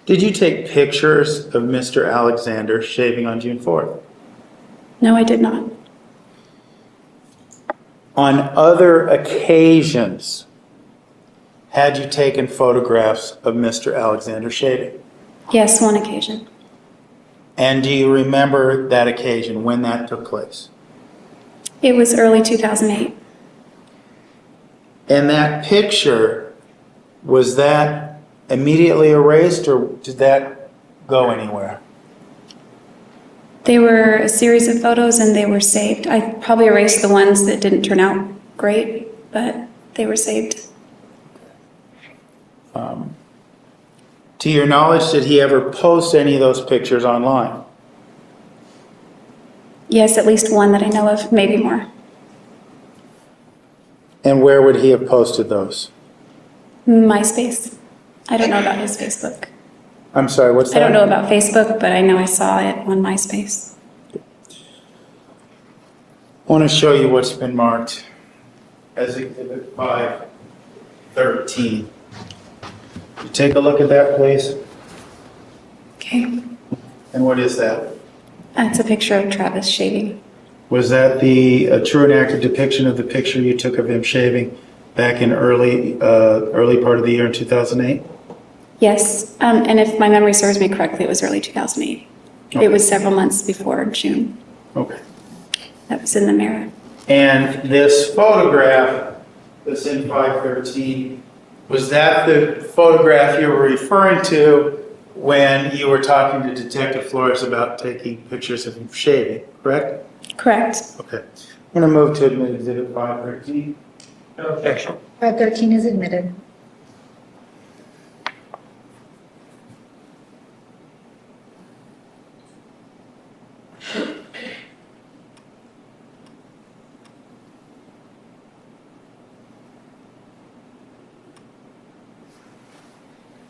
Did you take pictures of Mr. Alexander shaving on June 4th? No, I did not. On other occasions, had you taken photographs of Mr. Alexander shaving? Yes, one occasion. And do you remember that occasion, when that took place? It was early 2008. And that picture, was that immediately erased or did that go anywhere? They were a series of photos and they were saved. I probably erased the ones that didn't turn out great, but they were saved. To your knowledge, did he ever post any of those pictures online? Yes, at least one that I know of, maybe more. And where would he have posted those? MySpace. I don't know about his Facebook. I'm sorry, what's that? I don't know about Facebook, but I know I saw it on MySpace. I want to show you what's been marked as Exhibit 513. You take a look at that, please. Okay. And what is that? That's a picture of Travis shaving. Was that the true and accurate depiction of the picture you took of him shaving back in early part of the year in 2008? Yes, and if my memory serves me correctly, it was early 2008. Okay. It was several months before June. Okay. That was in the mirror. And this photograph that's in 513, was that the photograph you were referring to when you were talking to Detective Flores about taking pictures of him shaving, correct? Correct. Okay. I'm going to move to admit Exhibit 513. No objection. 513 is admitted.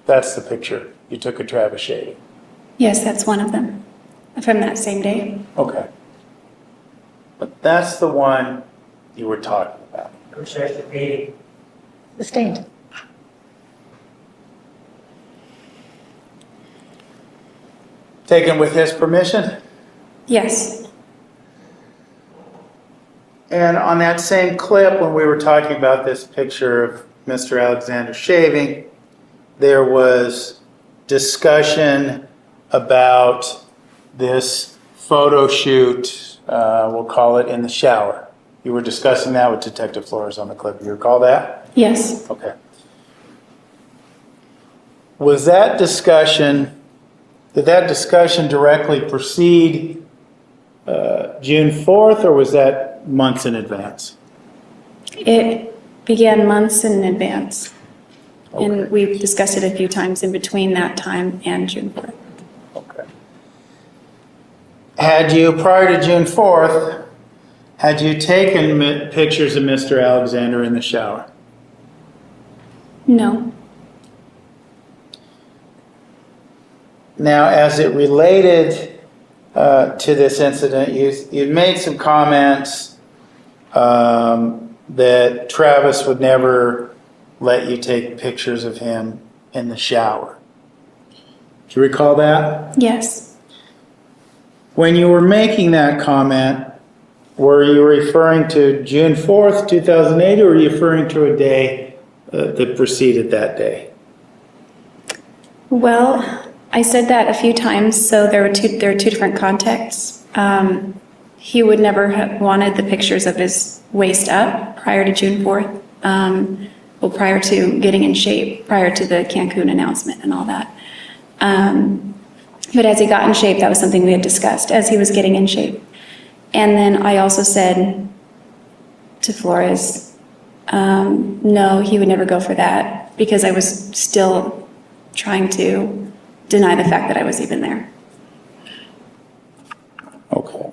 That's the picture you took of Travis shaving. Yes, that's one of them from that same day. Okay. But that's the one you were talking about. Objection, meeting. Sustained. Taken with his permission? Yes. And on that same clip, when we were talking about this picture of Mr. Alexander shaving, there was discussion about this photo shoot, we'll call it in the shower. You were discussing that with Detective Flores on the clip. You recall that? Yes. Okay. Was that discussion, did that discussion directly precede June 4th, or was that months in advance? It began months in advance. Okay. And we've discussed it a few times in between that time and June 4th. Okay. Had you, prior to June 4th, had you taken pictures of Mr. Alexander in the shower? No. Now, as it related to this incident, you made some comments that Travis would never let you take pictures of him in the shower. Do you recall that? Yes. When you were making that comment, were you referring to June 4th, 2008, or were you referring to a day that preceded that day? Well, I said that a few times, so there are two different contexts. he would never have wanted the pictures of his waist up prior to June 4th. Well, prior to getting in shape, prior to the Cancun announcement and all that. But as he got in shape, that was something we had discussed as he was getting in shape. And then I also said to Flores, no, he would never go for that, because I was still trying to deny the fact that I was even there. Okay.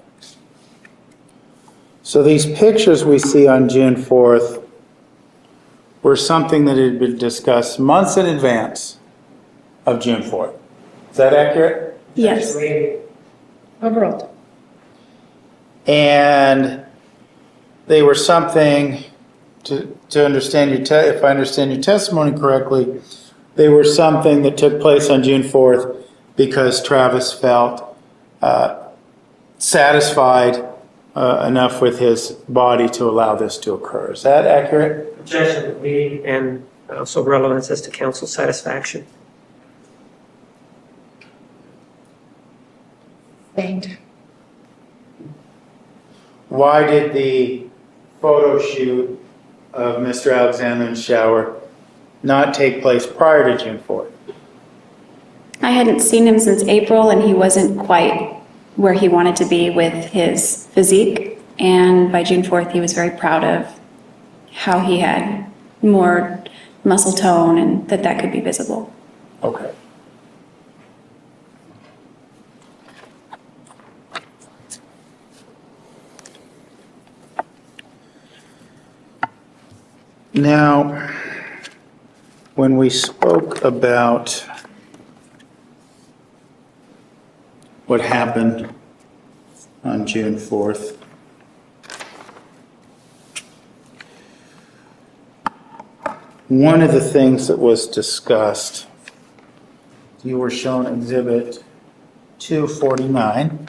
So these pictures we see on June 4th were something that had been discussed months in advance of June 4th. Is that accurate? Yes. Overall. And they were something, to understand if I understand your testimony correctly, they were something that took place on June 4th because Travis felt satisfied enough with his body to allow this to occur. Is that accurate? Objection would be, and also relevance as to counsel's satisfaction. Sustained. Why did the photo shoot of Mr. Alexander's shower not take place prior to June 4th? I hadn't seen him since April, and he wasn't quite where he wanted to be with his physique. And by June 4th, he was very proud of how he had more muscle tone and that could be visible. Okay. Now, when we spoke about what happened on June 4th, one of the things that was discussed, you were shown Exhibit 249.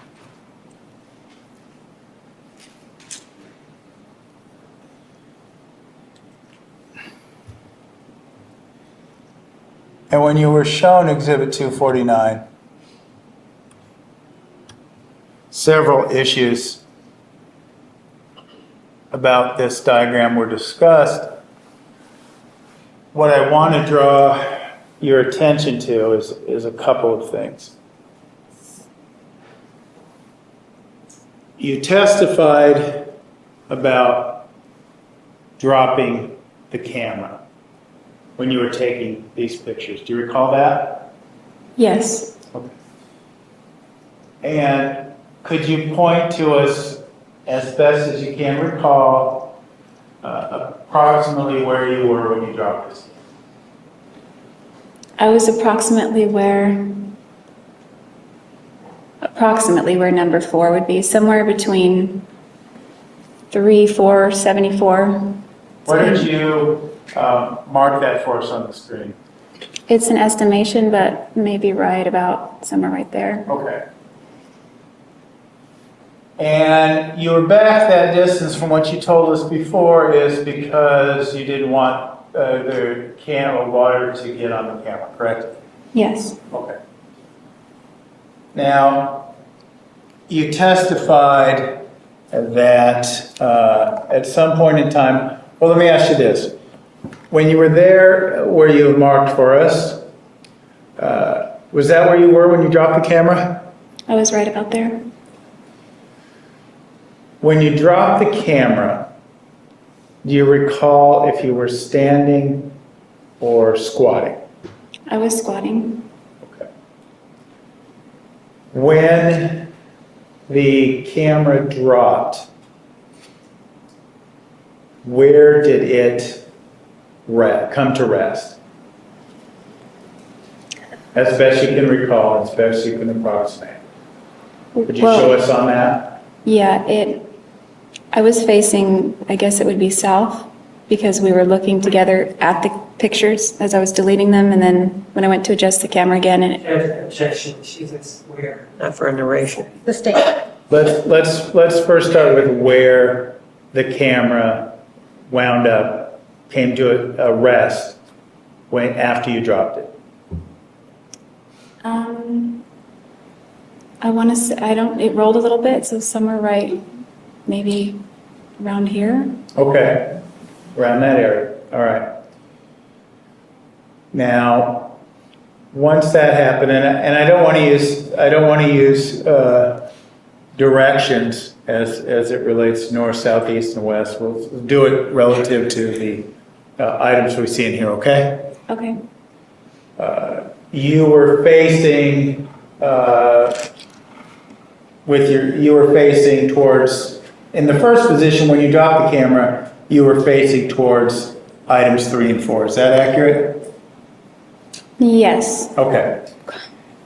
And when you were shown Exhibit 249, several issues about this diagram were discussed. What I want to draw your attention to is a couple of things. You testified about dropping the camera when you were taking these pictures. Do you recall that? Yes. Okay. And could you point to us, as best as you can recall, approximately where you were when you dropped this? I was approximately where number 4 would be, somewhere between 3, 4, 74. Why don't you mark that for us on the screen? It's an estimation, but maybe right about somewhere right there. Okay. And you were back that distance from what you told us before is because you didn't want the can of water to get on the camera, correct? Yes. Okay. Now, you testified that at some point in time, well, let me ask you this. When you were there where you have marked for us, was that where you were when you dropped the camera? I was right about there. When you dropped the camera, do you recall if you were standing or squatting? I was squatting. Okay. When the camera dropped, where did it come to rest? As best you can recall, as best you can approximate. Could you show us on that? Yeah, I was facing, I guess it would be south, because we were looking together at the pictures as I was deleting them, and then when I went to adjust the camera again, and Objection, she's where, not for a narration. Sustained. Let's first start with where the camera wound up, came to a rest after you dropped it. I want to say, it rolled a little bit, so somewhere right maybe around here. Okay, around that area, all right. Now, once that happened, and I don't want to use directions as it relates to north, south, east, and west. We'll do it relative to the items we see in here, okay? Okay. You were facing towards, in the first position when you dropped the camera, you were facing towards items 3 and 4. Is that accurate? Yes. Okay.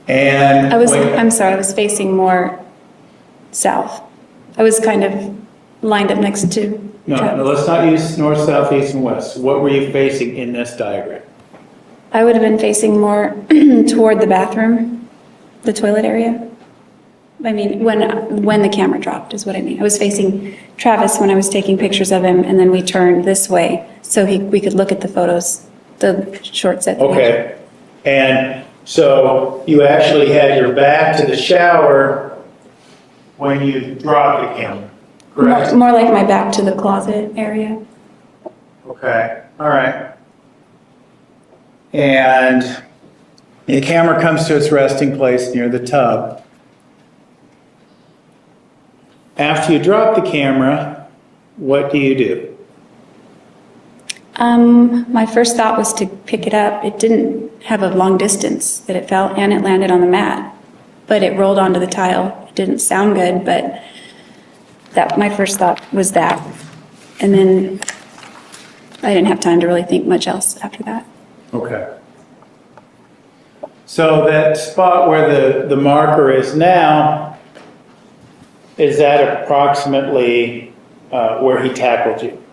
And I'm sorry, I was facing more south. I was kind of lined up next to no, Travis. let's not use north, south, east, and west. What were you facing in this diagram? I would have been facing more toward the bathroom, the toilet area. I mean, when the camera dropped is what I mean. I was facing Travis when I was taking pictures of him, and then we turned this way so we could look at the photos, the short set. Okay. And so you actually had your back to the shower when you dropped the camera, correct? More like my back to the closet area. Okay, all right. And the camera comes to its resting place near the tub. After you drop the camera, what do you do? My first thought was to pick it up. It didn't have a long distance that it fell, and it landed on the mat, but it rolled onto the tile. It didn't sound good, but my first thought was that. And then I didn't have time to really think much else after that. Okay. So that spot where the marker is now, is that approximately where he tackled you?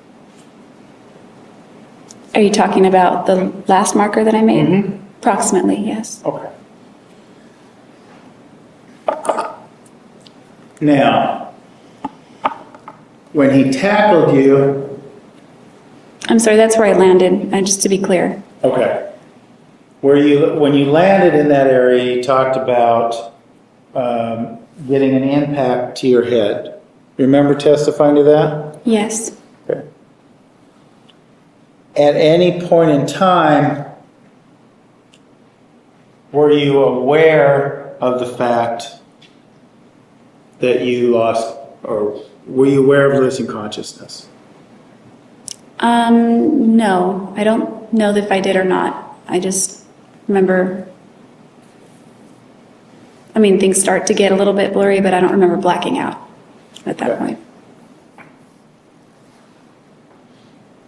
Are you talking about the last marker that I made? Mhm. Approximately, yes. Okay. Now, when he tackled you, I'm sorry, that's where I landed, just to be clear. okay, when you landed in that area, you talked about getting an impact to your head. Remember testifying to that? Yes. Okay. At any point in time, were you aware of the fact that you lost, or were you aware of losing consciousness? No, I don't know if I did or not. I just remember, I mean, things start to get a little bit blurry, but I don't remember blacking out at that point.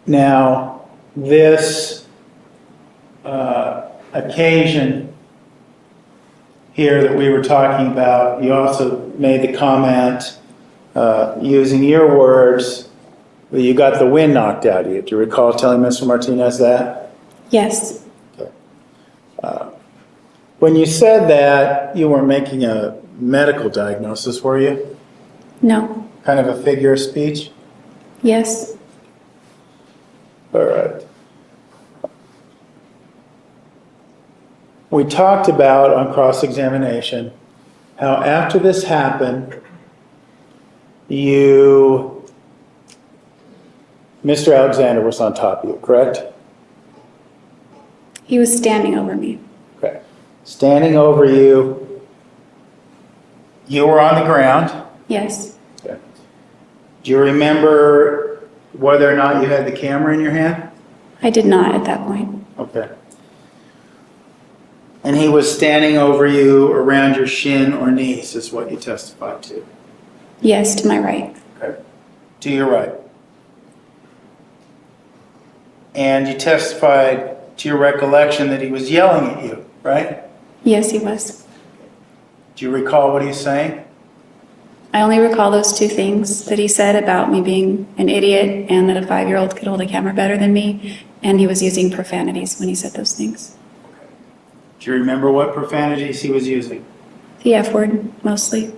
Now, this occasion here that we were talking about, you also made the comment, using your words, that you got the wind knocked out of you. Do you recall telling Mr. Martinez that? Yes. When you said that, you were making a medical diagnosis, were you? No. Kind of a figure of speech? Yes. All right. We talked about on cross-examination how after this happened, Mr. Alexander was on top of you, correct? He was standing over me. Okay. Standing over you, you were on the ground. Yes. Okay. Do you remember whether or not you had the camera in your hand? I did not at that point. Okay. And he was standing over you around your shin or knees, is what you testified to. Yes, to my right. Okay. To your right. And you testified to your recollection that he was yelling at you, right? Yes, he was. Do you recall what he was saying? I only recall those two things that he said about me being an idiot and that a 5-year-old could hold a camera better than me, and he was using profanities when he said those things. Do you remember what profanities he was using? The F word, mostly.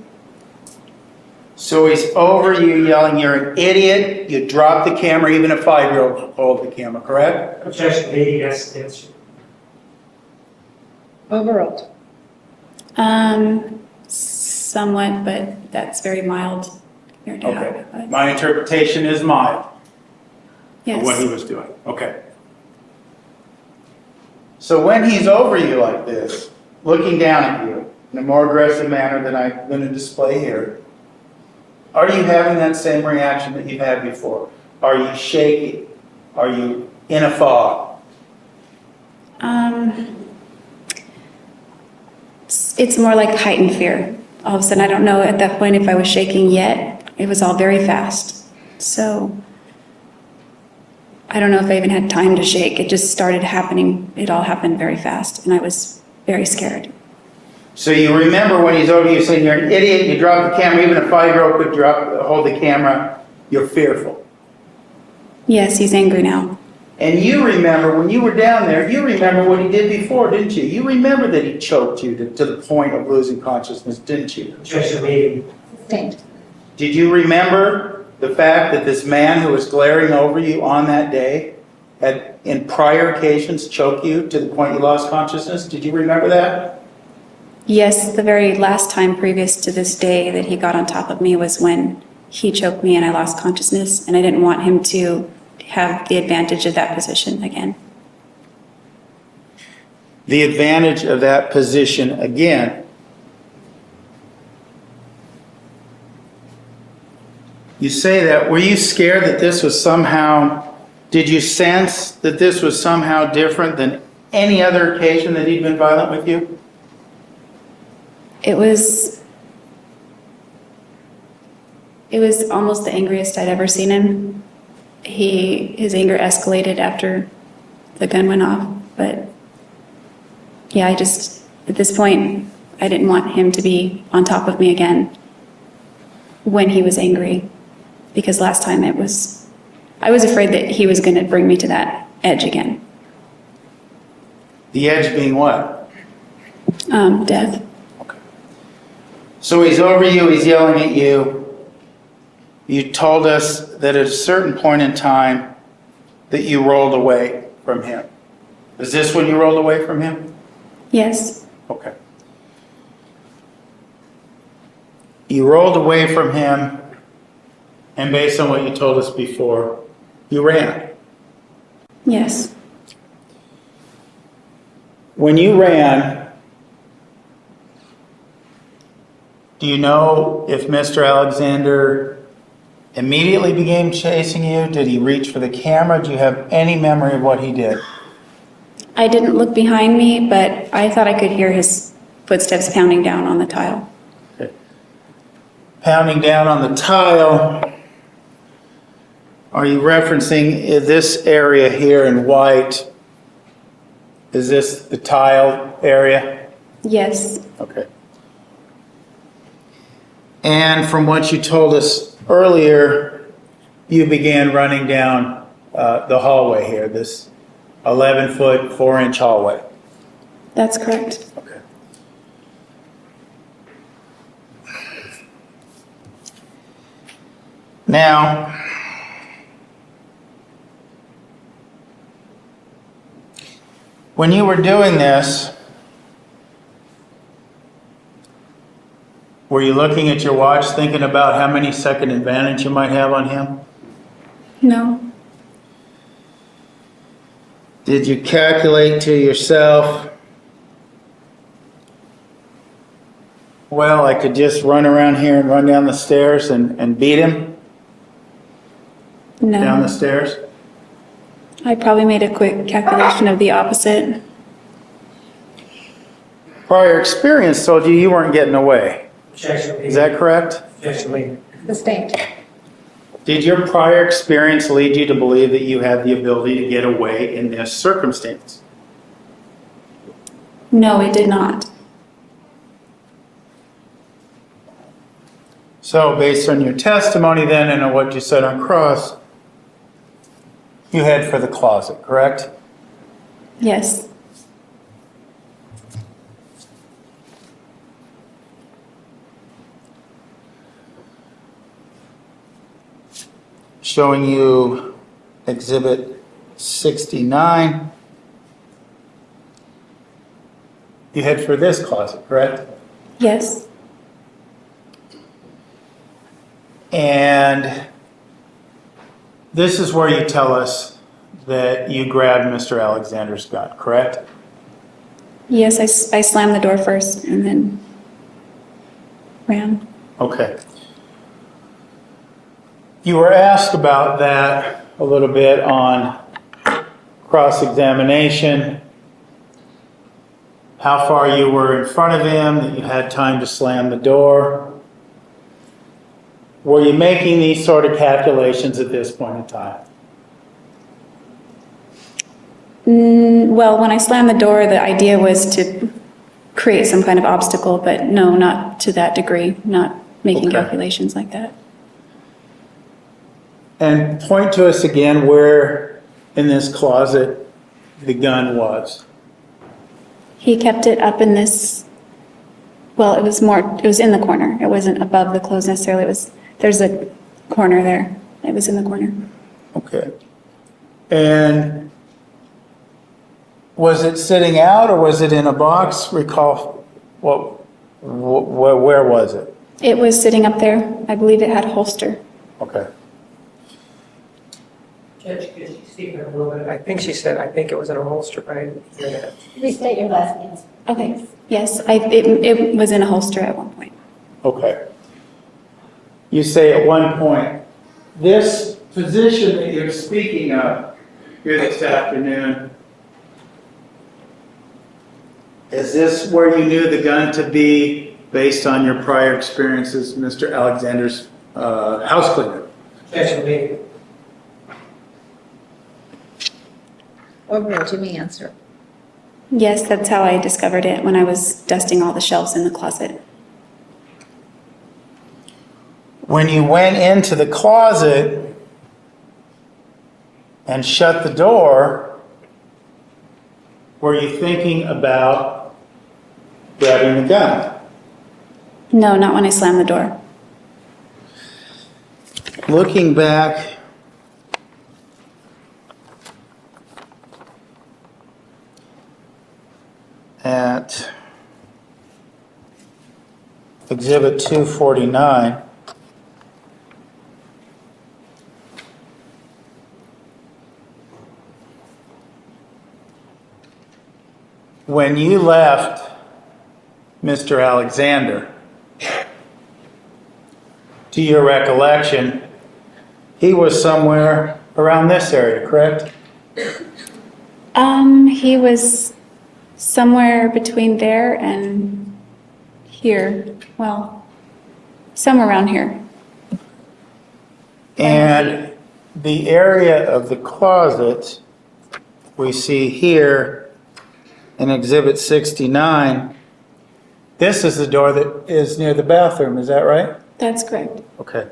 So he's over you yelling, "You're an idiot, you dropped the camera," even a 5-year-old hold the camera, correct? Objection, lady, yes, answer. Overruled. Somewhat, but that's very mild compared to how Okay. it was. My interpretation is mild of what he Yes. was doing. Okay. So when he's over you like this, looking down at you in a more aggressive manner than I'm going to display here, are you having that same reaction that you've had before? Are you shaking? Are you in a fog? It's more like heightened fear. All of a sudden, I don't know at that point if I was shaking yet. It was all very fast. So I don't know if I even had time to shake. It just started happening. It all happened very fast, and I was very scared. So you remember when he's over you saying you're an idiot, you drop the camera, even a 5-year-old could hold the camera, you're fearful. Yes, he's angry now. And you remember when you were down there, you remember what he did before, didn't you? You remember that he choked you to the point of losing consciousness, didn't you? Objection made. Sustained. Did you remember the fact that this man who was glaring over you on that day had, in prior occasions, choked you to the point you lost consciousness? Did you remember that? Yes, the very last time previous to this day that he got on top of me was when he choked me and I lost consciousness, and I didn't want him to have the advantage of that position again. The advantage of that position again. You say that, were you scared that this was somehow, did you sense that this was somehow different than any other occasion that he'd been violent with you? It was almost the angriest I'd ever seen him. His anger escalated after the gun went off, but yeah, at this point, I didn't want him to be on top of me again when he was angry, because last time I was afraid that he was going to bring me to that edge again. The edge being what? Death. So he's over you, he's yelling at you. You told us that at a certain point in time that you rolled away from him. Is this when you rolled away from him? Yes. Okay. You rolled away from him, and based on what you told us before, you ran. Yes. When you ran, do you know if Mr. Alexander immediately began chasing you? Did he reach for the camera? Do you have any memory of what he did? I didn't look behind me, but I thought I could hear his footsteps pounding down on the tile. Okay. Pounding down on the tile. Are you referencing this area here in white? Is this the tile area? Yes. Okay. And from what you told us earlier, you began running down the hallway here, this 11-foot, 4-inch hallway. That's correct. Okay. Now, when you were doing this, were you looking at your watch thinking about how many second advantage you might have on him? No. Did you calculate to yourself, well, I could just run around here and run down the stairs and beat him No. down the stairs? I probably made a quick calculation of the opposite. Prior experience told you you weren't getting away. Objection made. Is that correct? Objection made. Sustained. Did your prior experience lead you to believe that you had the ability to get away in this circumstance? No, it did not. So based on your testimony then and on what you said on cross, you head for the closet, correct? Yes. Showing you Exhibit 69. You head for this closet, correct? Yes. And this is where you tell us that you grabbed Mr. Alexander's gun, correct? Yes, I slammed the door first and then ran. Okay. You were asked about that a little bit on cross-examination, how far you were in front of him, that you had time to slam the door. Were you making these sort of calculations at this point in time? Well, when I slammed the door, the idea was to create some kind of obstacle, but no, not to that degree, not making Okay. calculations like that. And point to us again where in this closet the gun was. He kept it up in this, well, it was in the corner. It wasn't above the clothes necessarily. There's a corner there. It was in the corner. Okay. And was it sitting out or was it in a box? Recall where was it? It was sitting up there. I believe it had a holster. Okay. Judge, could you speak a little bit? I think she said, I think it was in a holster, but I didn't hear that. Restate your last answer. Okay. Yes, it was in a holster at one point. Okay. You say at one point, this position that you're speaking of here this afternoon, is this where you knew the gun to be based on your prior experiences, Mr. Alexander's house cleaner? Special meeting. Or will Jimmy answer? Yes, that's how I discovered it when I was dusting all the shelves in the closet. When you went into the closet and shut the door, were you thinking about grabbing the gun? No, not when I slammed the door. Looking back at Exhibit 249, when you left Mr. Alexander, to your recollection, he was somewhere around this area, correct? He was somewhere between there and here. Well, somewhere around here. And the area of the closet we see here in Exhibit 69, this is the door that is near the bathroom, is that right? That's correct. Okay.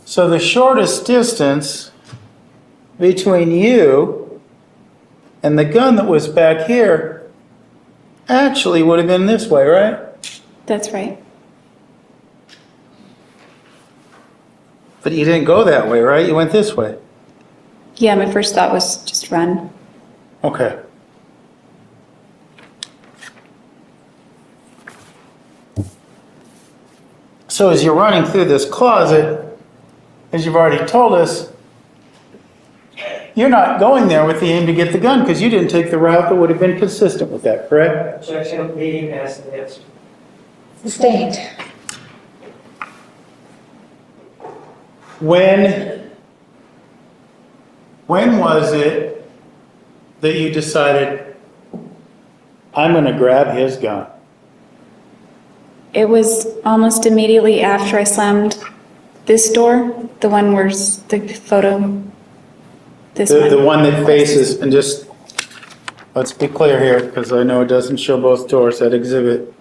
So the shortest distance between you and the gun that was back here actually would have been this way, right? That's right. But you didn't go that way, right? You went this way. Yeah, my first thought was just run. Okay. So as you're running through this closet, as you've already told us, you're not going there with the aim to get the gun because you didn't take the route that would have been consistent with that, correct? Objection, meeting as an answer. Sustained. When was it that you decided, I'm going to grab his gun? It was almost immediately after I slammed this door, the one where's the photo. This The one. one that faces, and just, let's be clear here, because I know it doesn't show both doors, that exhibit.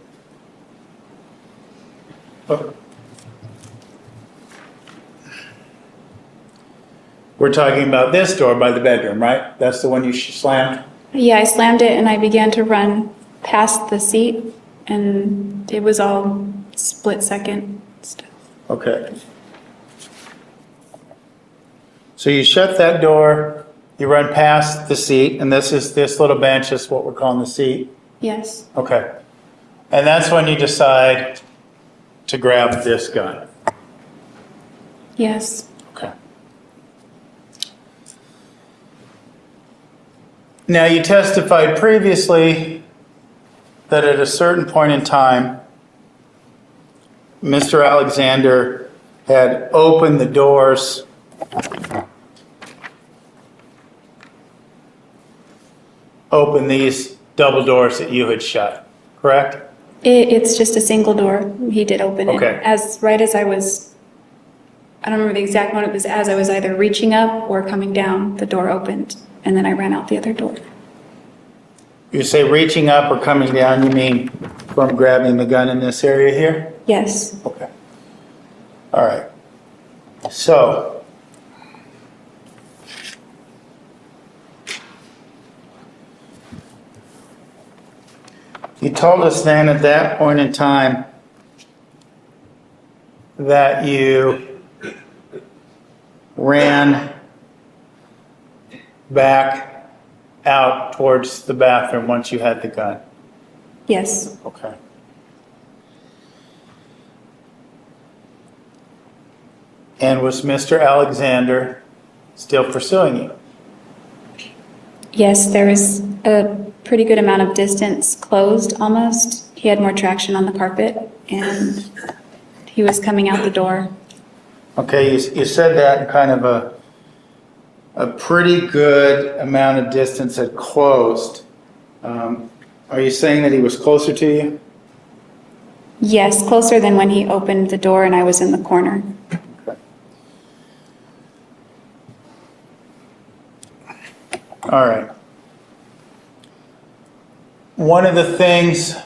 We're talking about this door by the bedroom, right? That's the one you slammed? Yeah, I slammed it and I began to run past the seat, and it was all split second stuff. Okay. So you shut that door, you run past the seat, and this little bench is what we're calling the seat. Yes, Okay. And that's when you decide, to grab this gun? Yes. Okay. Now, you testified previously that at a certain point in time, Mr. Alexander had opened the doors these double doors that you had shut, correct? It's just a single door. He did open it. Okay. Right as I was, I don't remember the exact moment, it was as I was either reaching up or coming down, the door opened, and then I ran out the other door. You say reaching up or coming down, you mean from grabbing the gun in this area here? Yes. Okay. All right. So, you told us then at that point in time that you ran back out towards the bathroom once you had the gun. Yes. Okay. And was Mr. Alexander still pursuing you? Yes, there was a pretty good amount of distance closed almost. He had more traction on the carpet and he was coming out the door. Okay, you said that in kind of a pretty good amount of distance had closed. Are you saying that he was closer to you? Yes, closer than when he opened the door and I was in the corner. Okay. All right. One of the things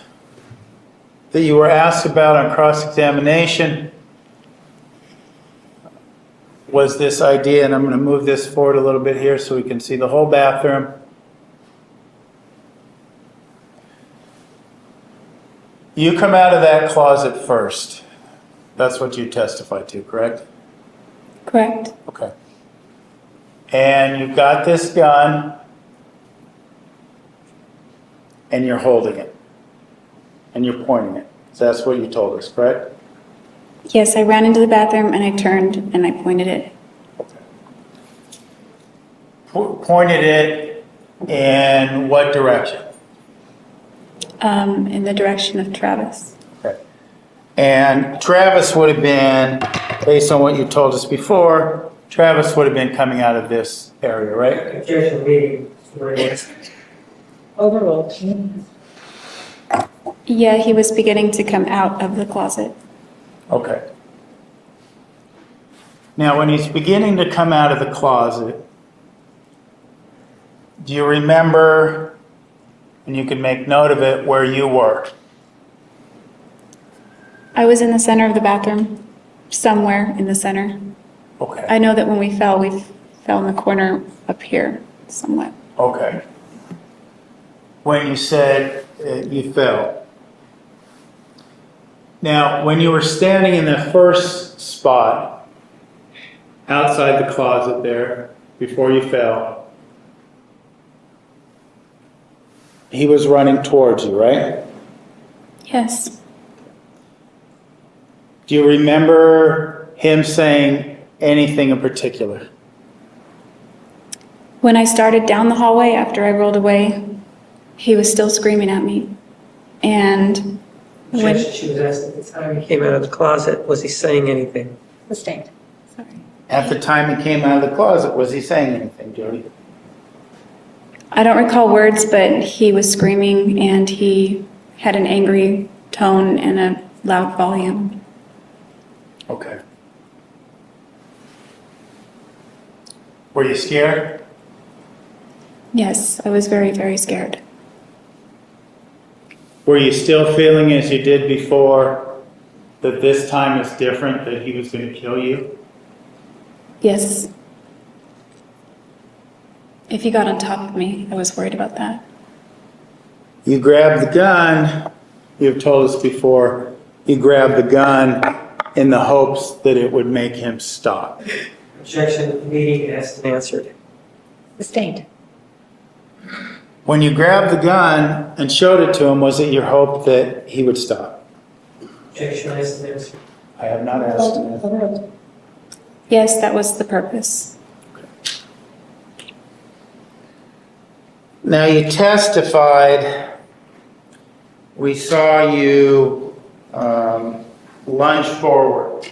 that you were asked about on cross-examination was this idea, and I'm going to move this forward a little bit here so we can see the whole bathroom. You come out of that closet first. That's what you testified to, correct? Correct. Okay. And you've got this gun, and you're holding it, and you're pointing it. So that's what you told us, correct? Yes, I ran into the bathroom and I turned and I pointed it. Pointed it in what direction? In the direction of Travis. Okay. And Travis would have been, based on what you told us before, Travis would have been coming out of this area, right? Objection, meeting. Overruled. Yeah, he was beginning to come out of the closet. Okay. Now, when he's beginning to come out of the closet, do you remember, and you can make note of it, where you were? I was in the center of the bathroom, somewhere in the center. Okay. I know that when we fell in the corner up here somewhat. Okay. When you said you fell. Now, when you were standing in the first spot, outside the closet there, before you fell, he was running towards you, right? Yes. Do you remember him saying anything in particular? When I started down the hallway after I rolled away, he was still screaming at me. And when... Objection, she was asked at the time he came out of the closet, was he saying anything? Sustained. Sorry. At the time he came out of the closet, was he saying anything, Jodi? I don't recall words, but he was screaming and he had an angry tone and a loud volume. Okay. Were you scared? Yes, I was very, very scared. Were you still feeling as you did before that this time is different, that he was going to kill you? Yes. If he got on top of me, I was worried about that. You grabbed the gun, you've told us before, you grabbed the gun in the hopes that it would make him stop. Objection, meeting asked and answered. Sustained. When you grabbed the gun and showed it to him, was it your hope that he would stop? Objection, I answer. I have not asked him. Yes, that was the purpose. Now, you testified, we saw you lunge forward,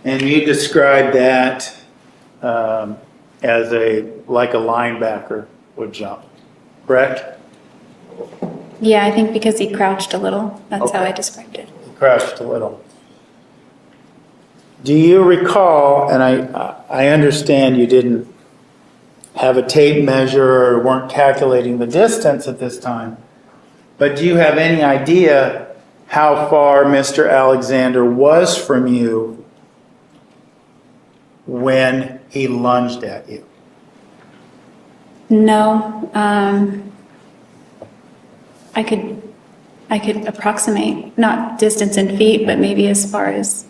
and you described that as like a linebacker would jump, correct? Yeah, I think because he crouched a little. That's how I Okay. described it. You crouched a little. Do you recall, and I understand you didn't have a tape measure or weren't calculating the distance at this time, but do you have any idea how far Mr. Alexander was from you when he lunged at you? No, I could approximate, not distance in feet, but maybe as far as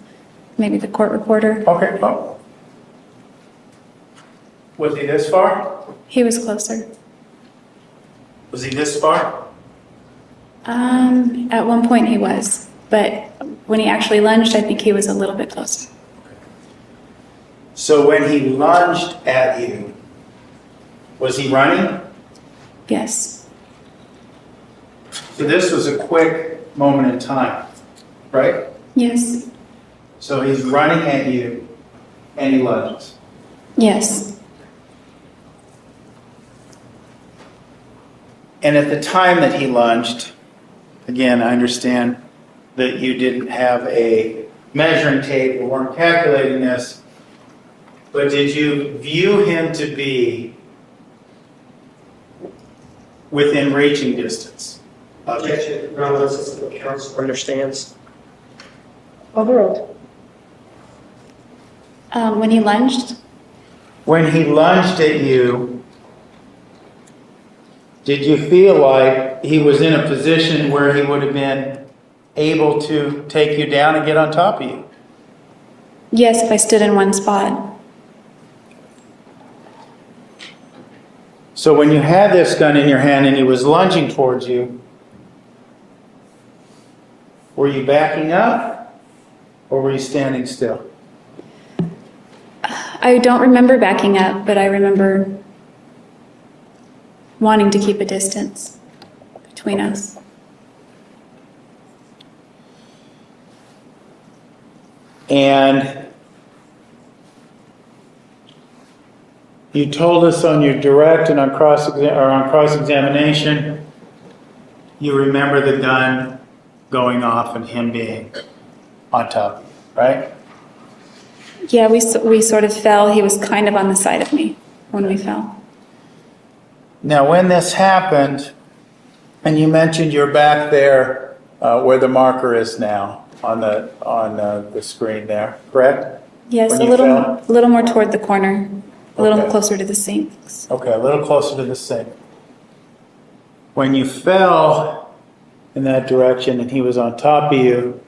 maybe the court reporter. Okay, well, was he this far? He was closer. Was he this far? At one point he was, but when he actually lunged, I think he was a little bit closer. So when he lunged at you, was he running? Yes, So this was a quick moment in time, right? yes, So he's running at you and he lunges. yes. And at the time that he lunged, again, I understand that you didn't have a measuring tape or weren't calculating this, but did you view him to be within reaching distance? Objection, relevance is the council understands. Overruled. When he lunged, When he lunged at you, did you feel like he was in a position where he would have been able to take you down and get on top of you? yes, if I stood in one spot. So when you had this gun in your hand and he was lunging towards you, were you backing up or were you standing still? I don't remember backing up, but I remember wanting to keep a distance between us. And you told us on your direct and on cross-examination, you remember the gun going off and him being on top of you, right? Yeah, we sort of fell. He was kind of on the side of me when we fell. Now, when this happened, and you mentioned you're back there where the marker is now on the screen there, correct? Yes, When a you little, fell? a little more toward the corner, a little Okay. closer to the sinks. Okay, a little closer to the sink. When you fell in that direction and he was on top of you,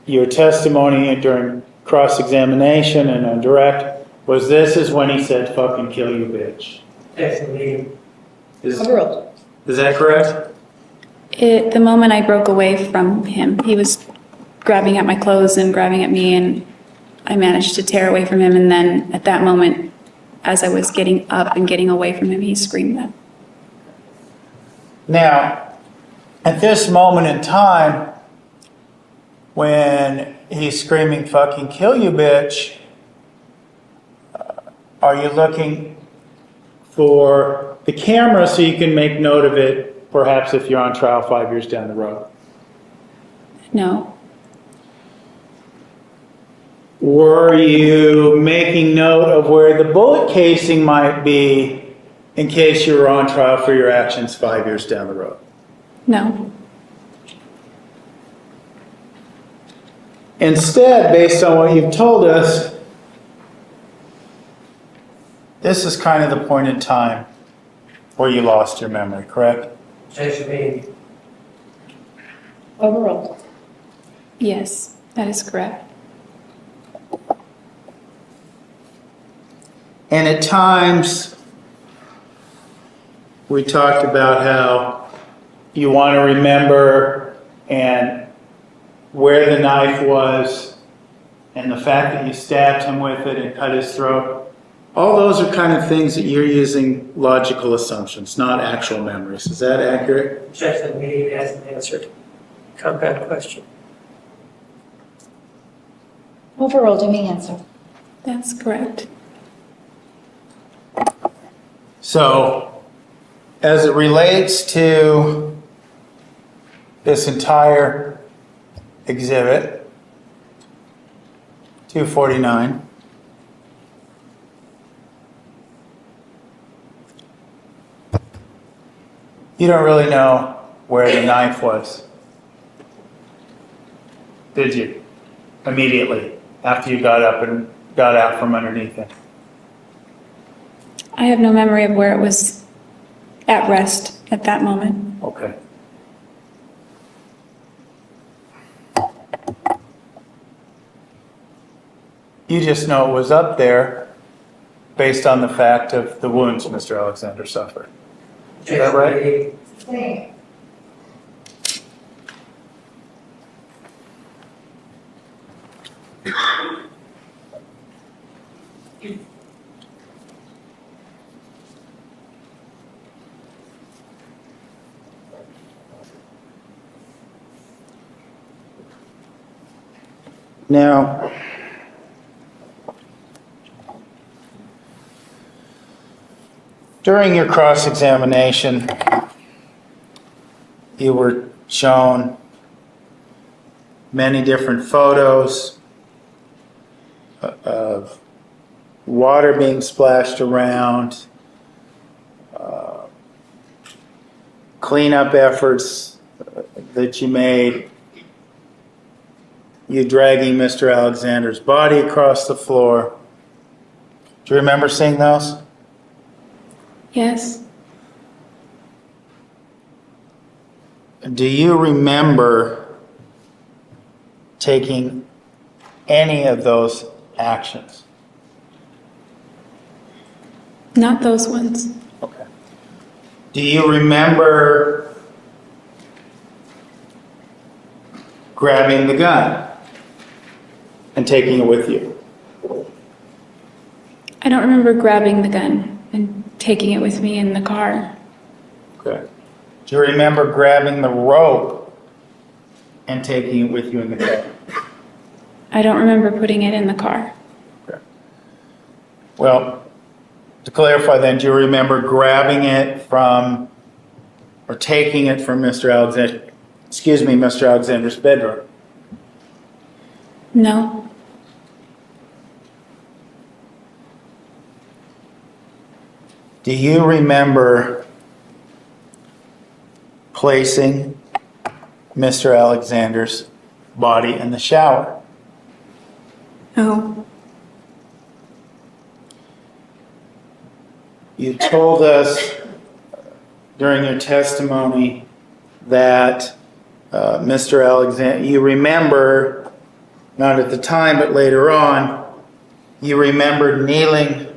your testimony during cross-examination and on direct was this is when he said, "Fucking kill you, bitch." Definitely. Is Overruled. that correct? The moment I broke away from him, he was grabbing at my clothes and grabbing at me, and I managed to tear away from him. And then at that moment, as I was getting up and getting away from him, he screamed that. Now, at this moment in time, when he's screaming, "Fucking kill you, bitch," are you looking for the camera so you can make note of it, perhaps if you're on trial 5 years down the road? No, Were you making note of where the bullet casing might be in case you were on trial for your actions 5 years down the road? no, Instead, based on what you've told us, this is kind of the point in time where you lost your memory, correct? Objection made. Overruled. yes, that is correct. And at times, we talked about how you want to remember and where the knife was, and the fact that you stabbed him with it and cut his throat, all those are kind of things that you're using logical assumptions, not actual memories. Is that accurate? Objection, meeting hasn't answered. Compound question. Overruled, you may answer. That's correct. So, as it relates to this entire exhibit, 249, you don't really know where the knife was, did you? Immediately, after you got up and got out from underneath it. I have no memory of where it was at rest at that moment. Okay. You just know it was up there based on the fact of the wounds Mr. Alexander suffered. Is that right? Now, during your cross-examination, you were shown many different photos of water being splashed around, cleanup efforts that you made, you dragging Mr. Alexander's body across the floor. Do you remember seeing those? Yes. Do you remember taking any of those actions? Not those ones. Okay. Do you remember grabbing the gun and taking it with you? I don't remember grabbing the gun and taking it with me in the car. Okay. Do you remember grabbing the rope and taking it with you in the car? I don't remember putting it in the car. Okay. Well, to clarify then, do you remember grabbing it from or taking it from Mr. Alexander's bedroom? No. Do you remember placing Mr. Alexander's body in the shower? No. You told us during your testimony that Mr. Alexander, you remember, not at the time but later on, you remembered kneeling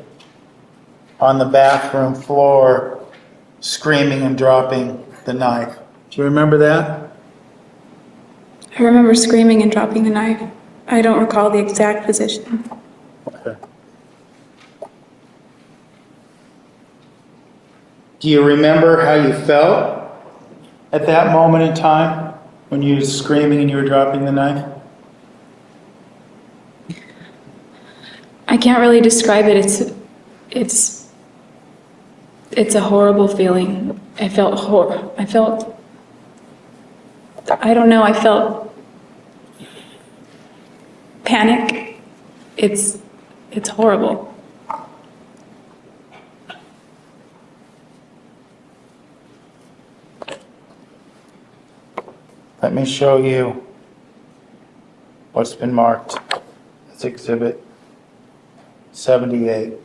on the bathroom floor, screaming and dropping the knife. Do you remember that? I remember screaming and dropping the knife. I don't recall the exact position. Okay. Do you remember how you felt at that moment in time when you were screaming and you were dropping the knife? I can't really describe it. It's a horrible feeling. I felt I don't know, I felt panic. It's horrible. Let me show you what's been marked as Exhibit 78.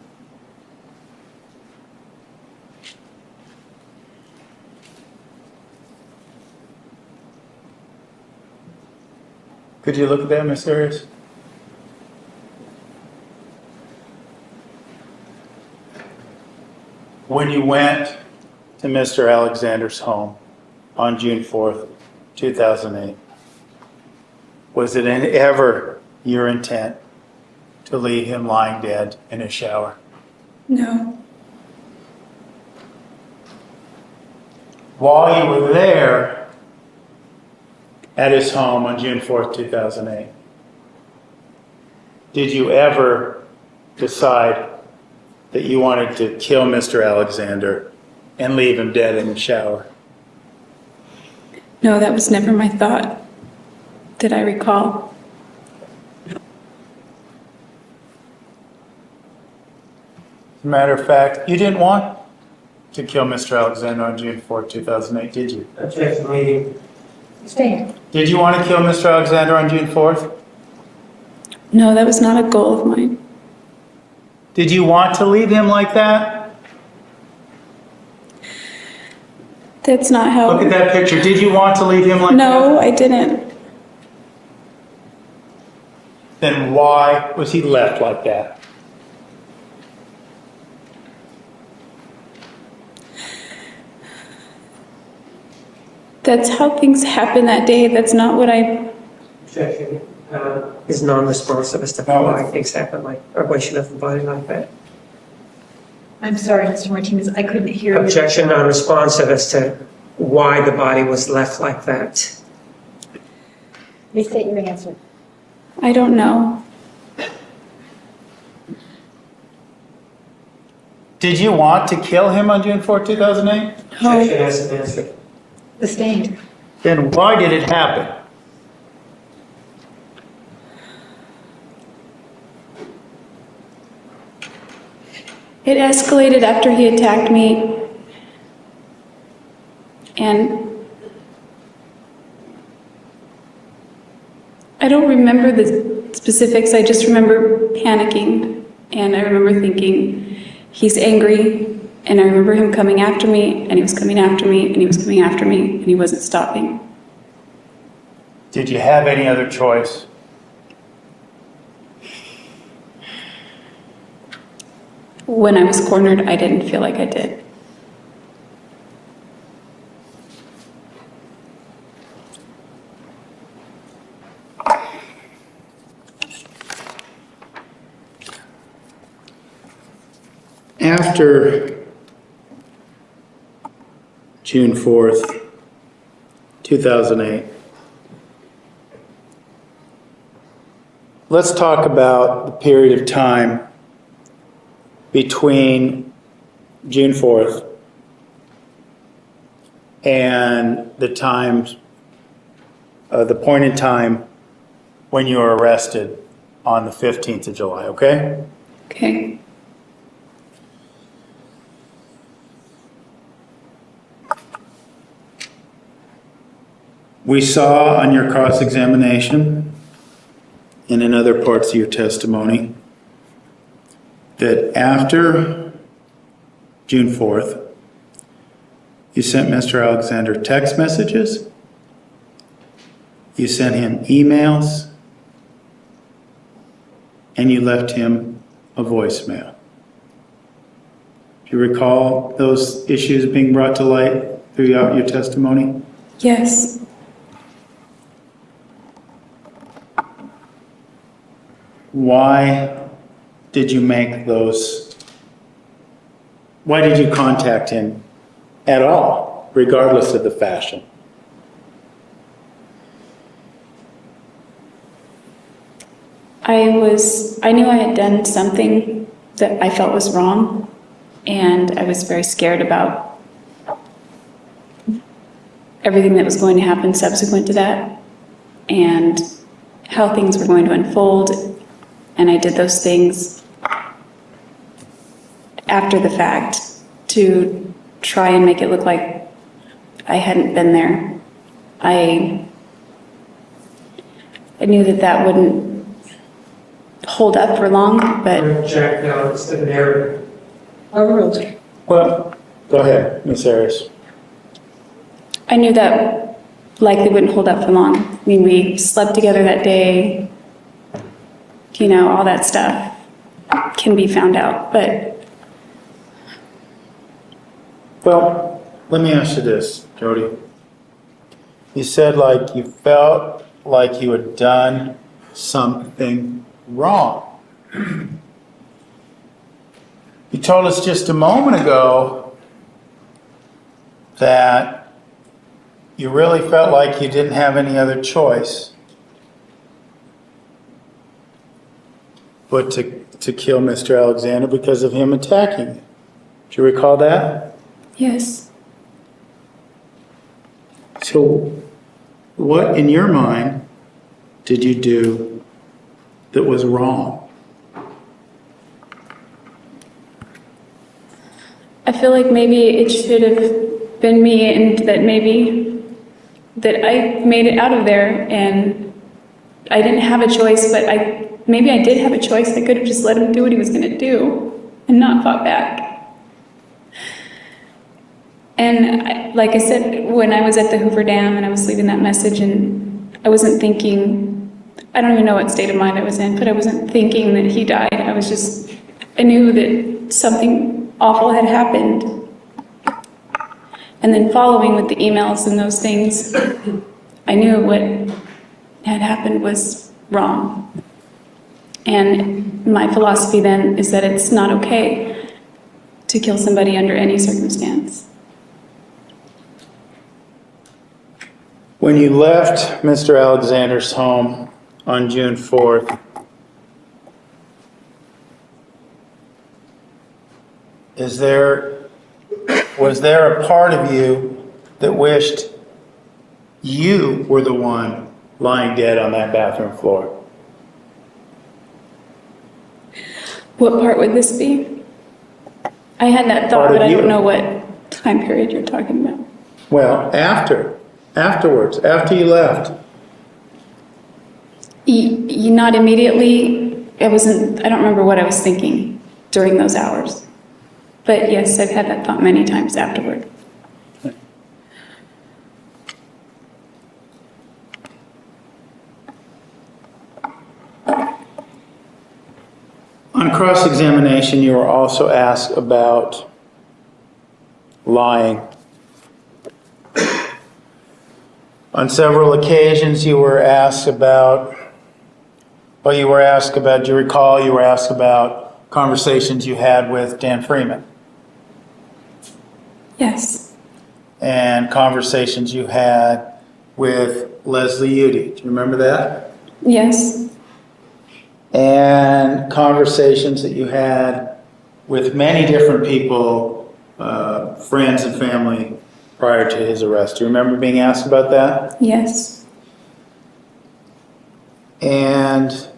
Could you look at that, Ms. Arias? When you went to Mr. Alexander's home on June 4th, 2008, was it ever your intent to leave him lying dead in his shower? No. While you were there at his home on June 4th, 2008, did you ever decide that you wanted to kill Mr. Alexander and leave him dead in the shower? No, that was never my thought that I recall. As a matter of fact, you didn't want to kill Mr. Alexander on June 4th, 2008, did you? Objection, lady. Sustained. Did you want to kill Mr. Alexander on June 4th? No, that was not a goal of mine. Did you want to leave him like that? That's not how. Look at that picture. Did you want to leave him like that? No, I didn't. Then why was he left like that? That's how things happened that day. That's not what I. Objection is non-responsive as to why exactly, or why she left the body like that. I'm sorry, Mr. Martinez, I couldn't hear you. Objection non-responsive as to why the body was left like that. Restate your answer. I don't know. Did you want to kill him on June 4th, 2008? Objection as an answer. Sustained. Then why did it happen? It escalated after he attacked me, and I don't remember the specifics. I just remember panicking, and I remember thinking, he's angry, and I remember him coming after me, and he was coming after me, and he was coming after me, and he wasn't stopping. Did you have any other choice? When I was cornered, I didn't feel like I did. After June 4th, 2008, let's talk about the period of time between June 4th and the point in time when you were arrested on the 15th of July, okay? Okay. We saw on your cross-examination and in other parts of your testimony that after June 4th, you sent Mr. Alexander text messages, you sent him emails, and you left him a voicemail. Do you recall those issues being brought to light throughout your testimony? Yes. Why did you contact him at all, regardless of the fashion? I knew I had done something that I felt was wrong, and I was very scared about everything that was going to happen subsequent to that, and how things were going to unfold, and I did those things after the fact to try and make it look like I hadn't been there. I knew that wouldn't hold up for long, but Object now, it's the narrative. Overruled. Well, go ahead, Ms. Arias. I knew that likely wouldn't hold up for long. I mean, we slept together that day, all that stuff can be found out, but Well, let me ask you this, Jodi. You said like you felt like you had done something wrong. You told us just a moment ago that you really felt like you didn't have any other choice but to kill Mr. Alexander because of him attacking you. Do you recall that? Yes. So what in your mind did you do that was wrong? I feel like maybe it should have been me, and that maybe that I made it out of there and I didn't have a choice, but maybe I did have a choice. I could have just let him do what he was going to do and not fought back. And like I said, when I was at the Hoover Dam and I was leaving that message, and I wasn't thinking, I don't even know what state of mind I was in, but I wasn't thinking that he died. I knew that something awful had happened. And then following with the emails and those things, I knew what had happened was wrong. And my philosophy then is that it's not okay to kill somebody under any circumstance. When you left Mr. Alexander's home on June 4th, was there a part of you that wished you were the one lying dead on that bathroom floor? What part would this be? I had that thought, but I don't know what time period you're talking about. Well, afterwards, after you left. Not immediately. I don't remember what I was thinking during those hours. But yes, I've had that thought many times afterward. On cross-examination, you were also asked about lying. On several occasions, you were asked about, do you recall you were asked about conversations you had with Dan Freeman? Yes. And conversations you had with Leslie Udy. Do you remember that? Yes. And conversations that you had with many different people, friends and family, prior to his arrest. Do you remember being asked about that? Yes. And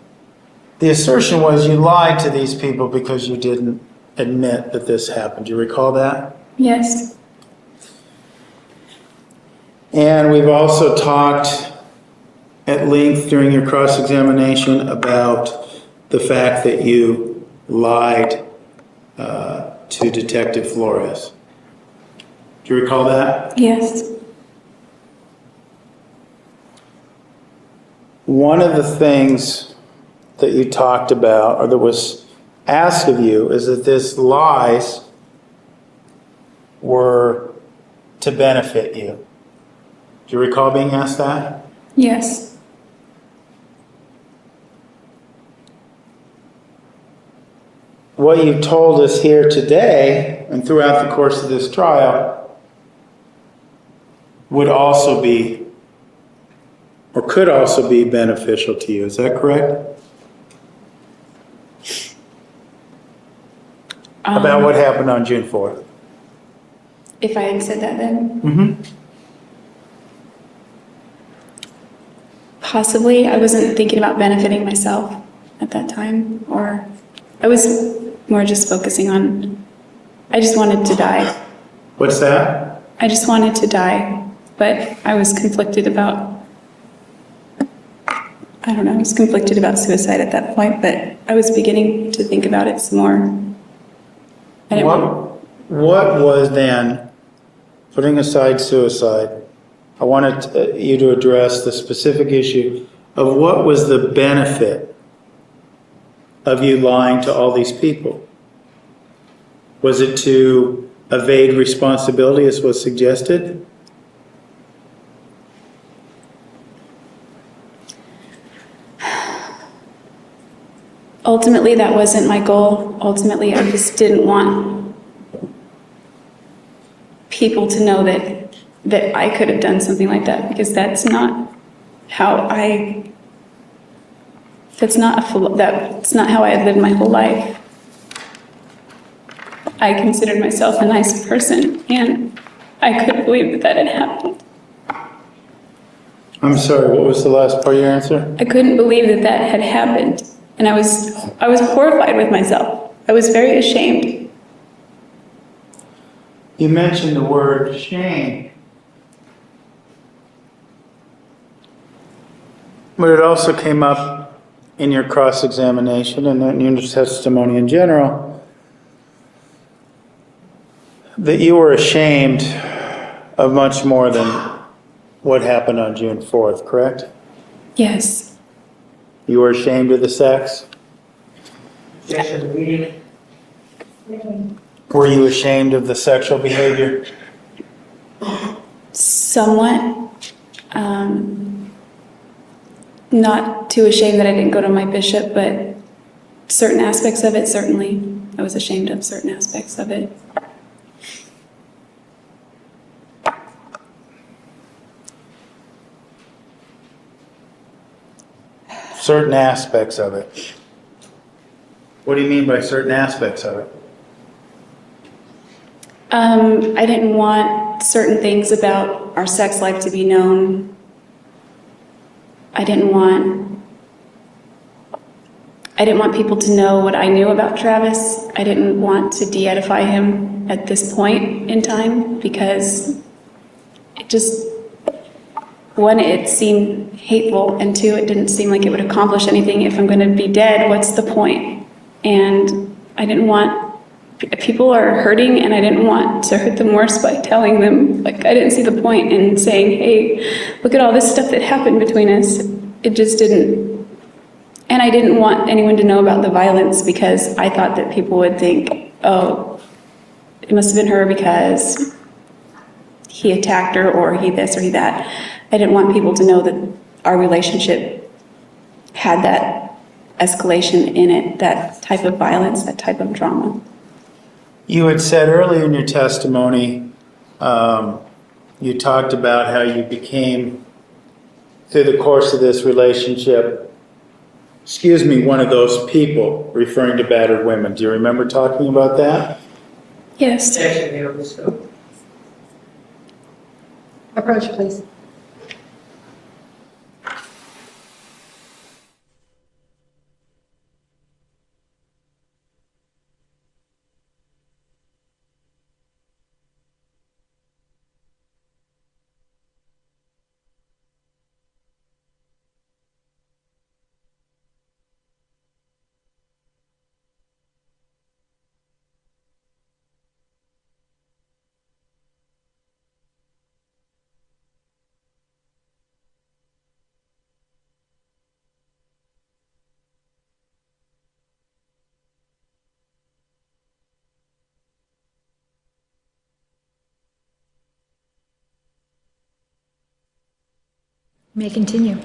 the assertion was you lied to these people because you didn't admit that this happened. Do you recall that? Yes. And we've also talked at length during your cross-examination about the fact that you lied to Detective Flores. Do you recall that? Yes. One of the things that you talked about, or that was asked of you, is that these lies were to benefit you. Do you recall being asked that? Yes. What you told us here today and throughout the course of this trial would also be, or could also be, beneficial to you. Is that correct? About what happened on June 4th. If I had said that then? Mm-hmm. Possibly. I wasn't thinking about benefiting myself at that time, or I was more just focusing on, I just wanted to die. What's that? I just wanted to die, but I was conflicted about, I was conflicted about suicide at that point, but I was beginning to think about it some more. What was then, putting aside suicide, I wanted you to address the specific issue of what was the benefit of you lying to all these people? Was it to evade responsibility, as was suggested? Ultimately, that wasn't my goal. Ultimately, I just didn't want people to know that I could have done something like that, because that's not how that's not how I had lived my whole life. I considered myself a nice person, and I couldn't believe that had happened. I'm sorry, what was the last part of your answer? I couldn't believe that had happened, and I was horrified with myself. I was very ashamed. You mentioned the word shame. But it also came up in your cross-examination and in your testimony in general that you were ashamed of much more than what happened on June 4th, correct? Yes. You were ashamed of the sex? Objection, leave. Were you ashamed of the sexual behavior? Somewhat. Not too ashamed that I didn't go to my bishop, but certain aspects of it, certainly. I was ashamed of certain aspects of it. Certain aspects of it. What do you mean by certain aspects of it? I didn't want certain things about our sex life to be known. I didn't want people to know what I knew about Travis. I didn't want to de-edify him at this point in time, because it just, one, it seemed hateful, and two, it didn't seem like it would accomplish anything. If I'm going to be dead, what's the point? And I didn't want, people are hurting, and I didn't want to hurt them worse by telling them, like, I didn't see the point in saying, hey, look at all this stuff that happened between us. It just didn't. And I didn't want anyone to know about the violence, because I thought that people would think, oh, it must have been her because he attacked her, or he this or he that. I didn't want people to know that our relationship had that escalation in it, that type of violence, that type of drama. You had said earlier in your testimony, you talked about how you became, through the course of this relationship, one of those people, referring to battered women. Do you remember talking about that? Yes. Objection, here, Ms. Phil. Approach, please. May continue.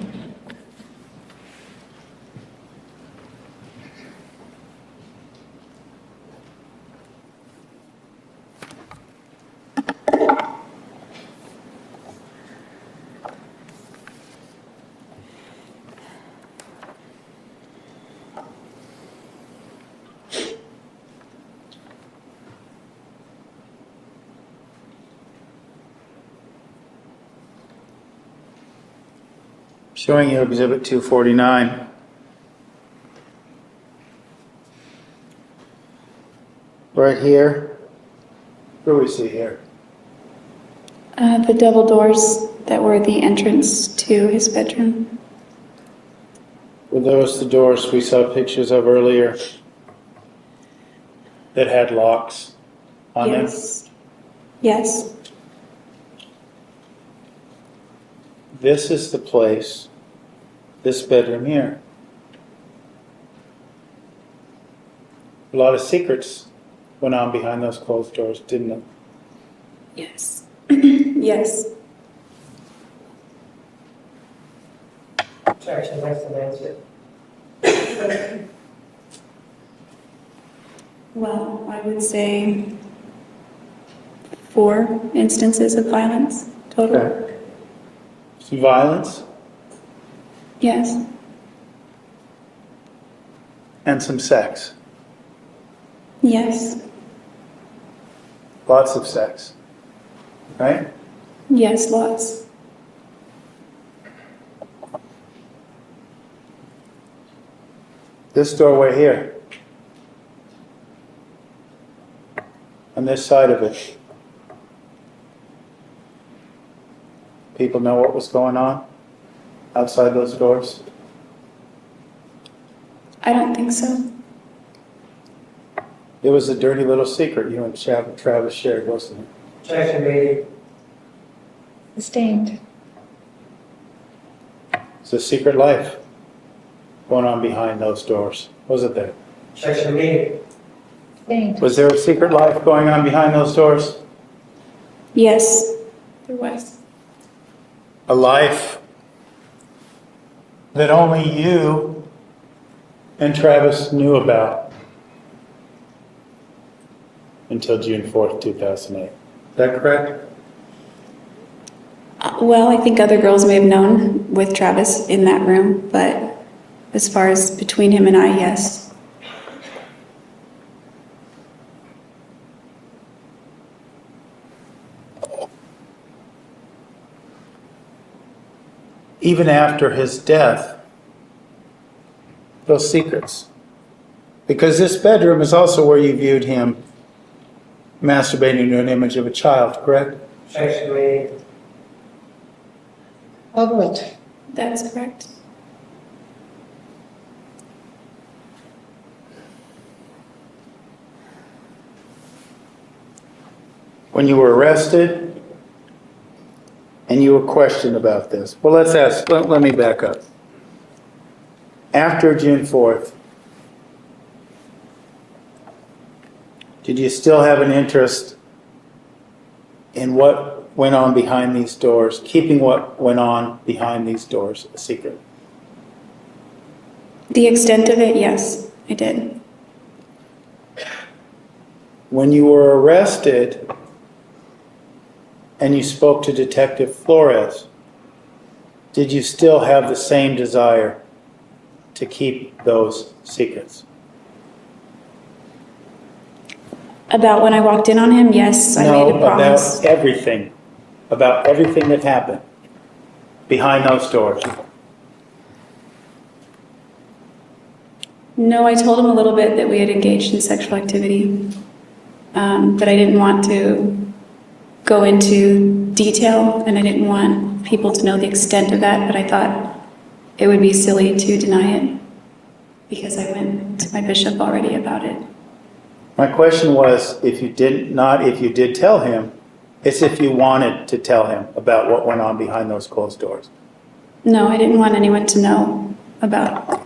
Showing you Exhibit 249. Right here. What do we see here? The double doors that were the entrance to his bedroom. Were those the doors we saw pictures of earlier that had locks on them? Yes. Yes. This is the place, this bedroom here. A lot of secrets went on behind those closed doors, didn't it? Yes. Yes. Objection, that's an answer. Well, I would say 4 instances of violence total. Okay. Some violence Yes. and some sex. Yes. Lots of sex. Right? Yes, lots. This doorway here. On this side of it. People know what was going on outside those doors? I don't think so. It was a dirty little secret you and Travis shared, wasn't it? Objection made. Sustained. It's a secret life going on behind those doors, wasn't there? Objection made. Sustained. Was there a secret life going on behind those doors? Yes, there was. A life that only you and Travis knew about until June 4th, 2008. Is that correct? Well, I think other girls may have known with Travis in that room, but as far as between him and I, yes. Even after his death, those secrets. Because this bedroom is also where you viewed him masturbating to an image of a child, correct? Objection made. Overruled. That's correct. When you were arrested and you were questioned about this. Well, let me back up. After June 4th, did you still have an interest in what went on behind these doors, keeping what went on behind these doors a secret? The extent of it, yes, I did. When you were arrested and you spoke to Detective Flores, did you still have the same desire to keep those secrets? About when I walked in on him, yes, I made a promise. About everything that happened behind those doors. No, I told him a little bit that we had engaged in sexual activity, but I didn't want to go into detail, and I didn't want people to know the extent of that, but I thought it would be silly to deny it because I went to my bishop already about it. My question was, if you did tell him, it's if you wanted to tell him about what went on behind those closed doors. No, I didn't want anyone to know about.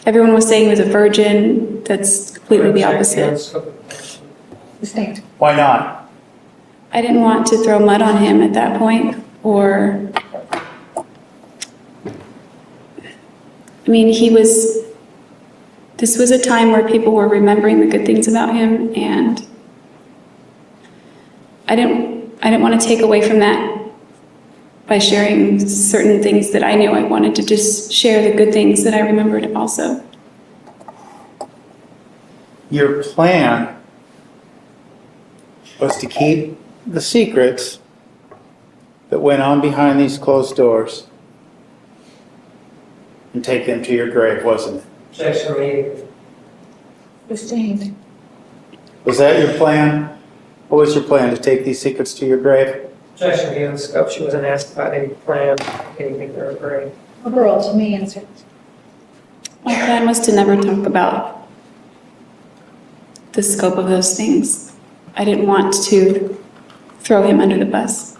Everyone was saying he was a virgin. That's completely the opposite. Sustained. Why not? I didn't want to throw mud on him at that point, or, I mean, this was a time where people were remembering the good things about him, and I didn't want to take away from that by sharing certain things that I knew. I wanted to just share the good things that I remembered also. Your plan was to keep the secrets that went on behind these closed doors and take them to your grave, wasn't it? Objection made. Sustained. Was that your plan? What was your plan, to take these secrets to your grave? Objection made on scope. She wasn't asked about any plan, anything for her grave. Overruled. You may answer. My plan was to never talk about the scope of those things. I didn't want to throw him under the bus.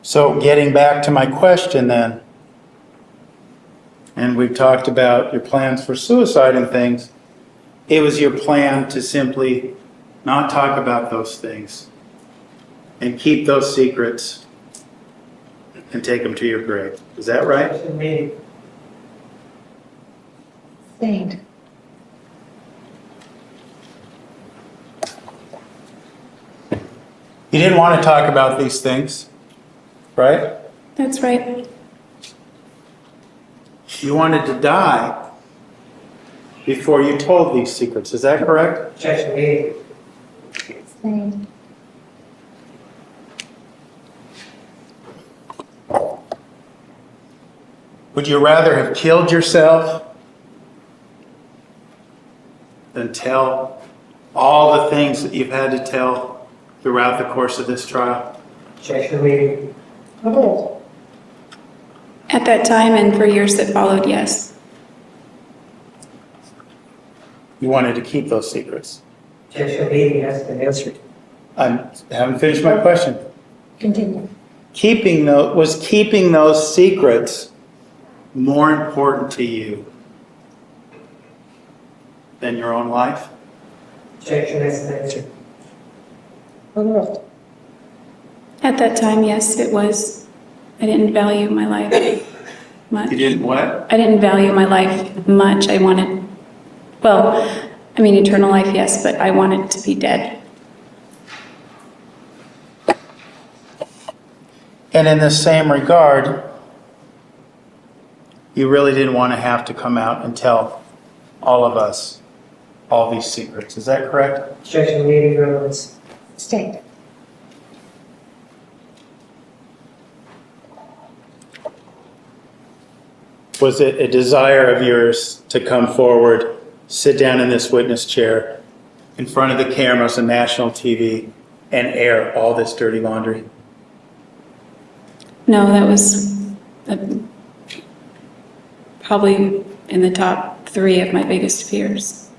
So getting back to my question then, and we've talked about your plans for suicide and things, it was your plan to simply not talk about those things and keep those secrets and take them to your grave. Is that right? Objection made. Sustained. You didn't want to talk about these things, right? That's right. You wanted to die before you told these secrets. Is that correct? Objection meeting. Sustained. Would you rather have killed yourself than tell all the things that you've had to tell throughout the course of this trial? Objection meeting. Overruled. At that time and for years that followed, yes. You wanted to keep those secrets. Objection meeting has been answered. I haven't finished my question. Continue. Was keeping those secrets more important to you than your own life? Objection has been answered. Overruled. At that time, yes, it was. I didn't value my life much. You didn't what? I didn't value my life much. I wanted, well, I mean, eternal life, yes, but I wanted to be dead. And in the same regard, you really didn't want to have to come out and tell all of us all these secrets. Is that correct? Objection meeting relevance. Sustained. Was it a desire of yours to come forward, sit down in this witness chair in front of the cameras on national TV and air all this dirty laundry? No, that was probably in the top 3 of my biggest fears.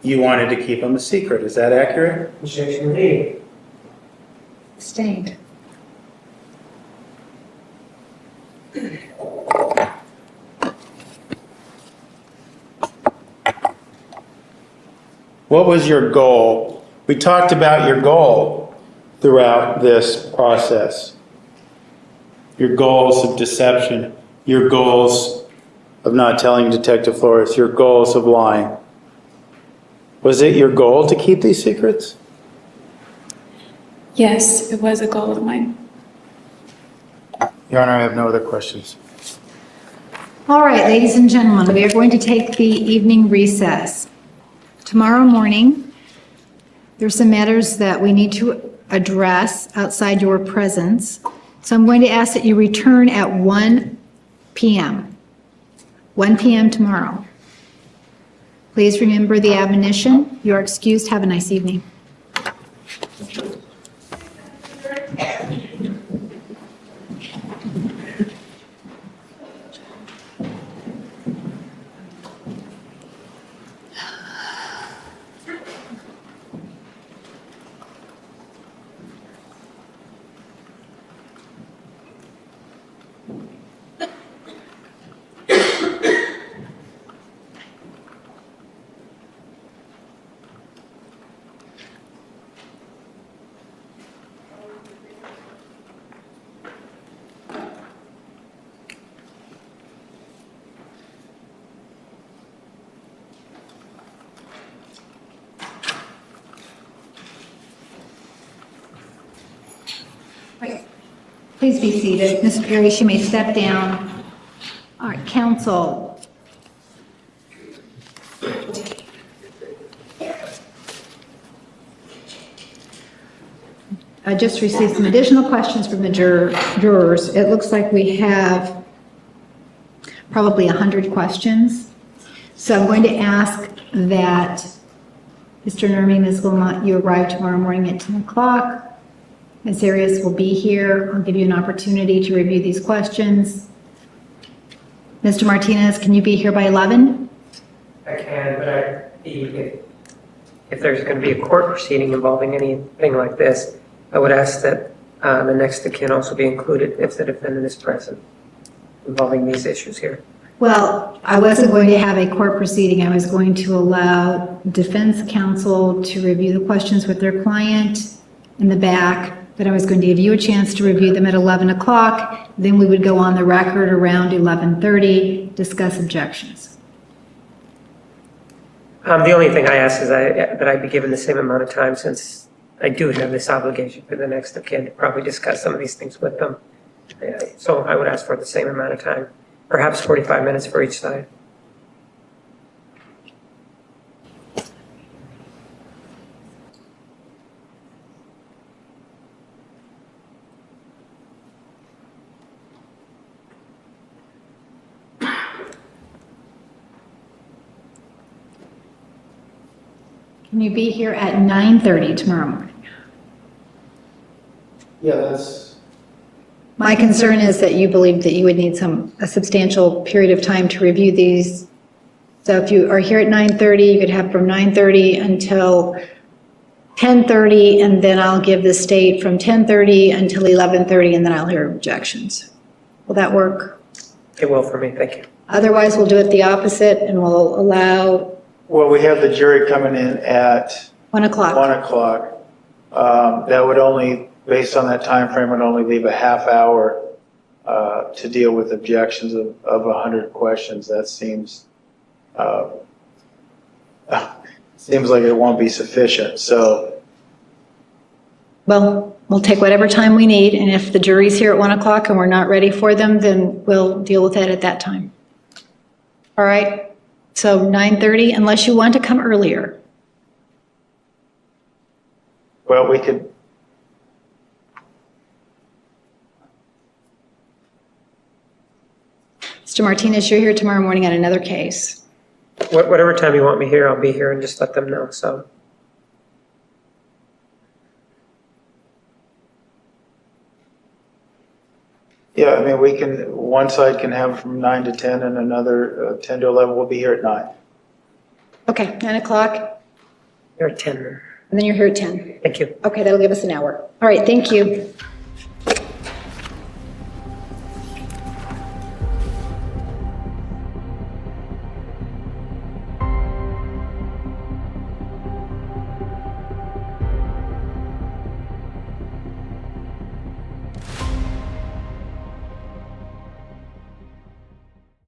You wanted to keep them a secret. Is that accurate? Objection meeting. Sustained. What was your goal? We talked about your goal throughout this process. Your goals of deception, your goals of not telling Detective Flores, your goals of lying. Was it your goal to keep these secrets? Yes, it was a goal of mine. Your Honor, I have no other questions. All right, ladies and gentlemen, we are going to take the evening recess. Tomorrow morning, there's some matters that we need to address outside your presence. So I'm going to ask that you return at 1 p.m. 1 p.m. tomorrow. Please remember the admonition. You are excused. Have a nice evening. Please be seated. Ms. Perry, she may step down. All right, counsel. I just received some additional questions from the jurors. It looks like we have probably 100 questions. So I'm going to ask that Mr. Nurmi, Ms. Wilmot, you arrive tomorrow morning at 10 o'clock. Ms. Arias will be here. I'll give you an opportunity to review these questions. Mr. Martinez, can you be here by 11? I can, but if there's going to be a court proceeding involving anything like this, I would ask that the next of kin also be included if the defendant is present involving these issues here. Well, I wasn't going to have a court proceeding. I was going to allow defense counsel to review the questions with their client in the back, but I was going to give you a chance to review them at 11 o'clock. Then we would go on the record around 11:30, discuss objections. The only thing I ask is that I be given the same amount of time since I do have this obligation for the next of kin to probably discuss some of these things with them. So I would ask for the same amount of time, perhaps 45 minutes for each side. Can you be here at 9:30 tomorrow morning? Yeah, that's. My concern is that you believe that you would need a substantial period of time to review these. So if you are here at 9:30, you could have from 9:30 until 10:30, and then I'll give the state from 10:30 until 11:30, and then I'll hear objections. Will that work? It will for me, thank you. Otherwise, we'll do it the opposite, and we'll allow Well, we have the jury coming in at 1 o'clock. 1 o'clock. That would only, based on that time frame, would only leave a half hour to deal with objections of 100 questions. That seems like it won't be sufficient. So, Well, we'll take whatever time we need, and if the jury's here at 1 o'clock and we're not ready for them, then we'll deal with it at that time. All right? So 9:30, unless you want to come earlier. well, we could, Mr. Martinez, you're here tomorrow morning on another case. Whatever time you want me here, I'll be here and just let them know, so. yeah, I mean, we can, one side can have from 9 to 10 and another 10 to 11. We'll be here at 9. Okay, 9 o'clock, You're at 10. and then you're here at 10. Thank you. Okay, that'll give us an hour. All right, thank you.